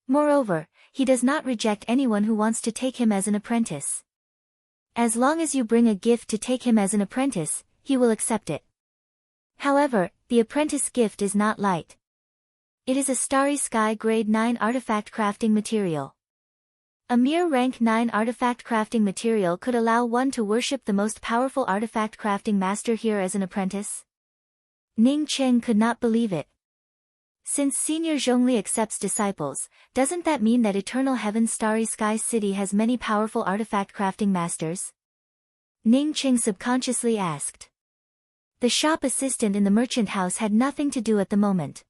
Moreover, he does not reject anyone who wants to take him as an apprentice. As long as you bring a gift to take him as an apprentice, he will accept it. However, the apprentice gift is not light. It is a starry sky grade 9 artifact crafting material. A mere rank 9 artifact crafting material could allow one to worship the most powerful artifact crafting master here as an apprentice. Ning Cheng could not believe it. Since Senior Zhongli accepts disciples, doesn't that mean that Eternal Heaven's Starry Sky City has many powerful artifact crafting masters? Ning Cheng subconsciously asked. The shop assistant in the merchant house had nothing to do at the moment.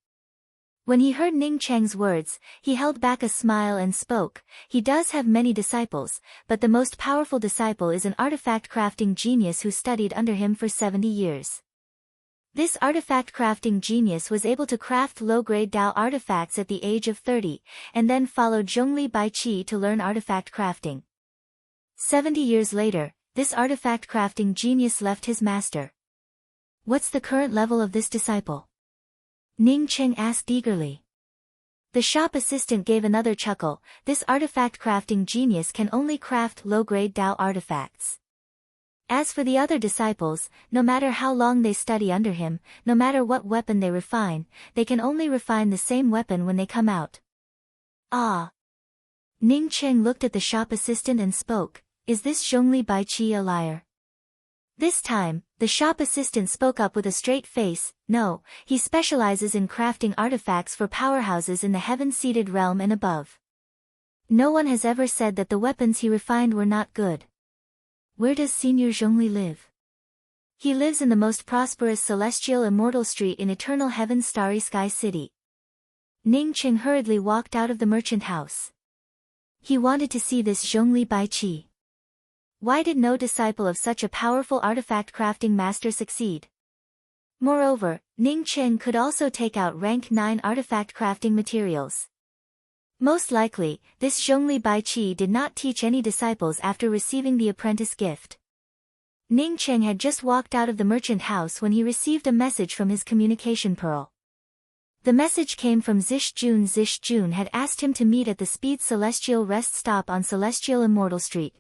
When he heard Ning Cheng's words, he held back a smile and spoke. He does have many disciples, but the most powerful disciple is an artifact crafting genius who studied under him for 70 years. This artifact crafting genius was able to craft low-grade Dao artifacts at the age of 30, and then followed Zhongli Baiqi to learn artifact crafting. 70 years later, this artifact crafting genius left his master. What's the current level of this disciple? Ning Cheng asked eagerly. The shop assistant gave another chuckle. This artifact crafting genius can only craft low-grade Dao artifacts. As for the other disciples, no matter how long they study under him, no matter what weapon they refine, they can only refine the same weapon when they come out. Ah! Ning Cheng looked at the shop assistant and spoke, is this Zhongli Baiqi a liar? This time, the shop assistant spoke up with a straight face. No, he specializes in crafting artifacts for powerhouses in the heaven-seated realm and above. No one has ever said that the weapons he refined were not good. Where does Senior Zhongli live? He lives in the most prosperous celestial immortal street in Eternal Heaven's Starry Sky City. Ning Cheng hurriedly walked out of the merchant house. He wanted to see this Zhongli Baiqi. Why did no disciple of such a powerful artifact crafting master succeed? Moreover, Ning Cheng could also take out rank 9 artifact crafting materials. Most likely, this Zhongli Baiqi did not teach any disciples after receiving the apprentice gift. Ning Cheng had just walked out of the merchant house when he received a message from his communication pearl. The message came from Zish Jun. Zish Jun had asked him to meet at the Speed Celestial Rest Stop on Celestial Immortal Street.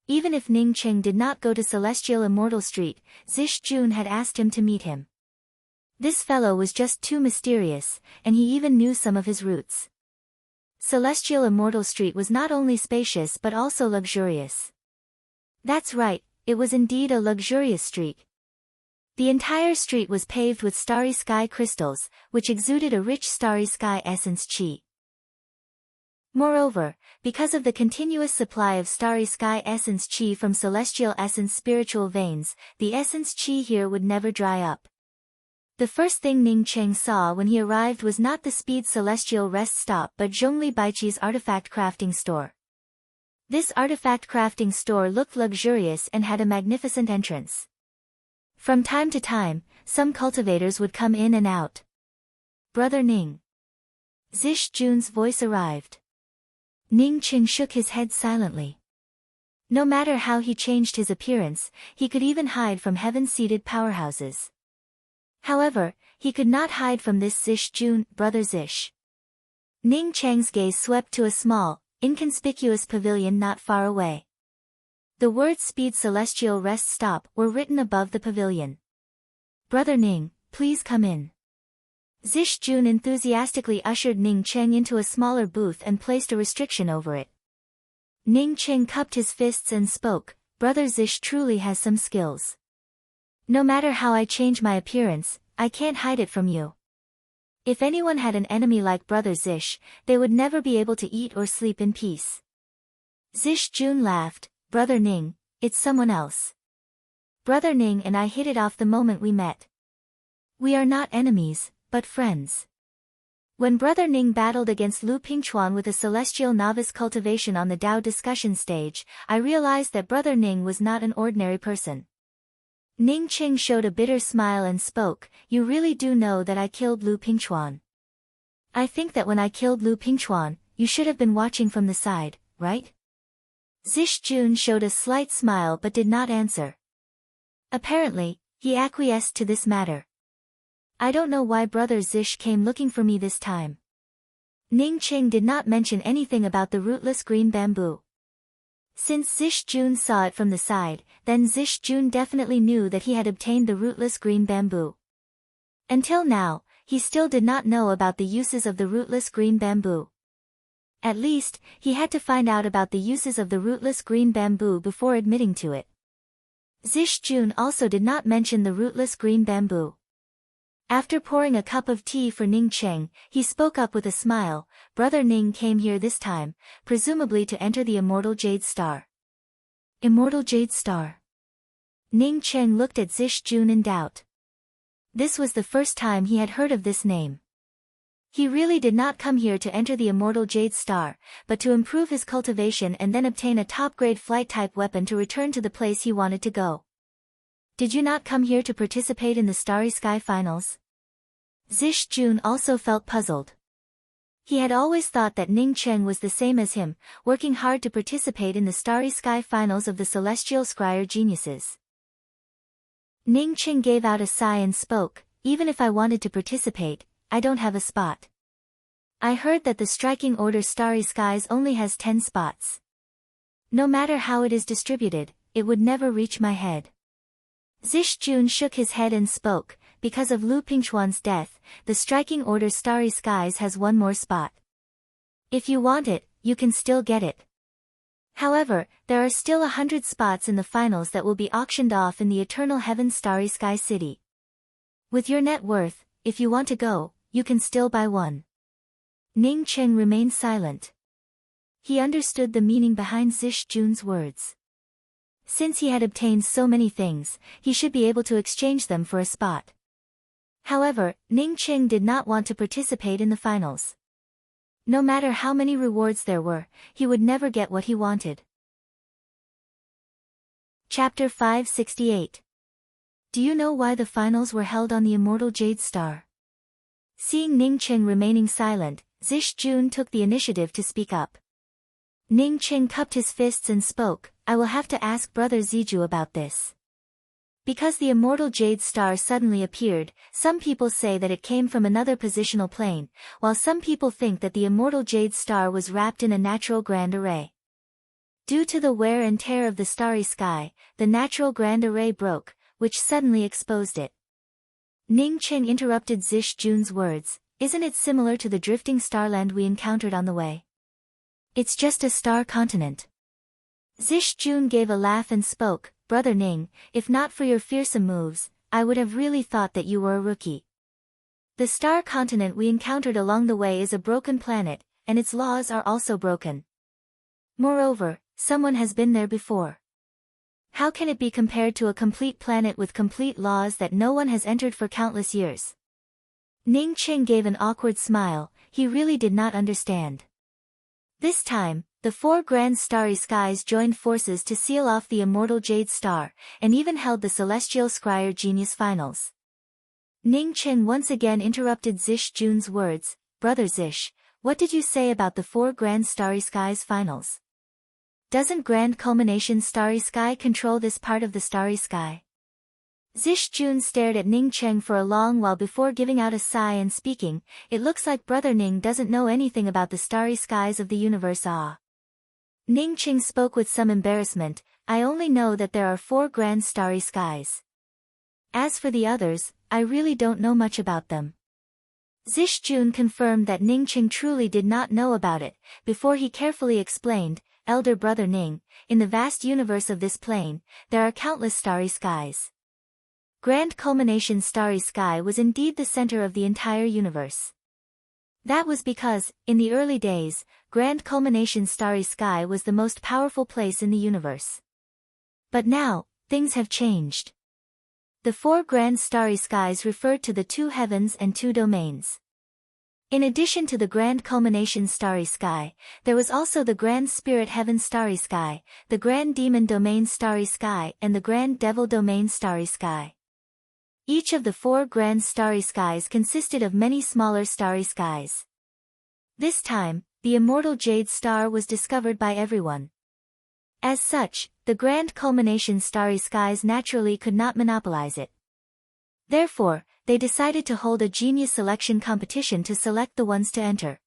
Even if Ning Cheng did not go to Celestial Immortal Street, Zish Jun had asked him to meet him. This fellow was just too mysterious, and he even knew some of his routes. Celestial Immortal Street was not only spacious but also luxurious. That's right, it was indeed a luxurious street. The entire street was paved with starry sky crystals, which exuded a rich starry sky essence qi. Moreover, because of the continuous supply of starry sky essence qi from celestial essence spiritual veins, the essence qi here would never dry up. The first thing Ning Cheng saw when he arrived was not the Speed Celestial Rest Stop but Zhongli Baiqi's artifact crafting store. This artifact crafting store looked luxurious and had a magnificent entrance. From time to time, some cultivators would come in and out. Brother Ning. Zish Jun's voice arrived. Ning Cheng shook his head silently. No matter how he changed his appearance, he could even hide from heaven-seated powerhouses. However, he could not hide from this Zish Jun, Brother Zish. Ning Cheng's gaze swept to a small, inconspicuous pavilion not far away. The words Speed Celestial Rest Stop were written above the pavilion. Brother Ning, please come in. Zish Jun enthusiastically ushered Ning Cheng into a smaller booth and placed a restriction over it. Ning Cheng cupped his fists and spoke, Brother Zish truly has some skills. No matter how I change my appearance, I can't hide it from you. If anyone had an enemy like Brother Zish, they would never be able to eat or sleep in peace. Zish Jun laughed, Brother Ning, it's someone else. Brother Ning and I hit it off the moment we met. We are not enemies, but friends. When Brother Ning battled against Lu Pingchuan with a celestial novice cultivation on the Dao discussion stage, I realized that Brother Ning was not an ordinary person. Ning Cheng showed a bitter smile and spoke, you really do know that I killed Lu Pingchuan. I think that when I killed Lu Pingchuan, you should have been watching from the side, right? Zish Jun showed a slight smile but did not answer. Apparently, he acquiesced to this matter. I don't know why Brother Zish came looking for me this time. Ning Cheng did not mention anything about the rootless green bamboo. Since Zish Jun saw it from the side, then Zish Jun definitely knew that he had obtained the rootless green bamboo. Until now, he still did not know about the uses of the rootless green bamboo. At least, he had to find out about the uses of the rootless green bamboo before admitting to it. Zhishjun also did not mention the rootless green bamboo. After pouring a cup of tea for Ning Cheng, he spoke up with a smile. Brother Ning came here this time, presumably to enter the immortal Jade Star. Immortal Jade Star. Ning Cheng looked at Zhishjun in doubt. This was the first time he had heard of this name. He really did not come here to enter the immortal Jade Star, but to improve his cultivation and then obtain a top-grade flight-type weapon to return to the place he wanted to go. Did you not come here to participate in the Starry Sky Finals? Zhishjun also felt puzzled. He had always thought that Ning Cheng was the same as him, working hard to participate in the Starry Sky Finals of the Celestial Scryer Geniuses. Ning Cheng gave out a sigh and spoke, even if I wanted to participate, I don't have a spot. I heard that the Striking Order Starry Skies only has 10 spots. No matter how it is distributed, it would never reach my head. Zhishjun shook his head and spoke, because of Lu Pingchuan's death, the Striking Order Starry Skies has one more spot. If you want it, you can still get it. However, there are still 100 spots in the finals that will be auctioned off in the Eternal Heaven Starry Sky City. With your net worth, if you want to go, you can still buy one. Ning Cheng remained silent. He understood the meaning behind Zhishjun's words. Since he had obtained so many things, he should be able to exchange them for a spot. However, Ning Cheng did not want to participate in the finals. No matter how many rewards there were, he would never get what he wanted. Chapter 568. Do you know why the finals were held on the immortal Jade Star? Seeing Ning Cheng remaining silent, Zhishjun took the initiative to speak up. Ning Cheng cupped his fists and spoke, I will have to ask Brother Ziju about this. Because the immortal Jade Star suddenly appeared, some people say that it came from another positional plane, while some people think that the immortal Jade Star was wrapped in a natural grand array. Due to the wear and tear of the starry sky, the natural grand array broke, which suddenly exposed it. Ning Cheng interrupted Zhishjun's words, isn't it similar to the drifting starland we encountered on the way? It's just a star continent. Zhishjun gave a laugh and spoke, Brother Ning, if not for your fearsome moves, I would have really thought that you were a rookie. The star continent we encountered along the way is a broken planet, and its laws are also broken. Moreover, someone has been there before. How can it be compared to a complete planet with complete laws that no one has entered for countless years? Ning Cheng gave an awkward smile, he really did not understand. This time, the 4 grand starry skies joined forces to seal off the immortal Jade Star, and even held the Celestial Scryer Genius Finals. Ning Cheng once again interrupted Zhishjun's words, Brother Zish, what did you say about the 4 grand starry skies finals? Doesn't Grand Culmination Starry Sky control this part of the starry sky? Zhishjun stared at Ning Cheng for a long while before giving out a sigh and speaking, it looks like Brother Ning doesn't know anything about the starry skies of the universe. Ning Cheng spoke with some embarrassment, I only know that there are 4 grand starry skies. As for the others, I really don't know much about them. Zhishjun confirmed that Ning Cheng truly did not know about it, before he carefully explained, Elder Brother Ning, in the vast universe of this plane, there are countless starry skies. Grand Culmination Starry Sky was indeed the center of the entire universe. That was because, in the early days, Grand Culmination Starry Sky was the most powerful place in the universe. But now, things have changed. The 4 grand starry skies referred to the 2 heavens and 2 domains. In addition to the Grand Culmination Starry Sky, there was also the Grand Spirit Heaven Starry Sky, the Grand Demon Domain Starry Sky and the Grand Devil Domain Starry Sky. Each of the 4 grand starry skies consisted of many smaller starry skies. This time, the immortal Jade Star was discovered by everyone. As such, the Grand Culmination Starry Skies naturally could not monopolize it. Therefore, they decided to hold a genius selection competition to select the ones to enter.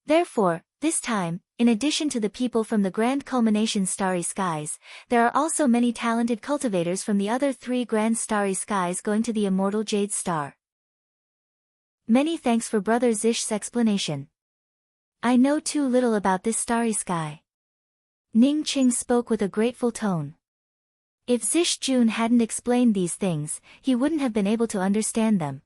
Therefore, this time, in addition to the people from the Grand Culmination Starry Skies, there are also many talented cultivators from the other 3 grand starry skies going to the immortal Jade Star. Many thanks for Brother Zish's explanation. I know too little about this starry sky. Ning Qing spoke with a grateful tone. If Zish Jun hadn't explained these things, he wouldn't have been able to understand them.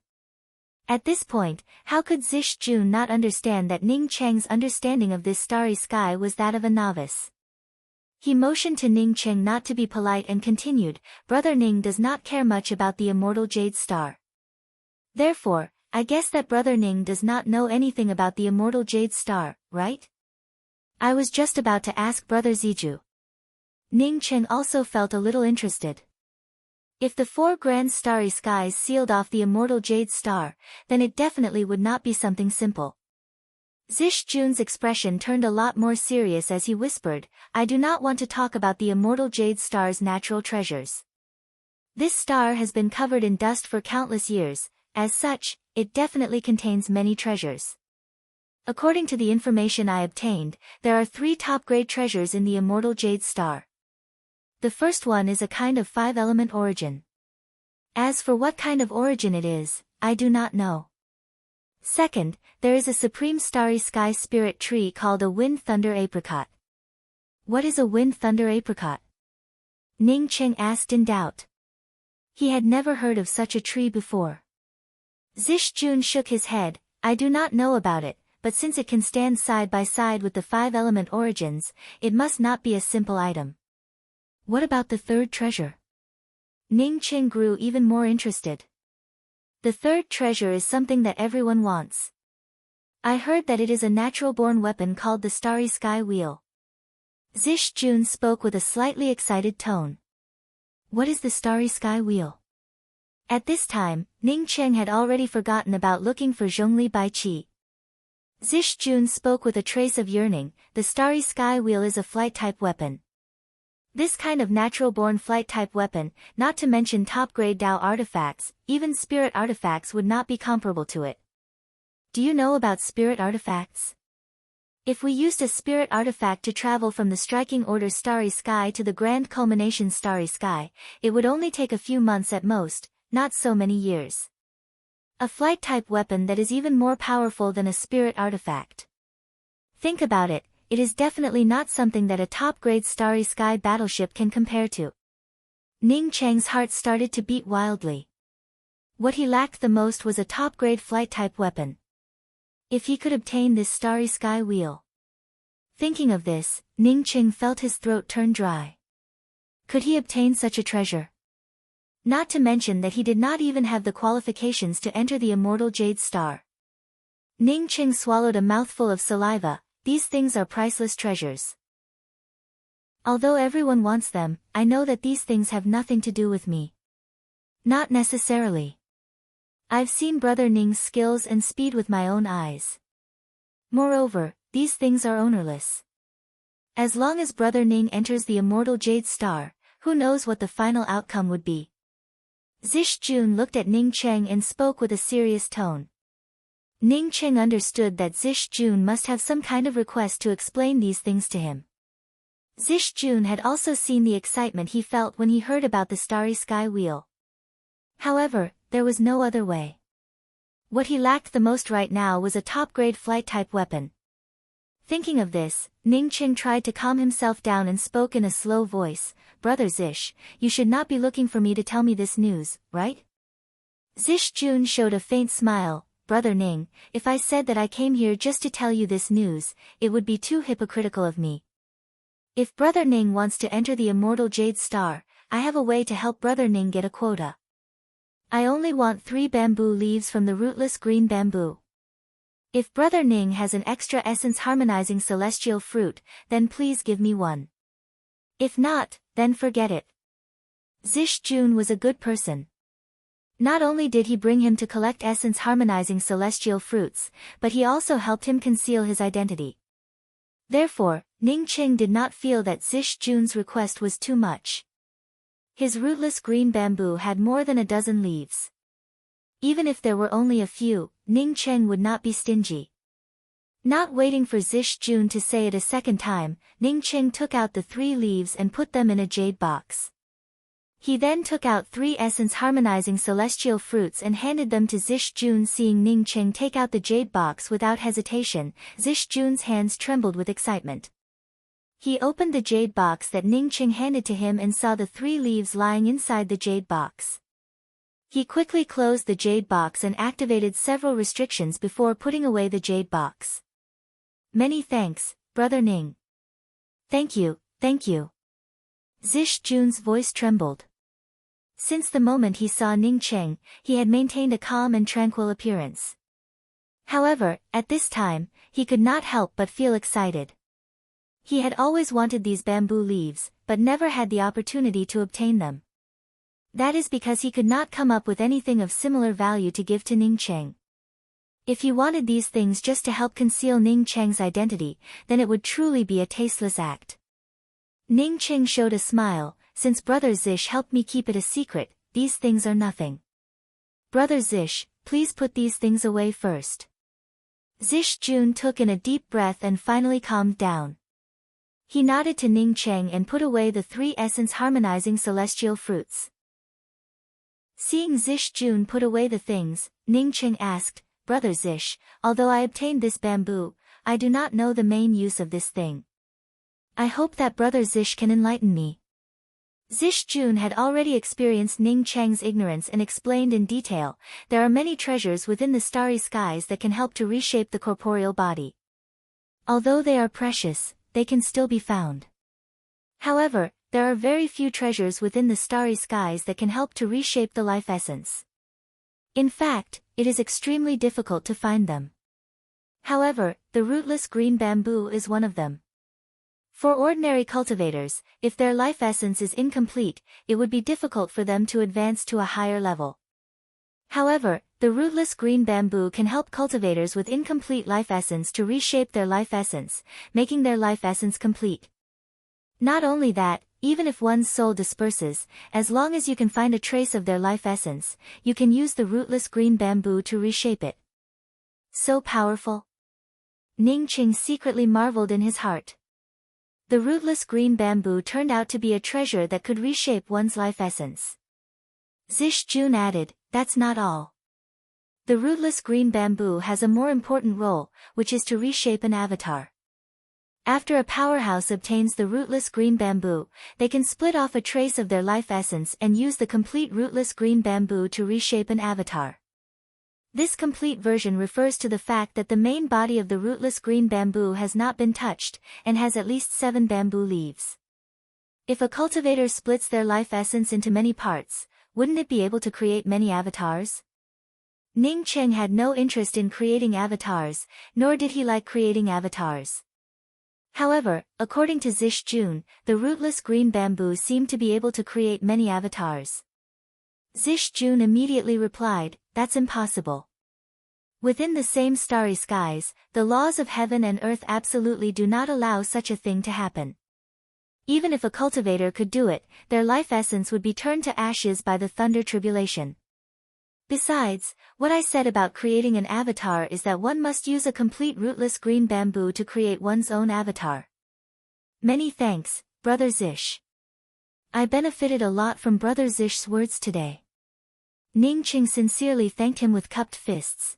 At this point, how could Zish Jun not understand that Ning Cheng's understanding of this starry sky was that of a novice? He motioned to Ning Cheng not to be polite and continued, Brother Ning does not care much about the immortal jade star. Therefore, I guess that Brother Ning does not know anything about the immortal jade star, right? I was just about to ask Brother Ziju. Ning Cheng also felt a little interested. If the 4 grand starry skies sealed off the immortal jade star, then it definitely would not be something simple. Zish Jun's expression turned a lot more serious as he whispered, I do not want to talk about the immortal jade star's natural treasures. This star has been covered in dust for countless years, as such, it definitely contains many treasures. According to the information I obtained, there are 3 top-grade treasures in the immortal jade star. The first one is a kind of 5-element origin. As for what kind of origin it is, I do not know. Second, there is a supreme starry sky spirit tree called a wind-thunder apricot. What is a wind-thunder apricot? Ning Cheng asked in doubt. He had never heard of such a tree before. Zish Jun shook his head, I do not know about it, but since it can stand side by side with the 5-element origins, it must not be a simple item. What about the third treasure? Ning Cheng grew even more interested. The third treasure is something that everyone wants. I heard that it is a natural-born weapon called the Starry Sky Wheel. Zish Jun spoke with a slightly excited tone. What is the Starry Sky Wheel? At this time, Ning Cheng had already forgotten about looking for Zhongli Baiqi. Zish Jun spoke with a trace of yearning, the Starry Sky Wheel is a flight-type weapon. This kind of natural-born flight-type weapon, not to mention top-grade Dao artifacts, even spirit artifacts would not be comparable to it. Do you know about spirit artifacts? If we used a spirit artifact to travel from the striking order Starry Sky to the grand culmination Starry Sky, it would only take a few months at most, not so many years. A flight-type weapon that is even more powerful than a spirit artifact. Think about it. It is definitely not something that a top-grade Starry Sky battleship can compare to. Ning Cheng's heart started to beat wildly. What he lacked the most was a top-grade flight-type weapon. If he could obtain this Starry Sky Wheel. Thinking of this, Ning Cheng felt his throat turn dry. Could he obtain such a treasure? Not to mention that he did not even have the qualifications to enter the immortal jade star. Ning Cheng swallowed a mouthful of saliva. These things are priceless treasures. Although everyone wants them, I know that these things have nothing to do with me. Not necessarily. I've seen Brother Ning's skills and speed with my own eyes. Moreover, these things are ownerless. As long as Brother Ning enters the immortal jade star, who knows what the final outcome would be. Zish Jun looked at Ning Cheng and spoke with a serious tone. Ning Cheng understood that Zish Jun must have some kind of request to explain these things to him. Zish Jun had also seen the excitement he felt when he heard about the Starry Sky Wheel. However, there was no other way. What he lacked the most right now was a top-grade flight-type weapon. Thinking of this, Ning Cheng tried to calm himself down and spoke in a slow voice, Brother Zish, you should not be looking for me to tell me this news, right? Zish Jun showed a faint smile. Brother Ning, if I said that I came here just to tell you this news, it would be too hypocritical of me. If Brother Ning wants to enter the immortal jade star, I have a way to help Brother Ning get a quota. I only want 3 bamboo leaves from the rootless green bamboo. If Brother Ning has an extra essence harmonizing celestial fruit, then please give me one. If not, then forget it. Zish Jun was a good person. Not only did he bring him to collect essence harmonizing celestial fruits, but he also helped him conceal his identity. Therefore, Ning Cheng did not feel that Zish Jun's request was too much. His rootless green bamboo had more than a dozen leaves. Even if there were only a few, Ning Cheng would not be stingy. Not waiting for Zish Jun to say it a second time, Ning Cheng took out the 3 leaves and put them in a jade box. He then took out 3 essence-harmonizing celestial fruits and handed them to Zish Jun. Seeing Ning Cheng take out the jade box without hesitation, Zish Jun's hands trembled with excitement. He opened the jade box that Ning Cheng handed to him and saw the 3 leaves lying inside the jade box. He quickly closed the jade box and activated several restrictions before putting away the jade box. Many thanks, Brother Ning. Thank you, thank you. Zish Jun's voice trembled. Since the moment he saw Ning Cheng, he had maintained a calm and tranquil appearance. However, at this time, he could not help but feel excited. He had always wanted these bamboo leaves, but never had the opportunity to obtain them. That is because he could not come up with anything of similar value to give to Ning Cheng. If he wanted these things just to help conceal Ning Cheng's identity, then it would truly be a tasteless act. Ning Cheng showed a smile. Since Brother Zish helped me keep it a secret, these things are nothing. Brother Zish, please put these things away first. Zish Jun took in a deep breath and finally calmed down. He nodded to Ning Cheng and put away the 3 essence-harmonizing celestial fruits. Seeing Zish Jun put away the things, Ning Cheng asked, Brother Zish, although I obtained this bamboo, I do not know the main use of this thing. I hope that Brother Zish can enlighten me. Zish Jun had already experienced Ning Cheng's ignorance and explained in detail, there are many treasures within the starry skies that can help to reshape the corporeal body. Although they are precious, they can still be found. However, there are very few treasures within the starry skies that can help to reshape the life essence. In fact, it is extremely difficult to find them. However, the rootless green bamboo is one of them. For ordinary cultivators, if their life essence is incomplete, it would be difficult for them to advance to a higher level. However, the rootless green bamboo can help cultivators with incomplete life essence to reshape their life essence, making their life essence complete. Not only that, even if one's soul disperses, as long as you can find a trace of their life essence, you can use the rootless green bamboo to reshape it. So powerful. Ning Cheng secretly marveled in his heart. The rootless green bamboo turned out to be a treasure that could reshape one's life essence. Zish Jun added, that's not all. The rootless green bamboo has a more important role, which is to reshape an avatar. After a powerhouse obtains the rootless green bamboo, they can split off a trace of their life essence and use the complete rootless green bamboo to reshape an avatar. This complete version refers to the fact that the main body of the rootless green bamboo has not been touched, and has at least 7 bamboo leaves. If a cultivator splits their life essence into many parts, wouldn't it be able to create many avatars? Ning Cheng had no interest in creating avatars, nor did he like creating avatars. However, according to Zish Jun, the rootless green bamboo seemed to be able to create many avatars. Zish Jun immediately replied, that's impossible. Within the same starry skies, the laws of heaven and earth absolutely do not allow such a thing to happen. Even if a cultivator could do it, their life essence would be turned to ashes by the thunder tribulation. Besides, what I said about creating an avatar is that one must use a complete rootless green bamboo to create one's own avatar. Many thanks, Brother Zish. I benefited a lot from Brother Zish's words today. Ning Cheng sincerely thanked him with cupped fists.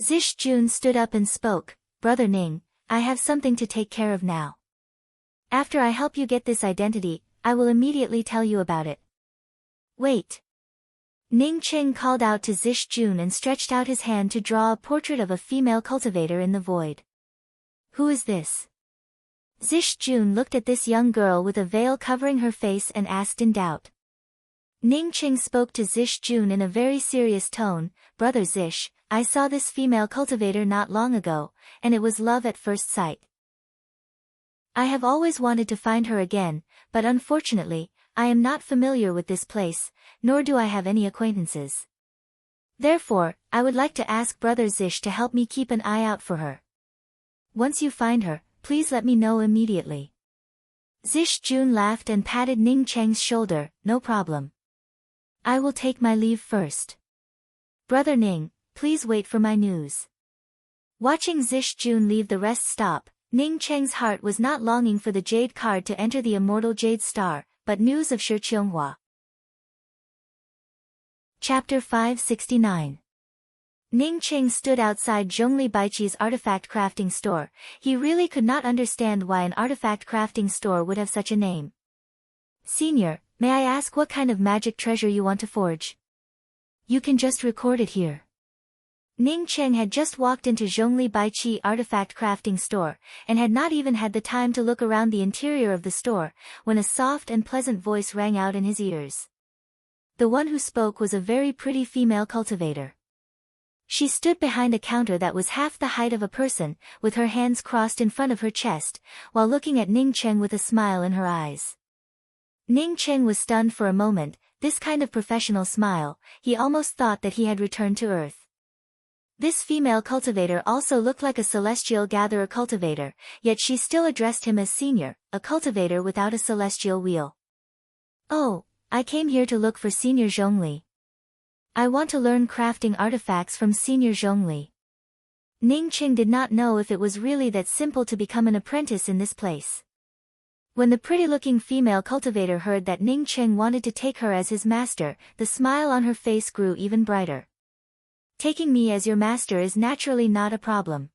Zish Jun stood up and spoke, Brother Ning, I have something to take care of now. After I help you get this identity, I will immediately tell you about it. Wait. Ning Cheng called out to Zish Jun and stretched out his hand to draw a portrait of a female cultivator in the void. Who is this? Zish Jun looked at this young girl with a veil covering her face and asked in doubt. Ning Cheng spoke to Zish Jun in a very serious tone, Brother Zish, I saw this female cultivator not long ago, and it was love at first sight. I have always wanted to find her again, but unfortunately, I am not familiar with this place, nor do I have any acquaintances. Therefore, I would like to ask Brother Zish to help me keep an eye out for her. Once you find her, please let me know immediately. Zish Jun laughed and patted Ning Cheng's shoulder, no problem. I will take my leave first. Brother Ning, please wait for my news. Watching Zish Jun leave the rest stop, Ning Cheng's heart was not longing for the jade card to enter the immortal jade star, but news of Shi Qianghua. Chapter 569. Ning Qing stood outside Zhongli Baiqi's artifact crafting store. He really could not understand why an artifact crafting store would have such a name. Senior, may I ask what kind of magic treasure you want to forge? You can just record it here. Ning Qing had just walked into Zhongli Baiqi artifact crafting store, and had not even had the time to look around the interior of the store, when a soft and pleasant voice rang out in his ears. The one who spoke was a very pretty female cultivator. She stood behind a counter that was half the height of a person, with her hands crossed in front of her chest, while looking at Ning Qing with a smile in her eyes. Ning Qing was stunned for a moment. This kind of professional smile, he almost thought that he had returned to Earth. This female cultivator also looked like a celestial gatherer cultivator, yet she still addressed him as senior, a cultivator without a celestial wheel. Oh, I came here to look for Senior Zhongli. I want to learn crafting artifacts from Senior Zhongli. Ning Qing did not know if it was really that simple to become an apprentice in this place. When the pretty-looking female cultivator heard that Ning Qing wanted to take her as his master, the smile on her face grew even brighter. Taking me as your master is naturally not a problem.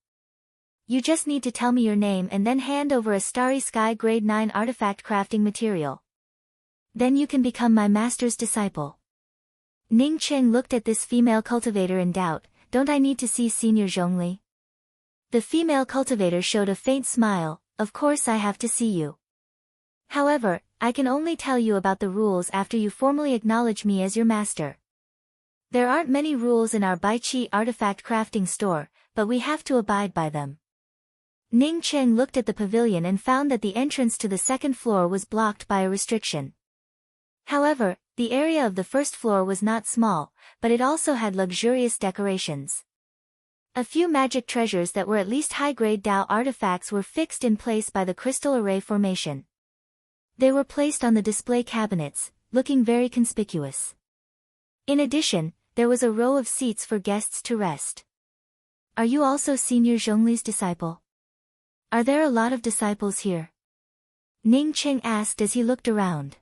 You just need to tell me your name and then hand over a Starry Sky Grade 9 artifact crafting material. Then you can become my master's disciple. Ning Qing looked at this female cultivator in doubt. Don't I need to see Senior Zhongli? The female cultivator showed a faint smile. Of course I have to see you. However, I can only tell you about the rules after you formally acknowledge me as your master. There aren't many rules in our Baiqi artifact crafting store, but we have to abide by them. Ning Qing looked at the pavilion and found that the entrance to the second floor was blocked by a restriction. However, the area of the first floor was not small, but it also had luxurious decorations. A few magic treasures that were at least high-grade Dao artifacts were fixed in place by the crystal array formation. They were placed on the display cabinets, looking very conspicuous. In addition, there was a row of seats for guests to rest. Are you also Senior Zhongli's disciple? Are there a lot of disciples here? Ning Qing asked as he looked around.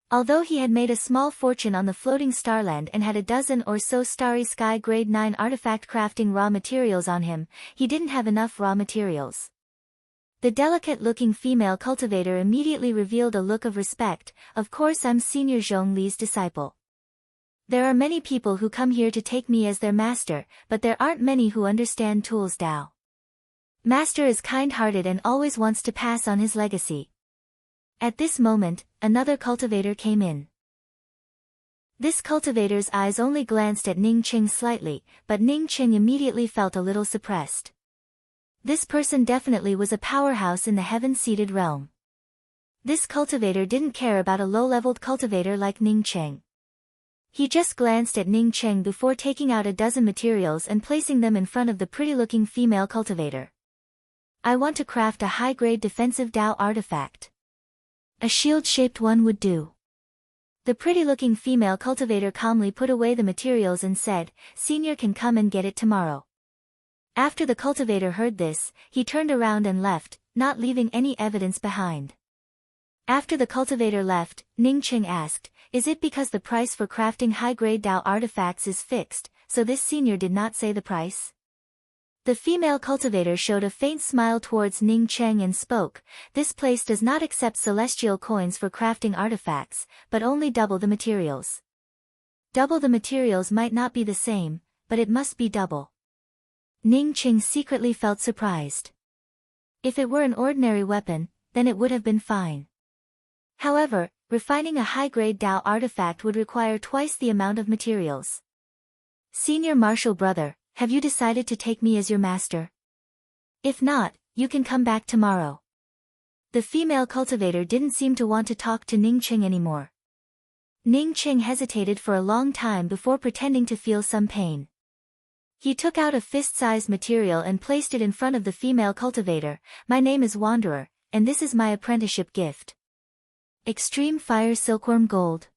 Although he had made a small fortune on the floating starland and had a dozen or so Starry Sky Grade 9 artifact crafting raw materials on him, he didn't have enough raw materials. The delicate-looking female cultivator immediately revealed a look of respect. Of course I'm Senior Zhongli's disciple. There are many people who come here to take me as their master, but there aren't many who understand Tools Dao. Master is kind-hearted and always wants to pass on his legacy. At this moment, another cultivator came in. This cultivator's eyes only glanced at Ning Qing slightly, but Ning Qing immediately felt a little suppressed. This person definitely was a powerhouse in the heaven-seated realm. This cultivator didn't care about a low-leveled cultivator like Ning Qing. He just glanced at Ning Qing before taking out a dozen materials and placing them in front of the pretty-looking female cultivator. I want to craft a high-grade defensive Dao artifact. A shield-shaped one would do. The pretty-looking female cultivator calmly put away the materials and said, Senior can come and get it tomorrow. After the cultivator heard this, he turned around and left, not leaving any evidence behind. After the cultivator left, Ning Qing asked, is it because the price for crafting high-grade Dao artifacts is fixed, so this senior did not say the price? The female cultivator showed a faint smile towards Ning Qing and spoke, this place does not accept celestial coins for crafting artifacts, but only double the materials. Double the materials might not be the same, but it must be double. Ning Qing secretly felt surprised. If it were an ordinary weapon, then it would have been fine. However, refining a high-grade Dao artifact would require twice the amount of materials. Senior Martial Brother, have you decided to take me as your master? If not, you can come back tomorrow. The female cultivator didn't seem to want to talk to Ning Qing anymore. Ning Qing hesitated for a long time before pretending to feel some pain. He took out a fist-sized material and placed it in front of the female cultivator. My name is Wanderer, and this is my apprenticeship gift. Extreme Fire Silkworm Gold.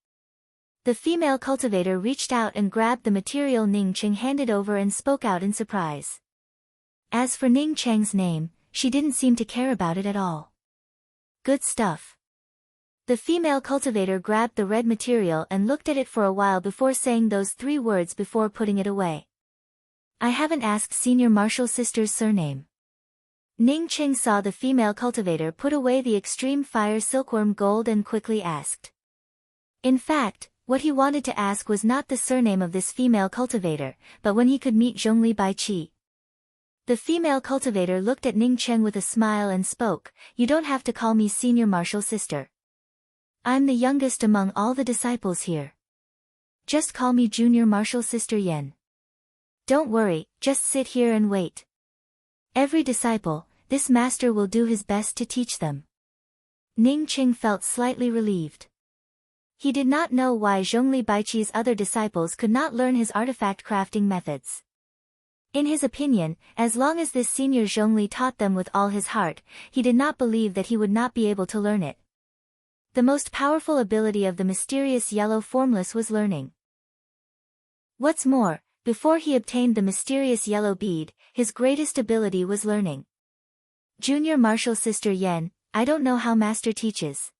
The female cultivator reached out and grabbed the material Ning Qing handed over and spoke out in surprise. As for Ning Qing's name, she didn't seem to care about it at all. Good stuff. The female cultivator grabbed the red material and looked at it for a while before saying those 3 words before putting it away. I haven't asked Senior Marshal Sister's surname. Ning Qing saw the female cultivator put away the extreme fire silkworm gold and quickly asked. In fact, what he wanted to ask was not the surname of this female cultivator, but when he could meet Zhongli Baiqi. The female cultivator looked at Ning Qing with a smile and spoke, "You don't have to call me Senior Marshal Sister. I'm the youngest among all the disciples here. Just call me Junior Marshal Sister Yan. Don't worry, just sit here and wait. Every disciple, this master will do his best to teach them." Ning Qing felt slightly relieved. He did not know why Zhongli Baiqi's other disciples could not learn his artifact crafting methods. In his opinion, as long as this senior Zhongli taught them with all his heart, he did not believe that he would not be able to learn it. The most powerful ability of the mysterious yellow formless was learning. What's more, before he obtained the mysterious yellow bead, his greatest ability was learning. Junior Marshal Sister Yan, I don't know how Master teaches.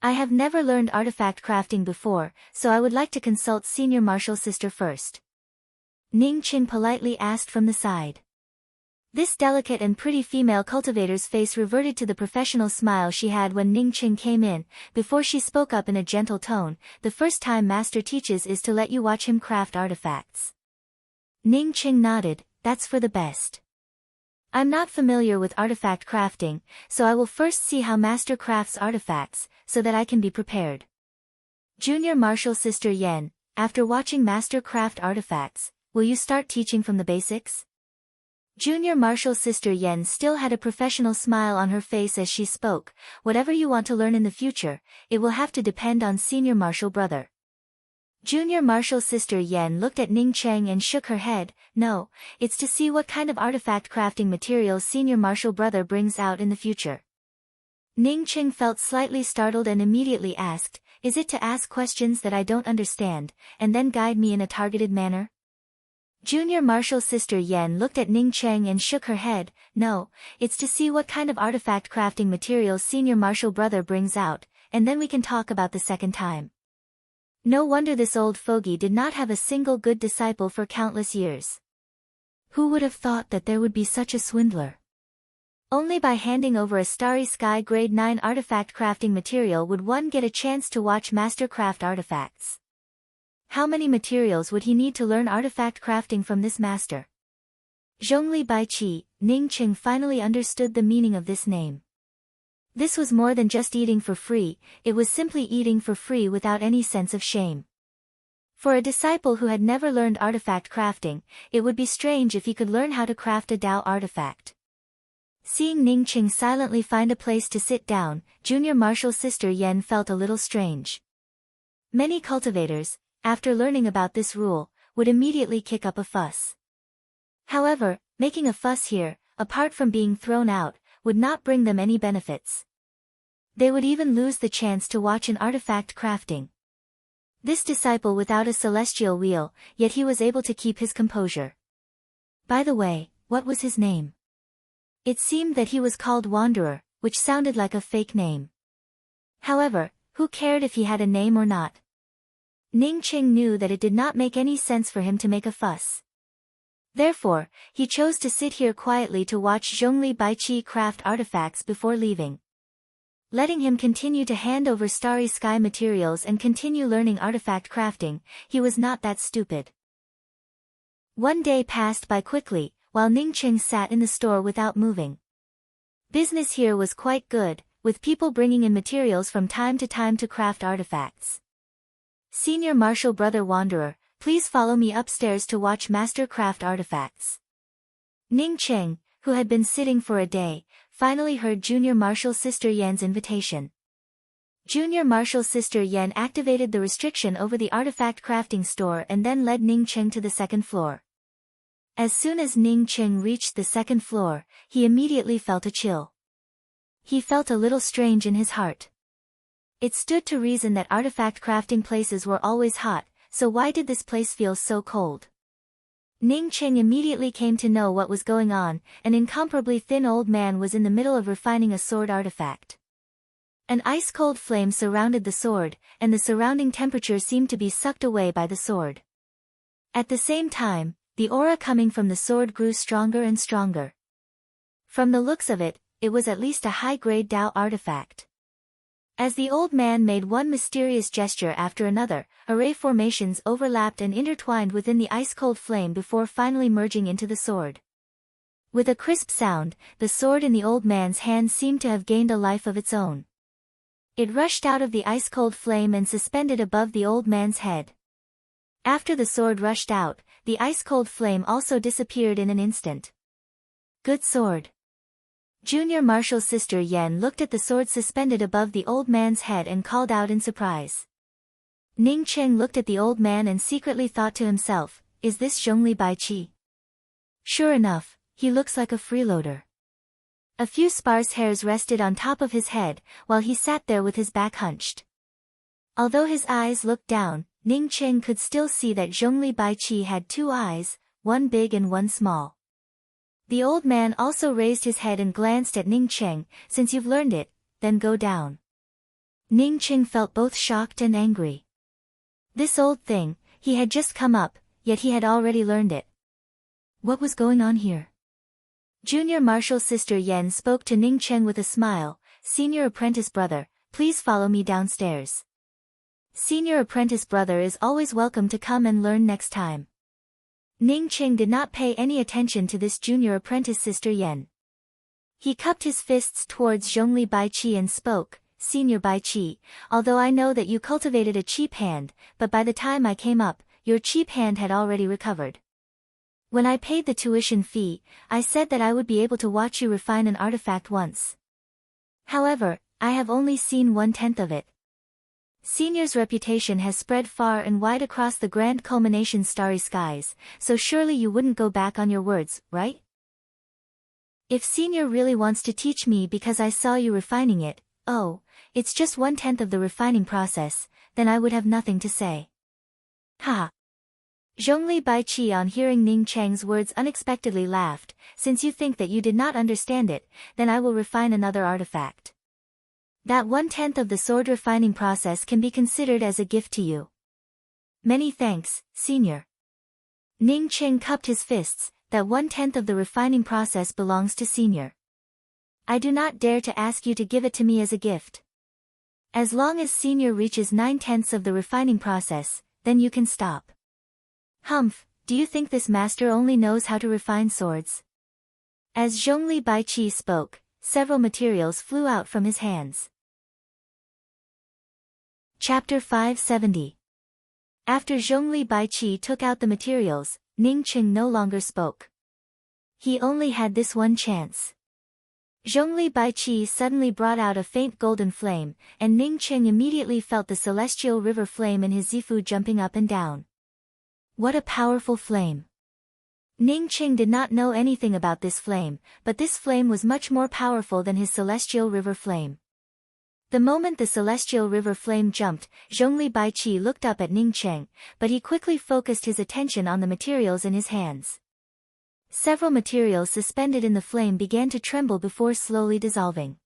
I have never learned artifact crafting before, so I would like to consult Senior Marshal Sister first. Ning Qing politely asked from the side. This delicate and pretty female cultivator's face reverted to the professional smile she had when Ning Qing came in, before she spoke up in a gentle tone, "The first time Master teaches is to let you watch him craft artifacts." Ning Qing nodded, "That's for the best. I'm not familiar with artifact crafting, so I will first see how Master crafts artifacts, so that I can be prepared." Junior Marshal Sister Yan, after watching Master craft artifacts, will you start teaching from the basics? Junior Marshal Sister Yan still had a professional smile on her face as she spoke, "Whatever you want to learn in the future, it will have to depend on Senior Marshal Brother." Junior Marshal Sister Yan looked at Ning Qing and shook her head, "No, it's to see what kind of artifact crafting materials Senior Marshal Brother brings out in the future." Ning Qing felt slightly startled and immediately asked, "Is it to ask questions that I don't understand, and then guide me in a targeted manner?" Junior Marshal Sister Yan looked at Ning Qing and shook her head, "No, it's to see what kind of artifact crafting materials Senior Marshal Brother brings out, and then we can talk about the second time." No wonder this old fogey did not have a single good disciple for countless years. Who would have thought that there would be such a swindler? Only by handing over a Starry Sky Grade 9 artifact crafting material would one get a chance to watch Master craft artifacts. How many materials would he need to learn artifact crafting from this master? Zhongli Baiqi, Ning Qing finally understood the meaning of this name. This was more than just eating for free, it was simply eating for free without any sense of shame. For a disciple who had never learned artifact crafting, it would be strange if he could learn how to craft a Dao artifact. Seeing Ning Qing silently find a place to sit down, Junior Marshal Sister Yan felt a little strange. Many cultivators, after learning about this rule, would immediately kick up a fuss. However, making a fuss here, apart from being thrown out, would not bring them any benefits. They would even lose the chance to watch an artifact crafting. This disciple without a celestial wheel, yet he was able to keep his composure. By the way, what was his name? It seemed that he was called Wanderer, which sounded like a fake name. However, who cared if he had a name or not? Ning Qing knew that it did not make any sense for him to make a fuss. Therefore, he chose to sit here quietly to watch Zhongli Baiqi craft artifacts before leaving. Letting him continue to hand over Starry Sky materials and continue learning artifact crafting, he was not that stupid. One day passed by quickly, while Ning Qing sat in the store without moving. Business here was quite good, with people bringing in materials from time to time to craft artifacts. Senior Marshal Brother Wanderer, please follow me upstairs to watch Master craft artifacts. Ning Qing, who had been sitting for a day, finally heard Junior Marshal Sister Yan's invitation. Junior Marshal Sister Yan activated the restriction over the artifact crafting store and then led Ning Qing to the second floor. As soon as Ning Qing reached the second floor, he immediately felt a chill. He felt a little strange in his heart. It stood to reason that artifact crafting places were always hot, so why did this place feel so cold? Ning Qing immediately came to know what was going on. An incomparably thin old man was in the middle of refining a sword artifact. An ice-cold flame surrounded the sword, and the surrounding temperature seemed to be sucked away by the sword. At the same time, the aura coming from the sword grew stronger and stronger. From the looks of it, it was at least a high-grade Dao artifact. As the old man made one mysterious gesture after another, array formations overlapped and intertwined within the ice-cold flame before finally merging into the sword. With a crisp sound, the sword in the old man's hand seemed to have gained a life of its own. It rushed out of the ice-cold flame and suspended above the old man's head. After the sword rushed out, the ice-cold flame also disappeared in an instant. Good sword. Junior Marshal's sister Yen looked at the sword suspended above the old man's head and called out in surprise. Ning Cheng looked at the old man and secretly thought to himself, is this Zhongli Baiqi? Sure enough, he looks like a freeloader. A few sparse hairs rested on top of his head, while he sat there with his back hunched. Although his eyes looked down, Ning Cheng could still see that Zhongli Baiqi had two eyes, one big and one small. The old man also raised his head and glanced at Ning Cheng. Since you've learned it, then go down. Ning Cheng felt both shocked and angry. This old thing, he had just come up, yet he had already learned it. What was going on here? Junior Marshal's sister Yen spoke to Ning Cheng with a smile, Senior apprentice brother, please follow me downstairs. Senior apprentice brother is always welcome to come and learn next time. Ning Cheng did not pay any attention to this junior apprentice sister Yen. He cupped his fists towards Zhongli Baiqi and spoke, Senior Baiqi, although I know that you cultivated a cheap hand, but by the time I came up, your cheap hand had already recovered. When I paid the tuition fee, I said that I would be able to watch you refine an artifact once. However, I have only seen 1/10 of it. Senior's reputation has spread far and wide across the grand culmination starry skies, so surely you wouldn't go back on your words, right? If Senior really wants to teach me because I saw you refining it, oh, it's just 1/10 of the refining process, then I would have nothing to say. Ha! Zhongli Baiqi on hearing Ning Cheng's words unexpectedly laughed, since you think that you did not understand it, then I will refine another artifact. That 1/10 of the sword refining process can be considered as a gift to you. Many thanks, Senior. Ning Cheng cupped his fists, that 1/10 of the refining process belongs to Senior. I do not dare to ask you to give it to me as a gift. As long as Senior reaches 9/10 of the refining process, then you can stop. Humph, do you think this master only knows how to refine swords? As Zhongli Baiqi spoke, several materials flew out from his hands. Chapter 570. After Zhongli Baiqi took out the materials, Ning Cheng no longer spoke. He only had this one chance. Zhongli Baiqi suddenly brought out a faint golden flame, and Ning Cheng immediately felt the celestial river flame in his Zifu jumping up and down. What a powerful flame! Ning Cheng did not know anything about this flame, but this flame was much more powerful than his celestial river flame. The moment the celestial river flame jumped, Zhongli Baiqi looked up at Ning Cheng, but he quickly focused his attention on the materials in his hands. Several materials suspended in the flame began to tremble before slowly dissolving.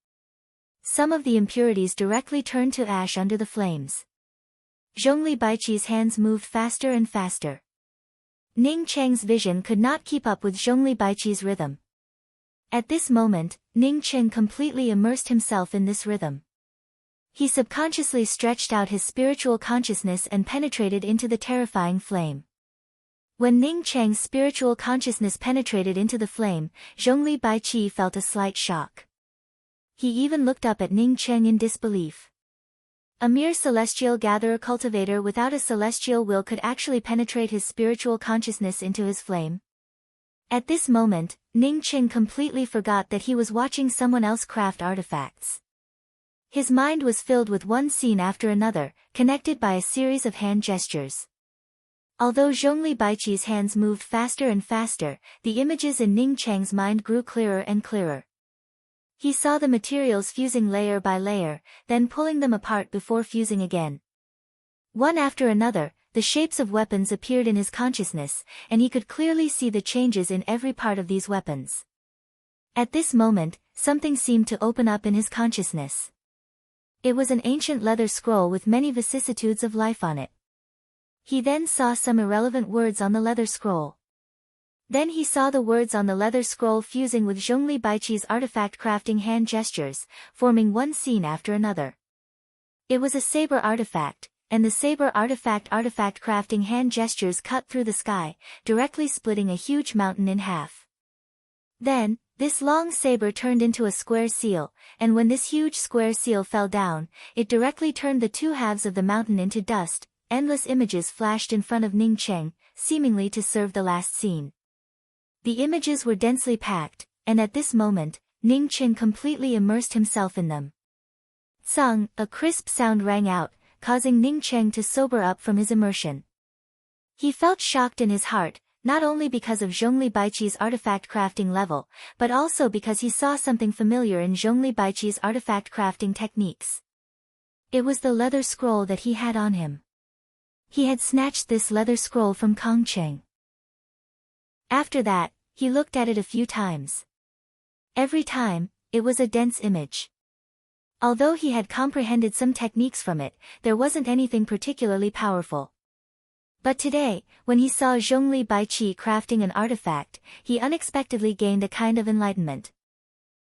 Some of the impurities directly turned to ash under the flames. Zhongli Baiqi's hands moved faster and faster. Ning Cheng's vision could not keep up with Zhongli Baiqi's rhythm. At this moment, Ning Cheng completely immersed himself in this rhythm. He subconsciously stretched out his spiritual consciousness and penetrated into the terrifying flame. When Ning Cheng's spiritual consciousness penetrated into the flame, Zhongli Baiqi felt a slight shock. He even looked up at Ning Cheng in disbelief. A mere celestial gatherer cultivator without a celestial will could actually penetrate his spiritual consciousness into his flame. At this moment, Ning Cheng completely forgot that he was watching someone else craft artifacts. His mind was filled with one scene after another, connected by a series of hand gestures. Although Zhongli Baiqi's hands moved faster and faster, the images in Ning Cheng's mind grew clearer and clearer. He saw the materials fusing layer by layer, then pulling them apart before fusing again. One after another, the shapes of weapons appeared in his consciousness, and he could clearly see the changes in every part of these weapons. At this moment, something seemed to open up in his consciousness. It was an ancient leather scroll with many vicissitudes of life on it. He then saw some irrelevant words on the leather scroll. Then he saw the words on the leather scroll fusing with Zhongli Baiqi's artifact crafting hand gestures, forming one scene after another. It was a saber artifact, and the saber artifact crafting hand gestures cut through the sky, directly splitting a huge mountain in half. Then, this long saber turned into a square seal, and when this huge square seal fell down, it directly turned the two halves of the mountain into dust. Endless images flashed in front of Ning Cheng, seemingly to serve the last scene. The images were densely packed, and at this moment, Ning Cheng completely immersed himself in them. Tsang, a crisp sound rang out, causing Ning Cheng to sober up from his immersion. He felt shocked in his heart, not only because of Zhongli Baiqi's artifact crafting level, but also because he saw something familiar in Zhongli Baiqi's artifact crafting techniques. It was the leather scroll that he had on him. He had snatched this leather scroll from Kong Cheng. After that, he looked at it a few times. Every time, it was a dense image. Although he had comprehended some techniques from it, there wasn't anything particularly powerful. But today, when he saw Zhongli Baiqi crafting an artifact, he unexpectedly gained a kind of enlightenment.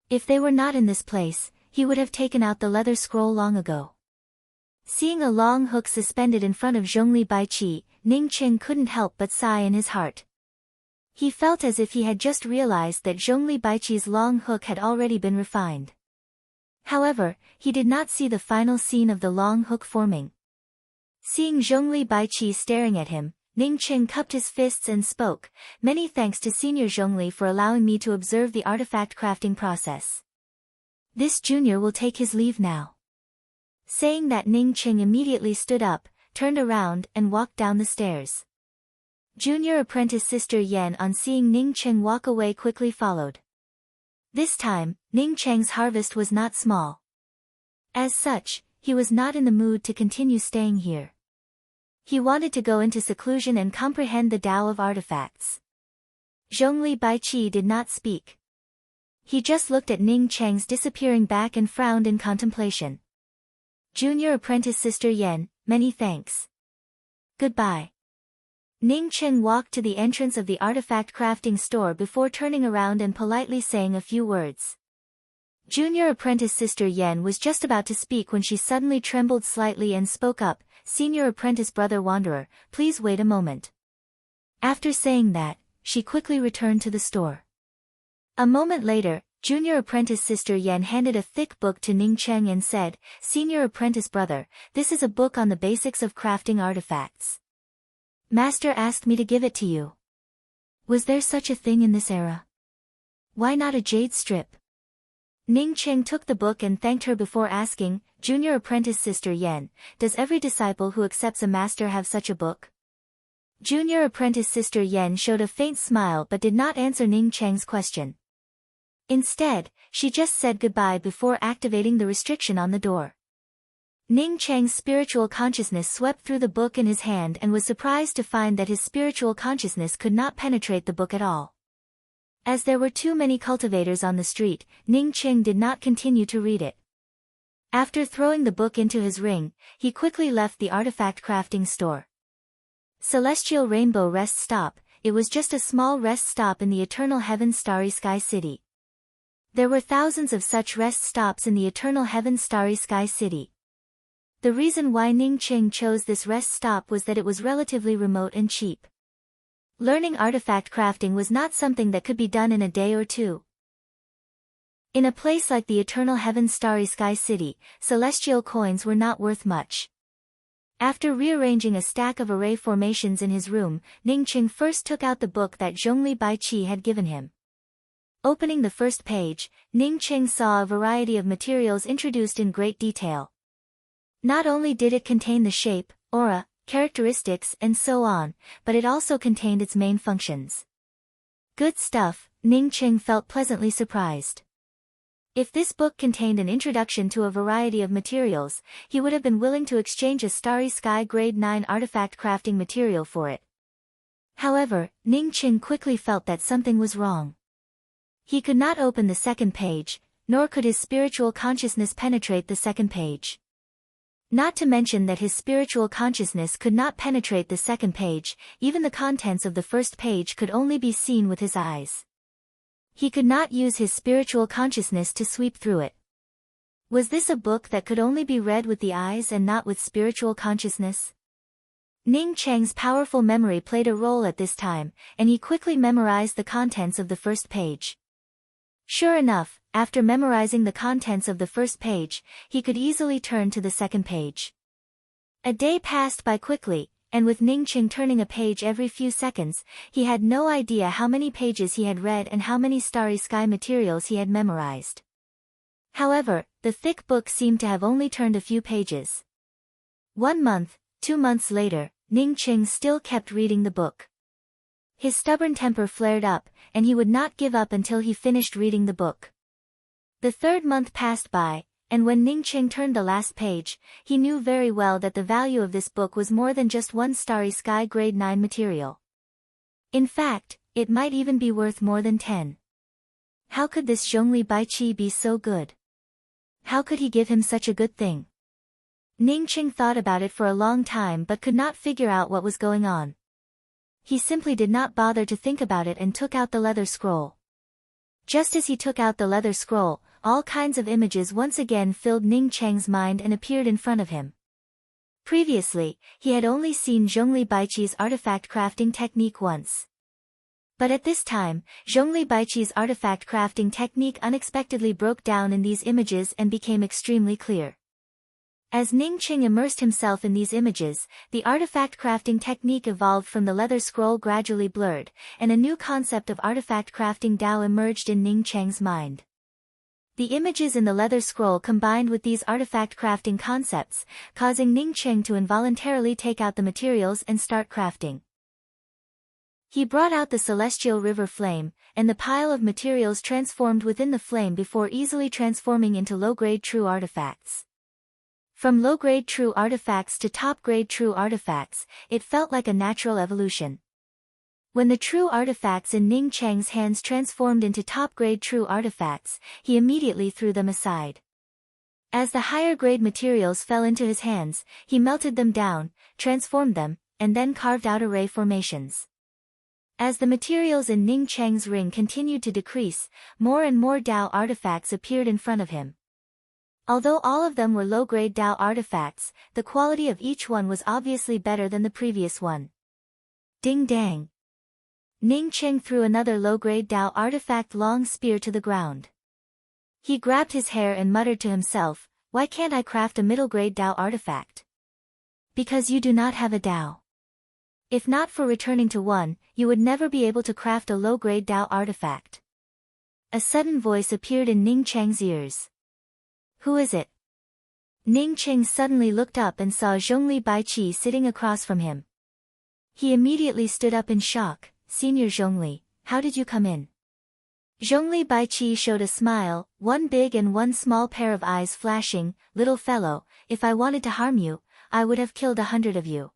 If they were not in this place, he would have taken out the leather scroll long ago. Seeing a long hook suspended in front of Zhongli Baiqi, Ning Cheng couldn't help but sigh in his heart. He felt as if he had just realized that Zhongli Baiqi's long hook had already been refined. However, he did not see the final scene of the long hook forming. Seeing Zhongli Baiqi staring at him, Ning Cheng cupped his fists and spoke, "Many thanks to Senior Zhongli for allowing me to observe the artifact crafting process. This junior will take his leave now." Saying that, Ning Cheng immediately stood up, turned around and walked down the stairs. Junior apprentice Sister Yan, on seeing Ning Cheng walk away, quickly followed. This time, Ning Cheng's harvest was not small. As such, he was not in the mood to continue staying here. He wanted to go into seclusion and comprehend the Tao of artifacts. Zhongli Baiqi did not speak. He just looked at Ning Cheng's disappearing back and frowned in contemplation. Junior apprentice Sister Yan, many thanks. Goodbye. Ning Cheng walked to the entrance of the artifact crafting store before turning around and politely saying a few words. Junior apprentice Sister Yan was just about to speak when she suddenly trembled slightly and spoke up, "Senior apprentice Brother Wanderer, please wait a moment." After saying that, she quickly returned to the store. A moment later, Junior apprentice Sister Yan handed a thick book to Ning Cheng and said, "Senior apprentice brother, this is a book on the basics of crafting artifacts. Master asked me to give it to you. Was there such a thing in this era? Why not a jade strip?" Ning Cheng took the book and thanked her before asking, "Junior apprentice Sister Yan, does every disciple who accepts a master have such a book?" Junior apprentice Sister Yan showed a faint smile but did not answer Ning Cheng's question. Instead, she just said goodbye before activating the restriction on the door. Ning Cheng's spiritual consciousness swept through the book in his hand and was surprised to find that his spiritual consciousness could not penetrate the book at all. As there were too many cultivators on the street, Ning Cheng did not continue to read it. After throwing the book into his ring, he quickly left the artifact crafting store. Celestial Rainbow Rest Stop, it was just a small rest stop in the Eternal Heaven Starry Sky City. There were thousands of such rest stops in the Eternal Heaven Starry Sky City. The reason why Ning Cheng chose this rest stop was that it was relatively remote and cheap. Learning artifact crafting was not something that could be done in a day or two. In a place like the Eternal Heaven Starry Sky City, celestial coins were not worth much. After rearranging a stack of array formations in his room, Ning Cheng first took out the book that Zhongli Baiqi had given him. Opening the first page, Ning Cheng saw a variety of materials introduced in great detail. Not only did it contain the shape, aura, characteristics and so on, but it also contained its main functions. Good stuff, Ning Cheng felt pleasantly surprised. If this book contained an introduction to a variety of materials, he would have been willing to exchange a Starry Sky Grade 9 artifact crafting material for it. However, Ning Cheng quickly felt that something was wrong. He could not open the second page, nor could his spiritual consciousness penetrate the second page. Not to mention that his spiritual consciousness could not penetrate the second page, even the contents of the first page could only be seen with his eyes. He could not use his spiritual consciousness to sweep through it. Was this a book that could only be read with the eyes and not with spiritual consciousness? Ning Cheng's powerful memory played a role at this time, and he quickly memorized the contents of the first page. Sure enough, after memorizing the contents of the first page, he could easily turn to the second page. A day passed by quickly, and with Ning Cheng turning a page every few seconds, he had no idea how many pages he had read and how many starry sky materials he had memorized. However, the thick book seemed to have only turned a few pages. 1 month, 2 months later, Ning Cheng still kept reading the book. His stubborn temper flared up, and he would not give up until he finished reading the book. The 3rd month passed by, and when Ning Cheng turned the last page, he knew very well that the value of this book was more than just 1 starry sky grade 9 material. In fact, it might even be worth more than 10. How could this Zhongli Baiqi be so good? How could he give him such a good thing? Ning Cheng thought about it for a long time but could not figure out what was going on. He simply did not bother to think about it and took out the leather scroll. Just as he took out the leather scroll, all kinds of images once again filled Ning Cheng's mind and appeared in front of him. Previously, he had only seen Zhongli Baiqi's artifact crafting technique once. But at this time, Zhongli Baiqi's artifact crafting technique unexpectedly broke down in these images and became extremely clear. As Ning Cheng immersed himself in these images, the artifact crafting technique evolved from the leather scroll gradually blurred, and a new concept of artifact crafting Dao emerged in Ning Cheng's mind. The images in the leather scroll combined with these artifact crafting concepts, causing Ning Cheng to involuntarily take out the materials and start crafting. He brought out the celestial river flame, and the pile of materials transformed within the flame before easily transforming into low-grade true artifacts. From low-grade true artifacts to top-grade true artifacts, it felt like a natural evolution. When the true artifacts in Ning Cheng's hands transformed into top-grade true artifacts, he immediately threw them aside. As the higher-grade materials fell into his hands, he melted them down, transformed them, and then carved out array formations. As the materials in Ning Cheng's ring continued to decrease, more and more Dao artifacts appeared in front of him. Although all of them were low-grade Dao artifacts, the quality of each one was obviously better than the previous one. Ding dang! Ning Cheng threw another low-grade Dao artifact long spear to the ground. He grabbed his hair and muttered to himself, "Why can't I craft a middle-grade Dao artifact?" Because you do not have a Dao. If not for returning to one, you would never be able to craft a low-grade Dao artifact. A sudden voice appeared in Ning Cheng's ears. Who is it? Ning Cheng suddenly looked up and saw Zhongli Baiqi sitting across from him. He immediately stood up in shock. "Senior Zhongli, how did you come in?" Zhongli Baiqi showed a smile, one big and one small pair of eyes flashing. "Little fellow, if I wanted to harm you, I would have killed 100 of you."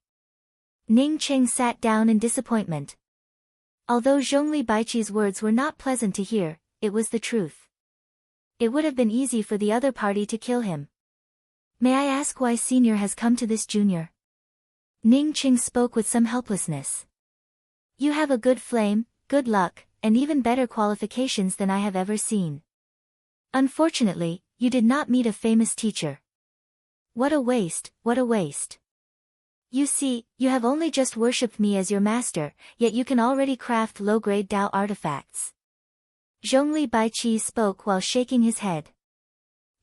Ning Cheng sat down in disappointment. Although Zhongli Baiqi's words were not pleasant to hear, it was the truth. It would have been easy for the other party to kill him. "May I ask why Senior has come to this junior?" Ning Cheng spoke with some helplessness. "You have a good flame, good luck, and even better qualifications than I have ever seen. Unfortunately, you did not meet a famous teacher. What a waste, what a waste. You see, you have only just worshipped me as your master, yet you can already craft low-grade Dao artifacts." Zhongli Baiqi spoke while shaking his head.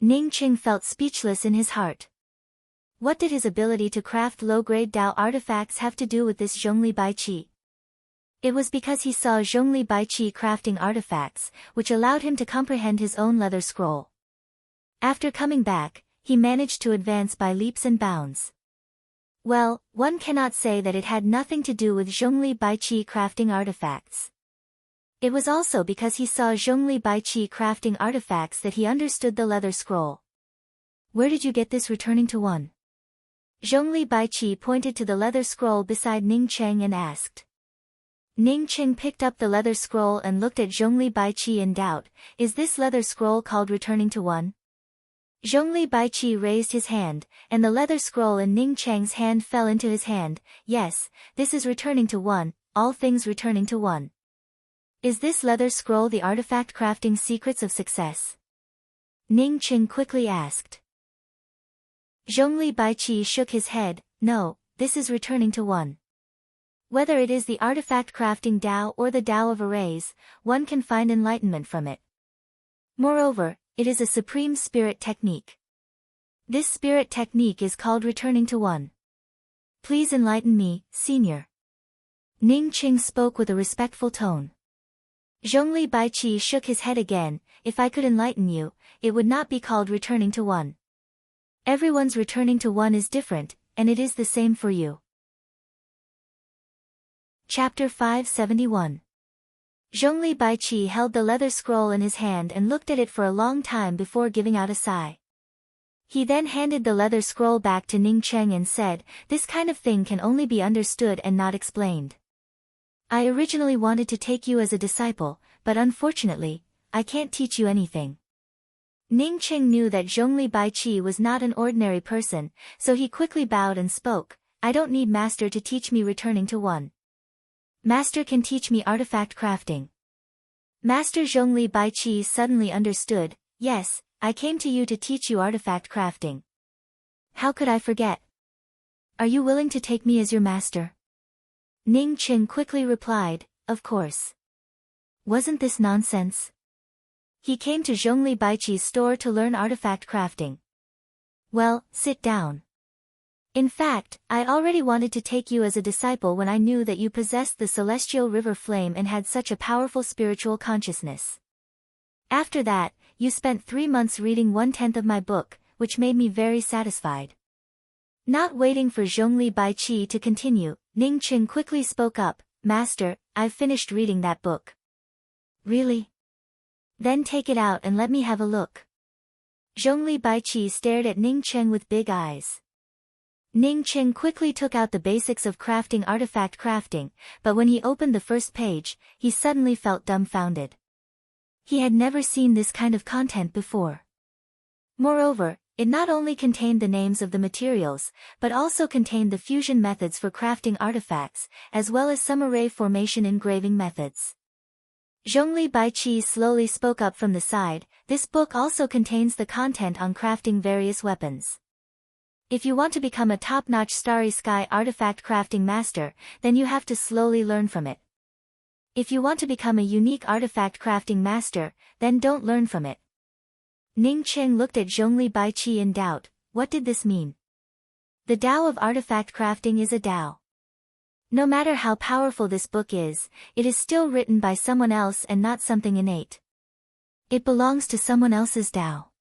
Ning Cheng felt speechless in his heart. What did his ability to craft low-grade Dao artifacts have to do with this Zhongli Baiqi? It was because he saw Zhongli Baiqi crafting artifacts, which allowed him to comprehend his own leather scroll. After coming back, he managed to advance by leaps and bounds. Well, one cannot say that it had nothing to do with Zhongli Baiqi crafting artifacts. It was also because he saw Zhongli Baiqi crafting artifacts that he understood the leather scroll. "Where did you get this returning to one?" Zhongli Baiqi pointed to the leather scroll beside Ning Cheng and asked. Ning Qing picked up the leather scroll and looked at Zhongli Baiqi in doubt. Is this leather scroll called Returning to One? Zhongli Baiqi raised his hand, and the leather scroll in Ning Cheng's hand fell into his hand. Yes, this is Returning to One, all things returning to one. Is this leather scroll the artifact crafting secrets of success? Ning Qing quickly asked. Zhongli Baiqi shook his head. No, this is Returning to One. Whether it is the artifact crafting Tao or the Tao of arrays, one can find enlightenment from it. Moreover, it is a supreme spirit technique. This spirit technique is called Returning to One. Please enlighten me, senior. Ning Qing spoke with a respectful tone. Zhongli Baiqi shook his head again. If I could enlighten you, it would not be called Returning to One. Everyone's Returning to One is different, and it is the same for you. Chapter 571. Zhongli Baiqi held the leather scroll in his hand and looked at it for a long time before giving out a sigh. He then handed the leather scroll back to Ning Cheng and said, "This kind of thing can only be understood and not explained. I originally wanted to take you as a disciple, but unfortunately, I can't teach you anything." Ning Cheng knew that Zhongli Baiqi was not an ordinary person, so he quickly bowed and spoke, "I don't need Master to teach me Returning to One. Master can teach me artifact crafting." Master Zhongli Baiqi suddenly understood. "Yes, I came to you to teach you artifact crafting. How could I forget? Are you willing to take me as your master?" Ning Qing quickly replied, "Of course. Wasn't this nonsense?" He came to Zhongli Baiqi's store to learn artifact crafting. "Well, sit down. In fact, I already wanted to take you as a disciple when I knew that you possessed the celestial river flame and had such a powerful spiritual consciousness. After that, you spent 3 months reading 1/10 of my book, which made me very satisfied." Not waiting for Zhongli Baiqi to continue, Ning Qing quickly spoke up, "Master, I've finished reading that book." "Really? Then take it out and let me have a look." Zhongli Baiqi stared at Ning Cheng with big eyes. Ning Cheng quickly took out the basics of crafting artifact crafting, but when he opened the first page, he suddenly felt dumbfounded. He had never seen this kind of content before. Moreover, it not only contained the names of the materials, but also contained the fusion methods for crafting artifacts, as well as some array formation engraving methods. Zhongli Baiqi slowly spoke up from the side, "This book also contains the content on crafting various weapons. If you want to become a top-notch Starry Sky artifact crafting master, then you have to slowly learn from it. If you want to become a unique artifact crafting master, then don't learn from it." Ning Cheng looked at Zhongli Baiqi in doubt. What did this mean? The Tao of artifact crafting is a Tao. No matter how powerful this book is, it is still written by someone else and not something innate. It belongs to someone else's Tao.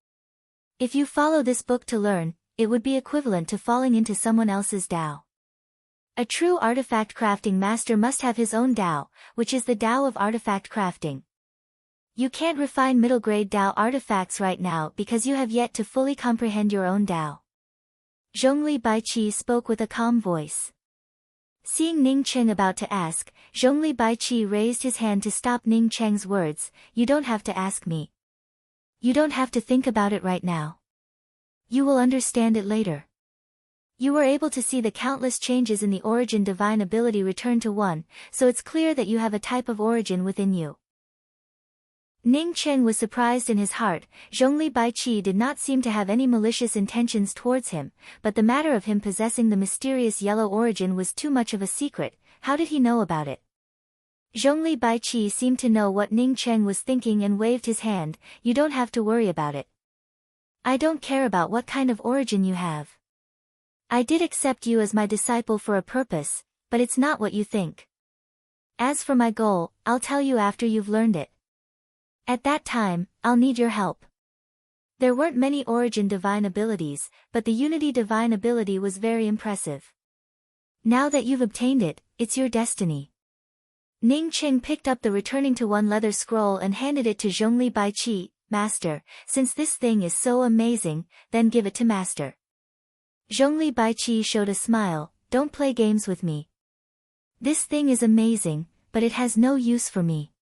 If you follow this book to learn, it would be equivalent to falling into someone else's Tao. A true artifact crafting master must have his own Tao, which is the Tao of artifact crafting. You can't refine middle-grade Tao artifacts right now because you have yet to fully comprehend your own Tao. Zhongli Baiqi spoke with a calm voice. Seeing Ning Cheng about to ask, Zhongli Baiqi raised his hand to stop Ning Cheng's words. "You don't have to ask me. You don't have to think about it right now. You will understand it later. You were able to see the countless changes in the origin divine ability Return to One, so it's clear that you have a type of origin within you." Ning Cheng was surprised in his heart. Zhongli Baiqi did not seem to have any malicious intentions towards him, but the matter of him possessing the mysterious yellow origin was too much of a secret. How did he know about it? Zhongli Baiqi seemed to know what Ning Cheng was thinking and waved his hand. "You don't have to worry about it. I don't care about what kind of origin you have. I did accept you as my disciple for a purpose, but it's not what you think. As for my goal, I'll tell you after you've learned it. At that time, I'll need your help." There weren't many origin divine abilities, but the unity divine ability was very impressive. "Now that you've obtained it, it's your destiny." Ning Cheng picked up the Returning to One leather scroll and handed it to Zhongli Baiqi. "Master, since this thing is so amazing, then give it to Master." Zhongli Baiqi showed a smile. "Don't play games with me. This thing is amazing, but it has no use for me.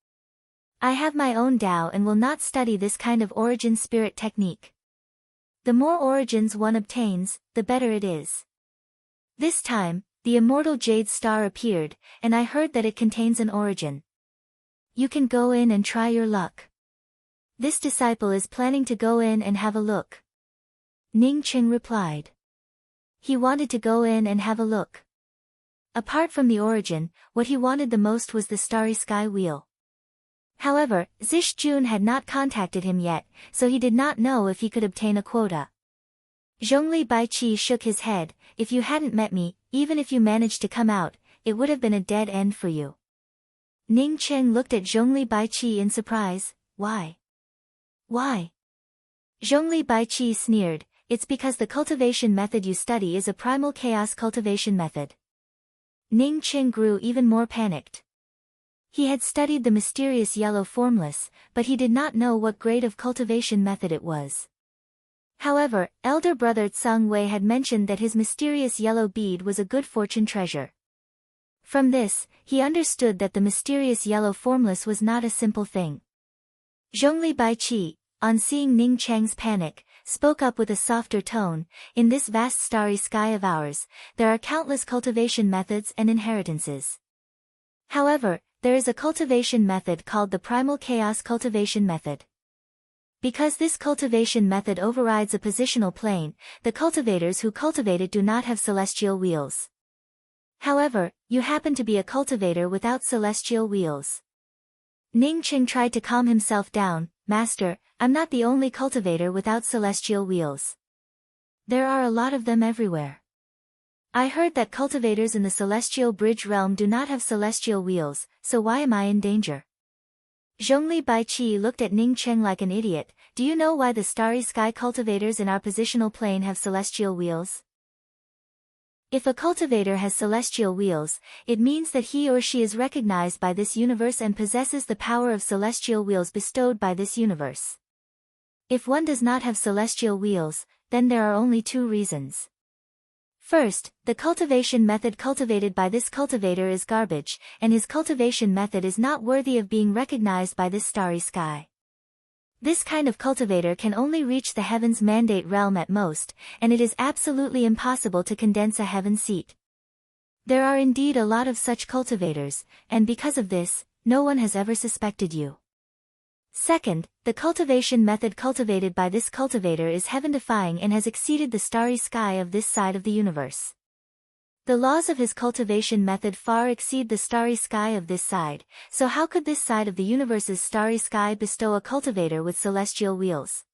I have my own Tao and will not study this kind of origin spirit technique. The more origins one obtains, the better it is. This time, the immortal jade star appeared, and I heard that it contains an origin. You can go in and try your luck. This disciple is planning to go in and have a look. Ning Qing replied. He wanted to go in and have a look. Apart from the origin, what he wanted the most was the starry sky wheel. However, Zish Jun had not contacted him yet, so he did not know if he could obtain a quota. Zhongli Baiqi shook his head. If you hadn't met me, even if you managed to come out, it would have been a dead end for you. Ning Qing looked at Zhongli Baiqi in surprise. Why? Why? Zhongli Baiqi sneered. It's because the cultivation method you study is a primal chaos cultivation method. Ning Qing grew even more panicked. He had studied the mysterious yellow formless, but he did not know what grade of cultivation method it was. However, elder brother Tsang Wei had mentioned that his mysterious yellow bead was a good fortune treasure. From this, he understood that the mysterious yellow formless was not a simple thing. Zhongli Baiqi, on seeing Ning Cheng's panic, spoke up with a softer tone. In this vast starry sky of ours, there are countless cultivation methods and inheritances. However, there is a cultivation method called the primal chaos cultivation method. Because this cultivation method overrides a positional plane, the cultivators who cultivate it do not have celestial wheels. However, you happen to be a cultivator without celestial wheels. Ning Qing tried to calm himself down. Master, I'm not the only cultivator without celestial wheels. There are a lot of them everywhere. I heard that cultivators in the celestial bridge realm do not have celestial wheels, so why am I in danger? Zhongli Baiqi looked at Ning Cheng like an idiot. Do you know why the starry sky cultivators in our positional plane have celestial wheels? If a cultivator has celestial wheels, it means that he or she is recognized by this universe and possesses the power of celestial wheels bestowed by this universe. If one does not have celestial wheels, then there are only two reasons. First, the cultivation method cultivated by this cultivator is garbage, and his cultivation method is not worthy of being recognized by this starry sky. This kind of cultivator can only reach the heavens mandate realm at most, and it is absolutely impossible to condense a heaven seat. There are indeed a lot of such cultivators, and because of this, no one has ever suspected you. Second, the cultivation method cultivated by this cultivator is heaven-defying and has exceeded the starry sky of this side of the universe. The laws of his cultivation method far exceed the starry sky of this side, so how could this side of the universe's starry sky bestow a cultivator with celestial wheels?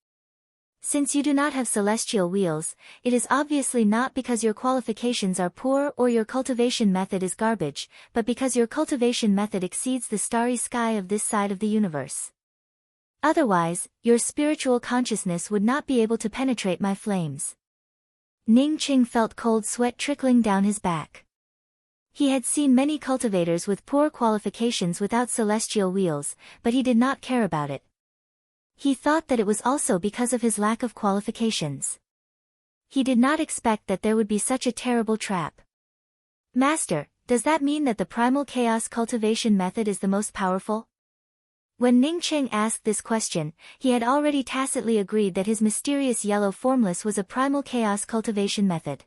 Since you do not have celestial wheels, it is obviously not because your qualifications are poor or your cultivation method is garbage, but because your cultivation method exceeds the starry sky of this side of the universe. Otherwise, your spiritual consciousness would not be able to penetrate my flames. Ning Qing felt cold sweat trickling down his back. He had seen many cultivators with poor qualifications without celestial wheels, but he did not care about it. He thought that it was also because of his lack of qualifications. He did not expect that there would be such a terrible trap. Master, does that mean that the primal chaos cultivation method is the most powerful? When Ning Cheng asked this question, he had already tacitly agreed that his mysterious yellow formless was a primal chaos cultivation method.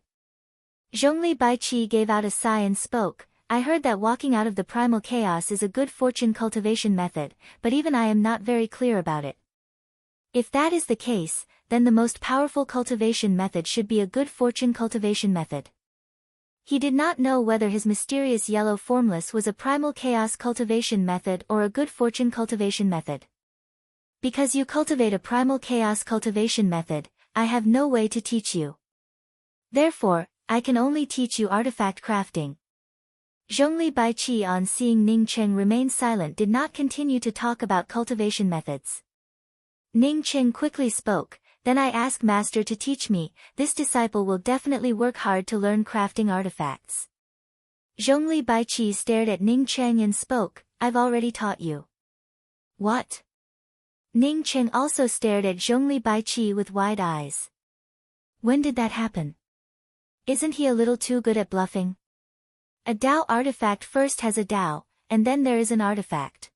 Zhongli Baiqi gave out a sigh and spoke. I heard that walking out of the primal chaos is a good fortune cultivation method, but even I am not very clear about it. If that is the case, then the most powerful cultivation method should be a good fortune cultivation method. He did not know whether his mysterious yellow formless was a primal chaos cultivation method or a good fortune cultivation method. Because you cultivate a primal chaos cultivation method, I have no way to teach you. Therefore, I can only teach you artifact crafting. Zhongli Baiqi, on seeing Ning Cheng remain silent, did not continue to talk about cultivation methods. Ning Cheng quickly spoke. Then I ask Master to teach me. This disciple will definitely work hard to learn crafting artifacts. Zhongli Baiqi stared at Ning Cheng and spoke. I've already taught you. What? Ning Cheng also stared at Zhongli Baiqi with wide eyes. When did that happen? Isn't he a little too good at bluffing? A Dao artifact first has a Dao, and then there is an artifact.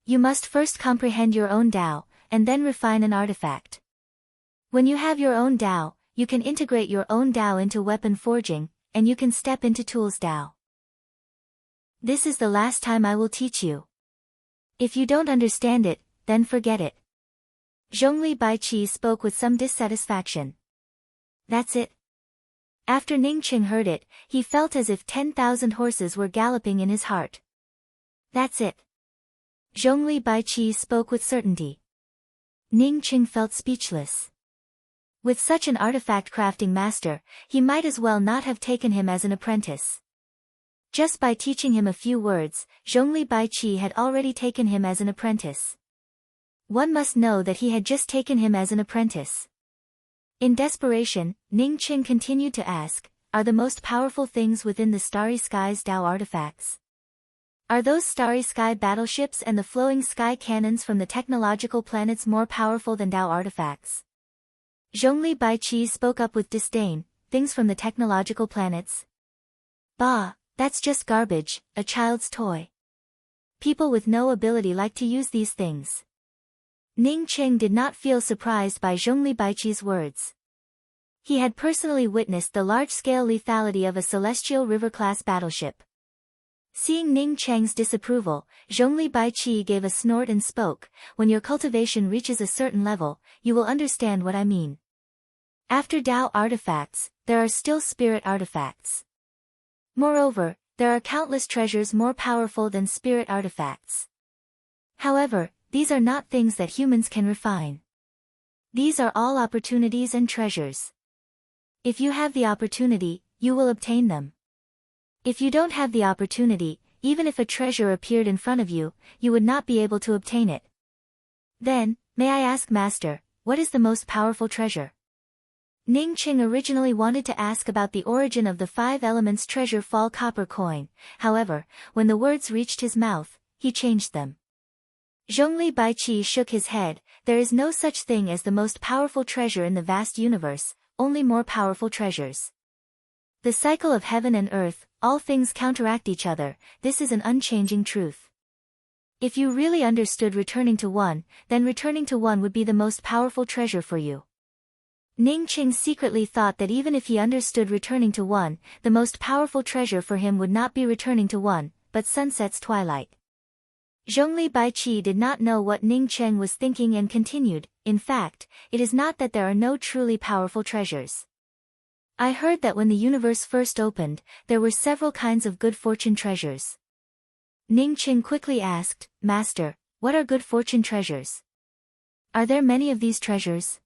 You must first comprehend your own Tao, and then refine an artifact. When you have your own Tao, you can integrate your own Tao into weapon forging, and you can step into tools Tao. This is the last time I will teach you. If you don't understand it, then forget it. Zhongli Baiqi spoke with some dissatisfaction. That's it. After Ningqing heard it, he felt as if 10,000 horses were galloping in his heart. That's it. Zhongli Baiqi spoke with certainty. Ningqing felt speechless. With such an artifact crafting master, he might as well not have taken him as an apprentice. Just by teaching him a few words, Zhongli Baiqi had already taken him as an apprentice. One must know that he had just taken him as an apprentice. In desperation, Ningqing continued to ask, are the most powerful things within the Starry Skies Tao artifacts? Are those Starry Sky battleships and the flowing sky cannons from the technological planets more powerful than Tao artifacts? Zhongli Baiqi spoke up with disdain, things from the technological planets? Bah, that's just garbage, a child's toy. People with no ability like to use these things. Ningqing did not feel surprised by Zhongli Baiqi's words. He had personally witnessed the large-scale lethality of a celestial river-class battleship. Seeing Ningqing's disapproval, Zhongli Baiqi gave a snort and spoke, when your cultivation reaches a certain level, you will understand what I mean. After Tao artifacts, there are still spirit artifacts. Moreover, there are countless treasures more powerful than spirit artifacts. However, these are not things that humans can refine. These are all opportunities and treasures. If you have the opportunity, you will obtain them. If you don't have the opportunity, even if a treasure appeared in front of you, you would not be able to obtain it. Then, may I ask Master, what is the most powerful treasure? Ningqing originally wanted to ask about the origin of the 5 elements treasure fall copper coin, however, when the words reached his mouth, he changed them. Zhongli Baiqi shook his head, there is no such thing as the most powerful treasure in the vast universe, only more powerful treasures. The cycle of heaven and earth, all things counteract each other, this is an unchanging truth. If you really understood returning to one, then returning to one would be the most powerful treasure for you. Ningqing secretly thought that even if he understood returning to one, the most powerful treasure for him would not be returning to one, but sunset's twilight. Zhongli Baiqi did not know what Ningqing was thinking and continued, in fact, it is not that there are no truly powerful treasures. I heard that when the universe first opened, there were several kinds of good fortune treasures. Ningqing quickly asked, Master, what are good fortune treasures? Are there many of these treasures?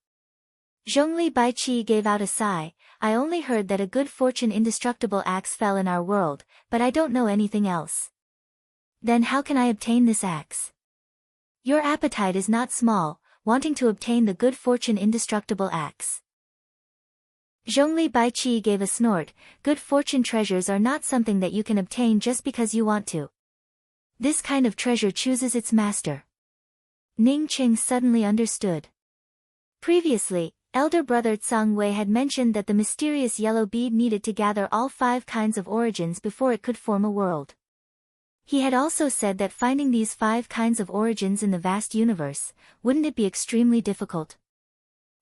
Zhongli Baiqi gave out a sigh, I only heard that a good fortune indestructible axe fell in our world, but I don't know anything else. Then how can I obtain this axe? Your appetite is not small, wanting to obtain the good fortune indestructible axe. Zhongli Baiqi gave a snort, good fortune treasures are not something that you can obtain just because you want to. This kind of treasure chooses its master. Ningqing suddenly understood. Previously, elder brother Tsang Wei had mentioned that the mysterious yellow bead needed to gather all 5 kinds of origins before it could form a world. He had also said that finding these 5 kinds of origins in the vast universe, wouldn't it be extremely difficult?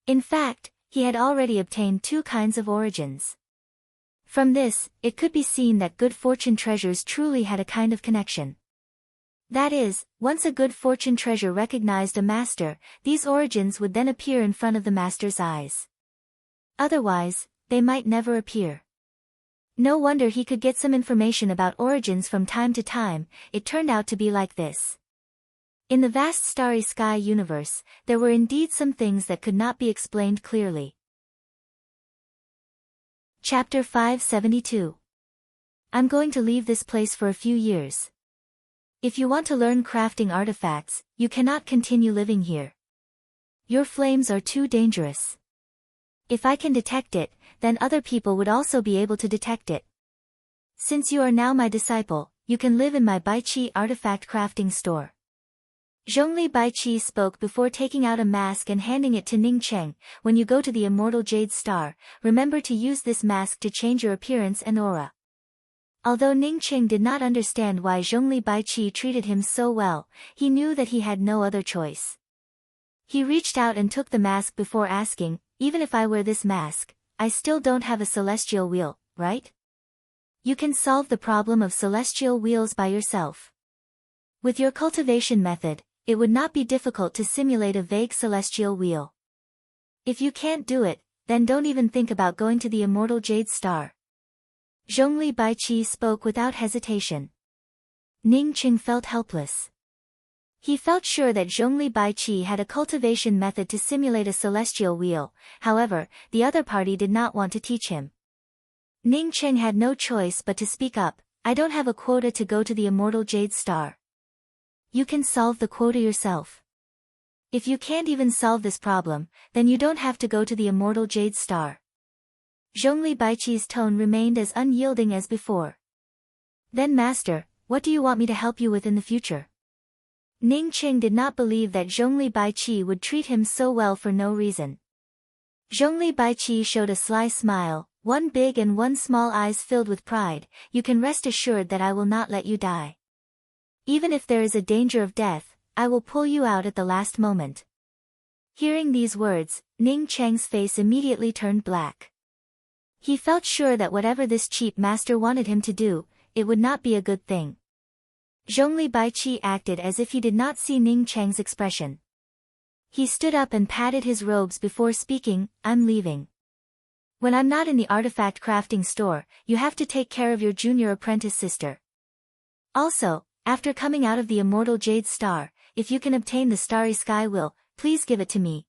In fact, he had already obtained 2 kinds of origins. From this, it could be seen that good fortune treasures truly had a kind of connection. That is, once a good fortune treasure recognized a master, these origins would then appear in front of the master's eyes. Otherwise, they might never appear. No wonder he could get some information about origins from time to time, it turned out to be like this. In the vast starry sky universe, there were indeed some things that could not be explained clearly. Chapter 572. I'm going to leave this place for a few years. If you want to learn crafting artifacts, you cannot continue living here. Your flames are too dangerous. If I can detect it, then other people would also be able to detect it. Since you are now my disciple, you can live in my Baiqi artifact crafting store. Zhongli Baiqi spoke before taking out a mask and handing it to Ningqing. When you go to the immortal Jade Star, remember to use this mask to change your appearance and aura. Although Ningqing did not understand why Zhongli Baiqi treated him so well, he knew that he had no other choice. He reached out and took the mask before asking, "Even if I wear this mask, I still don't have a celestial wheel, right? You can solve the problem of celestial wheels by yourself. With your cultivation method, it would not be difficult to simulate a vague celestial wheel. If you can't do it, then don't even think about going to the immortal Jade Star." Zhongli Baiqi spoke without hesitation. Ningqing felt helpless. He felt sure that Zhongli Baiqi had a cultivation method to simulate a celestial wheel, however, the other party did not want to teach him. Ningqing had no choice but to speak up, "I don't have a quota to go to the immortal Jade Star. You can solve the quota yourself. If you can't even solve this problem, then you don't have to go to the immortal Jade Star." Zhongli Baiqi's tone remained as unyielding as before. "Then master, what do you want me to help you with in the future?" Ningqing did not believe that Zhongli Baiqi would treat him so well for no reason. Zhongli Baiqi showed a sly smile, one big and one small eyes filled with pride. "You can rest assured that I will not let you die. Even if there is a danger of death, I will pull you out at the last moment." Hearing these words, Ningqing's face immediately turned black. He felt sure that whatever this cheap master wanted him to do, it would not be a good thing. Zhongli Baiqi acted as if he did not see Ningqing's expression. He stood up and patted his robes before speaking, "I'm leaving. When I'm not in the artifact crafting store, you have to take care of your junior apprentice sister. Also, after coming out of the immortal Jade Star, if you can obtain the Starry Sky Will, please give it to me."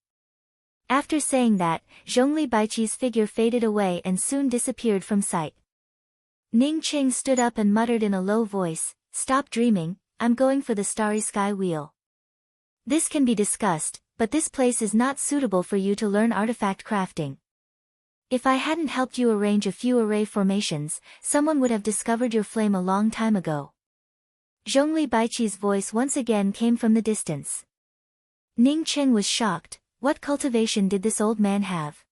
After saying that, Zhongli Baiqi's figure faded away and soon disappeared from sight. Ningqing stood up and muttered in a low voice, "Stop dreaming, I'm going for the Starry Sky Wheel. This can be discussed, but this place is not suitable for you to learn artifact crafting. If I hadn't helped you arrange a few array formations, someone would have discovered your flame a long time ago." Zhongli Baiqi's voice once again came from the distance. Ningqing was shocked. What cultivation did this old man have?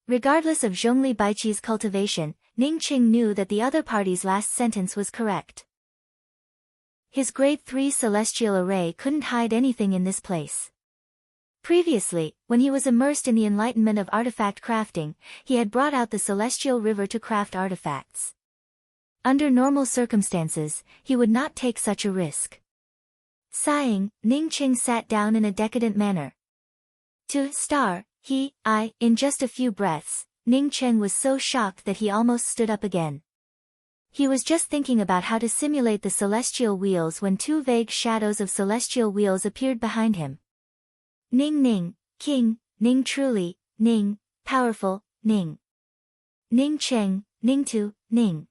Regardless of Zhongli Baiqi's cultivation, Ningqing knew that the other party's last sentence was correct. His grade 3 celestial array couldn't hide anything in this place. Previously, when he was immersed in the enlightenment of artifact crafting, he had brought out the celestial river to craft artifacts. Under normal circumstances, he would not take such a risk. Sighing, Ningqing sat down in a decadent manner. In just a few breaths, Ningqing was so shocked that he almost stood up again. He was just thinking about how to simulate the celestial wheels when two vague shadows of celestial wheels appeared behind him. "Ning Ning, King, Ning truly, Ning, powerful, Ning. Ning Cheng, Ning Tu, Ning."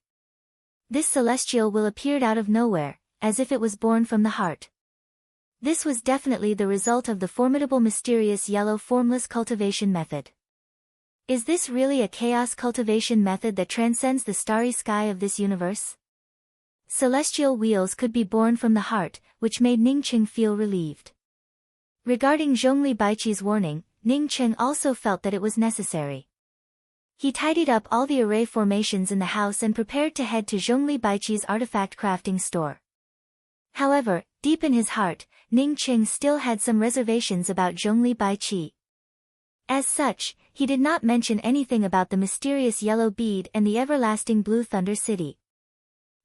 This celestial will appeared out of nowhere, as if it was born from the heart. This was definitely the result of the formidable mysterious yellow formless cultivation method. Is this really a chaos cultivation method that transcends the starry sky of this universe? Celestial wheels could be born from the heart, which made Ningqing feel relieved. Regarding Zhongli Baiqi's warning, Ningqing also felt that it was necessary. He tidied up all the array formations in the house and prepared to head to Zhongli Baiqi's artifact crafting store. However, deep in his heart, Ningqing still had some reservations about Zhongli Baiqi. As such, he did not mention anything about the mysterious yellow bead and the everlasting blue thunder city.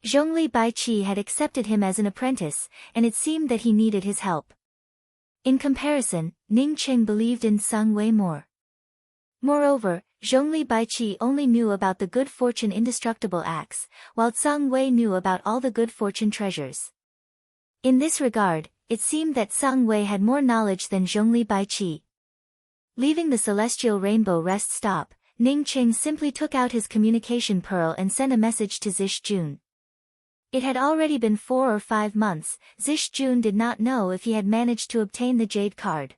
Zhongli Baiqi had accepted him as an apprentice, and it seemed that he needed his help. In comparison, Ningqing believed in Sung Wei more. Moreover, Zhongli Baiqi only knew about the good fortune indestructible axe, while Sung Wei knew about all the good fortune treasures. In this regard, it seemed that Sung Wei had more knowledge than Zhongli Baiqi. Leaving the celestial rainbow rest stop, Ningqing simply took out his communication pearl and sent a message to Zish Jun. It had already been 4 or 5 months. Zish Jun did not know if he had managed to obtain the jade card.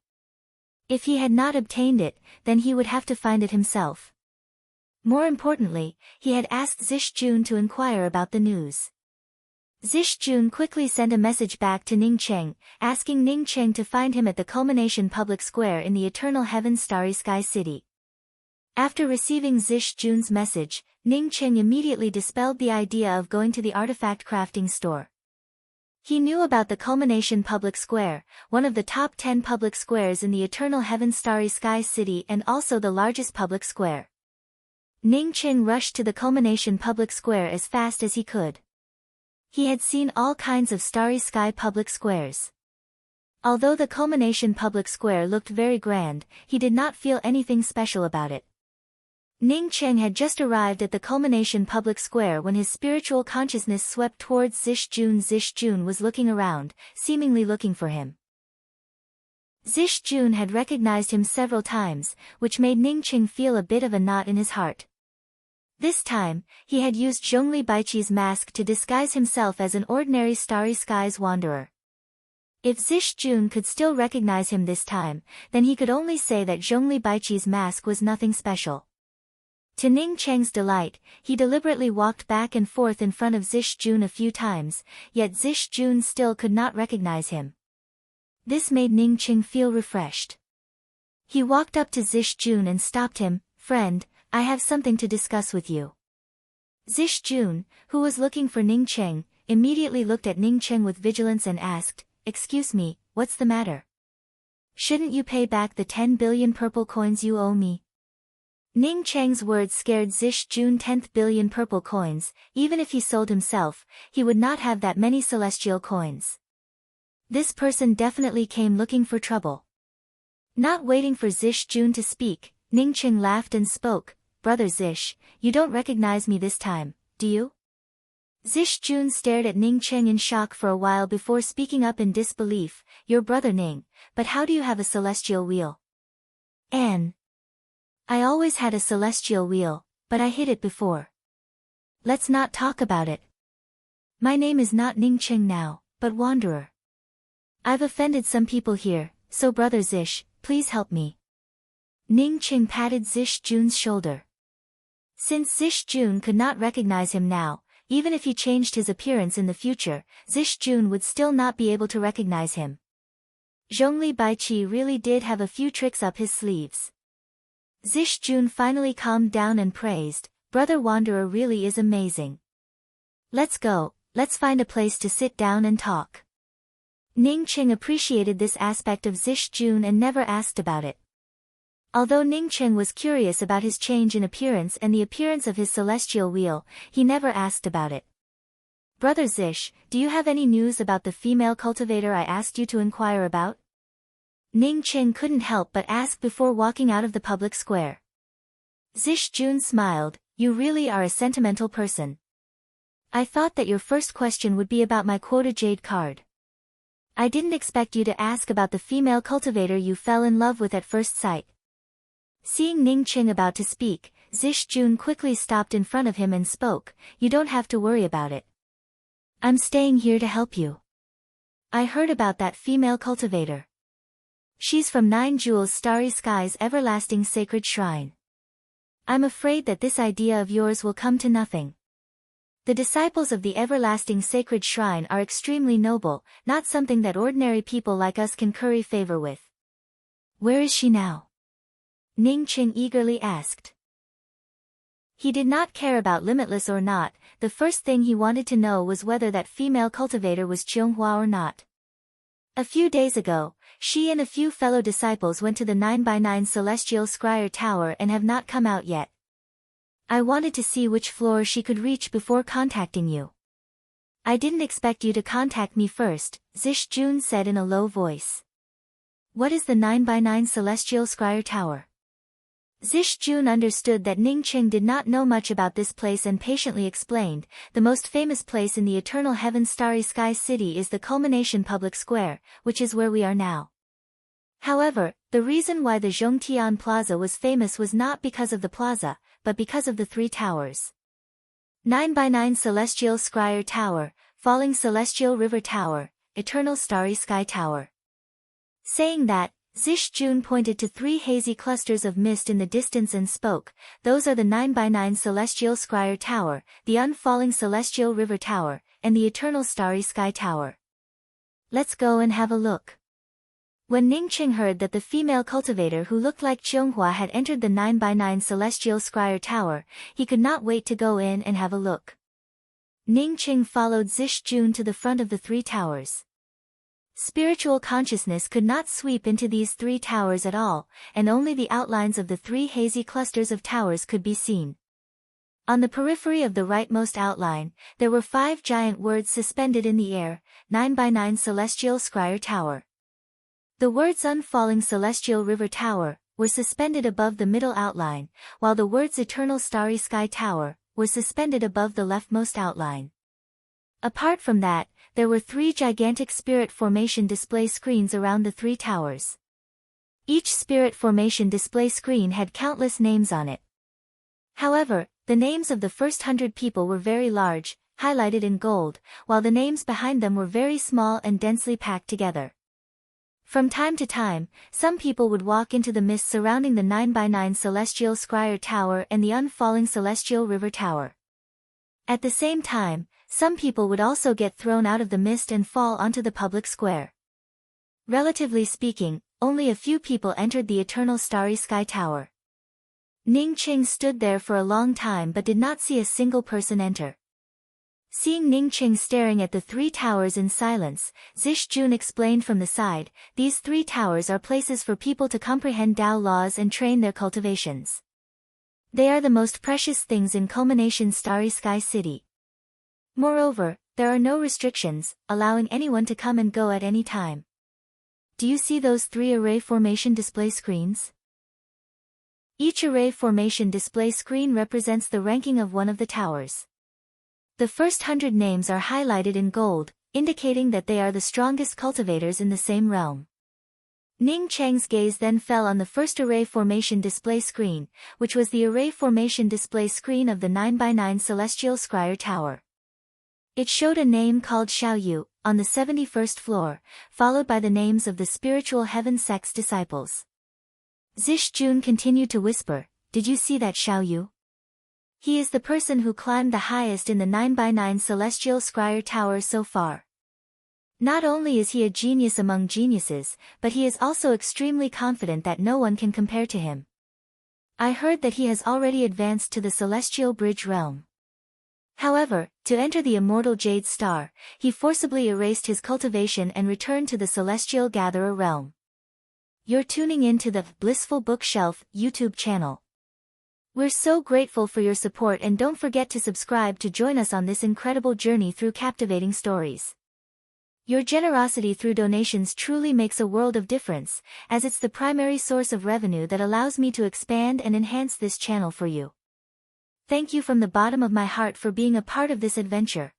If he had not obtained it, then he would have to find it himself. More importantly, he had asked Zish Jun to inquire about the news. Zish Jun quickly sent a message back to Ningqing, asking Ningqing to find him at the Culmination Public Square in the Eternal Heaven Starry Sky City. After receiving Zish Jun's message, Ning Qing immediately dispelled the idea of going to the artifact crafting store. He knew about the Culmination Public Square, one of the top 10 public squares in the Eternal Heaven Starry Sky City and also the largest public square. Ning Qing rushed to the Culmination Public Square as fast as he could. He had seen all kinds of Starry Sky public squares. Although the Culmination Public Square looked very grand, he did not feel anything special about it. Ning Qing had just arrived at the Culmination Public Square when his spiritual consciousness swept towards Zish Jun. Zish Jun was looking around, seemingly looking for him. Zish Jun had recognized him several times, which made Ning Qing feel a bit of a knot in his heart. This time, he had used Zhongli Baiqi's mask to disguise himself as an ordinary Starry Skies wanderer. If Zish Jun could still recognize him this time, then he could only say that Zhongli Baiqi's mask was nothing special. To Ning Cheng's delight, he deliberately walked back and forth in front of Zish Jun a few times, yet Zish Jun still could not recognize him. This made Ning Qing feel refreshed. He walked up to Zish Jun and stopped him. "Friend, I have something to discuss with you." Zish Jun, who was looking for Ning Qing, immediately looked at Ning Qing with vigilance and asked, "Excuse me, what's the matter? Shouldn't you pay back the 10 billion purple coins you owe me?" Ning Cheng's words scared Zish Jun. 10 billion purple coins, even if he sold himself, he would not have that many celestial coins. This person definitely came looking for trouble. Not waiting for Zish Jun to speak, Ning Qing laughed and spoke, "Brother Zish, you don't recognize me this time, do you?" Zish Jun stared at Ning Qing in shock for a while before speaking up in disbelief, "Your brother Ning, but how do you have a celestial wheel?" "I always had a celestial wheel, but I hid it before. Let's not talk about it. My name is not Ning Qing now, but Wanderer. I've offended some people here, so Brother Zish, please help me." Ning Qing patted Zish Jun's shoulder. Since Zish Jun could not recognize him now, even if he changed his appearance in the future, Zish Jun would still not be able to recognize him. Zhongli Baiqi really did have a few tricks up his sleeves. Zish Jun finally calmed down and praised, "Brother Wanderer really is amazing. Let's go, let's find a place to sit down and talk." Ning Qing appreciated this aspect of Zish Jun and never asked about it. Although Ning Qing was curious about his change in appearance and the appearance of his celestial wheel, he never asked about it. "Brother Zish, do you have any news about the female cultivator I asked you to inquire about?" Ning Qing couldn't help but ask before walking out of the public square. Zish Jun smiled, "You really are a sentimental person. I thought that your first question would be about my quota jade card. I didn't expect you to ask about the female cultivator you fell in love with at first sight." Seeing Ning Qing about to speak, Zish Jun quickly stopped in front of him and spoke, "You don't have to worry about it. I'm staying here to help you. I heard about that female cultivator. She's from 9 Jewels Starry Sky's everlasting sacred shrine. I'm afraid that this idea of yours will come to nothing. The disciples of the everlasting sacred shrine are extremely noble, not something that ordinary people like us can curry favor with." "Where is she now?" Ning Qing eagerly asked. He did not care about Limitless or not, the first thing he wanted to know was whether that female cultivator was Qianghua or not. A few days ago, she and a few fellow disciples went to the 9x9 Celestial Scryer Tower and have not come out yet. I wanted to see which floor she could reach before contacting you. I didn't expect you to contact me first, Zish Jun said in a low voice. What is the 9x9 Celestial Scryer Tower? Zish Jun understood that Ning Qing did not know much about this place and patiently explained, the most famous place in the Eternal Heaven Starry Sky City is the Culmination Public Square, which is where we are now. However, the reason why the Zhongtian Plaza was famous was not because of the plaza, but because of the 3 towers. 9x9 Celestial Scryer Tower, Falling Celestial River Tower, Eternal Starry Sky Tower. Saying that, Zish Jun pointed to 3 hazy clusters of mist in the distance and spoke, those are the 9x9 Celestial Scryer Tower, the Unfalling Celestial River Tower, and the Eternal Starry Sky Tower. Let's go and have a look. When Ningqing heard that the female cultivator who looked like Qianghua had entered the 9x9 celestial scryer tower, he could not wait to go in and have a look. Ningqing followed Zixjun to the front of the three towers. Spiritual consciousness could not sweep into these three towers at all, and only the outlines of the three hazy clusters of towers could be seen. On the periphery of the rightmost outline, there were 5 giant words suspended in the air, 9x9 Celestial Scryer Tower. The words Unfalling Celestial River Tower were suspended above the middle outline, while the words Eternal Starry Sky Tower were suspended above the leftmost outline. Apart from that, there were 3 gigantic spirit formation display screens around the 3 towers. Each spirit formation display screen had countless names on it. However, the names of the first 100 people were very large, highlighted in gold, while the names behind them were very small and densely packed together. From time to time, some people would walk into the mist surrounding the 9x9 Celestial Scryer Tower and the Unfalling Celestial River Tower. At the same time, some people would also get thrown out of the mist and fall onto the public square. Relatively speaking, only a few people entered the Eternal Starry Sky Tower. Ningqing stood there for a long time but did not see a single person enter. Seeing Ningqing staring at the 3 towers in silence, Zixjun explained from the side, "These 3 towers are places for people to comprehend Tao laws and train their cultivations. They are the most precious things in Culmination Starry Sky City. Moreover, there are no restrictions, allowing anyone to come and go at any time. Do you see those 3 array formation display screens? Each array formation display screen represents the ranking of one of the towers. The first 100 names are highlighted in gold, indicating that they are the strongest cultivators in the same realm." Ningqing's gaze then fell on the first array formation display screen, which was the array formation display screen of the 9x9 Celestial Scryer Tower. It showed a name called Xiaoyu, on the 71st floor, followed by the names of the spiritual heaven sect's disciples. Zixjun continued to whisper, "Did you see that Xiaoyu? He is the person who climbed the highest in the 9x9 Celestial Scryer Tower so far. Not only is he a genius among geniuses, but he is also extremely confident that no one can compare to him. I heard that he has already advanced to the Celestial Bridge realm. However, to enter the immortal Jade Star, he forcibly erased his cultivation and returned to the Celestial Gatherer realm." You're tuning in to the Blissful Bookshelf YouTube channel. We're so grateful for your support, and don't forget to subscribe to join us on this incredible journey through captivating stories. Your generosity through donations truly makes a world of difference, as it's the primary source of revenue that allows me to expand and enhance this channel for you. Thank you from the bottom of my heart for being a part of this adventure.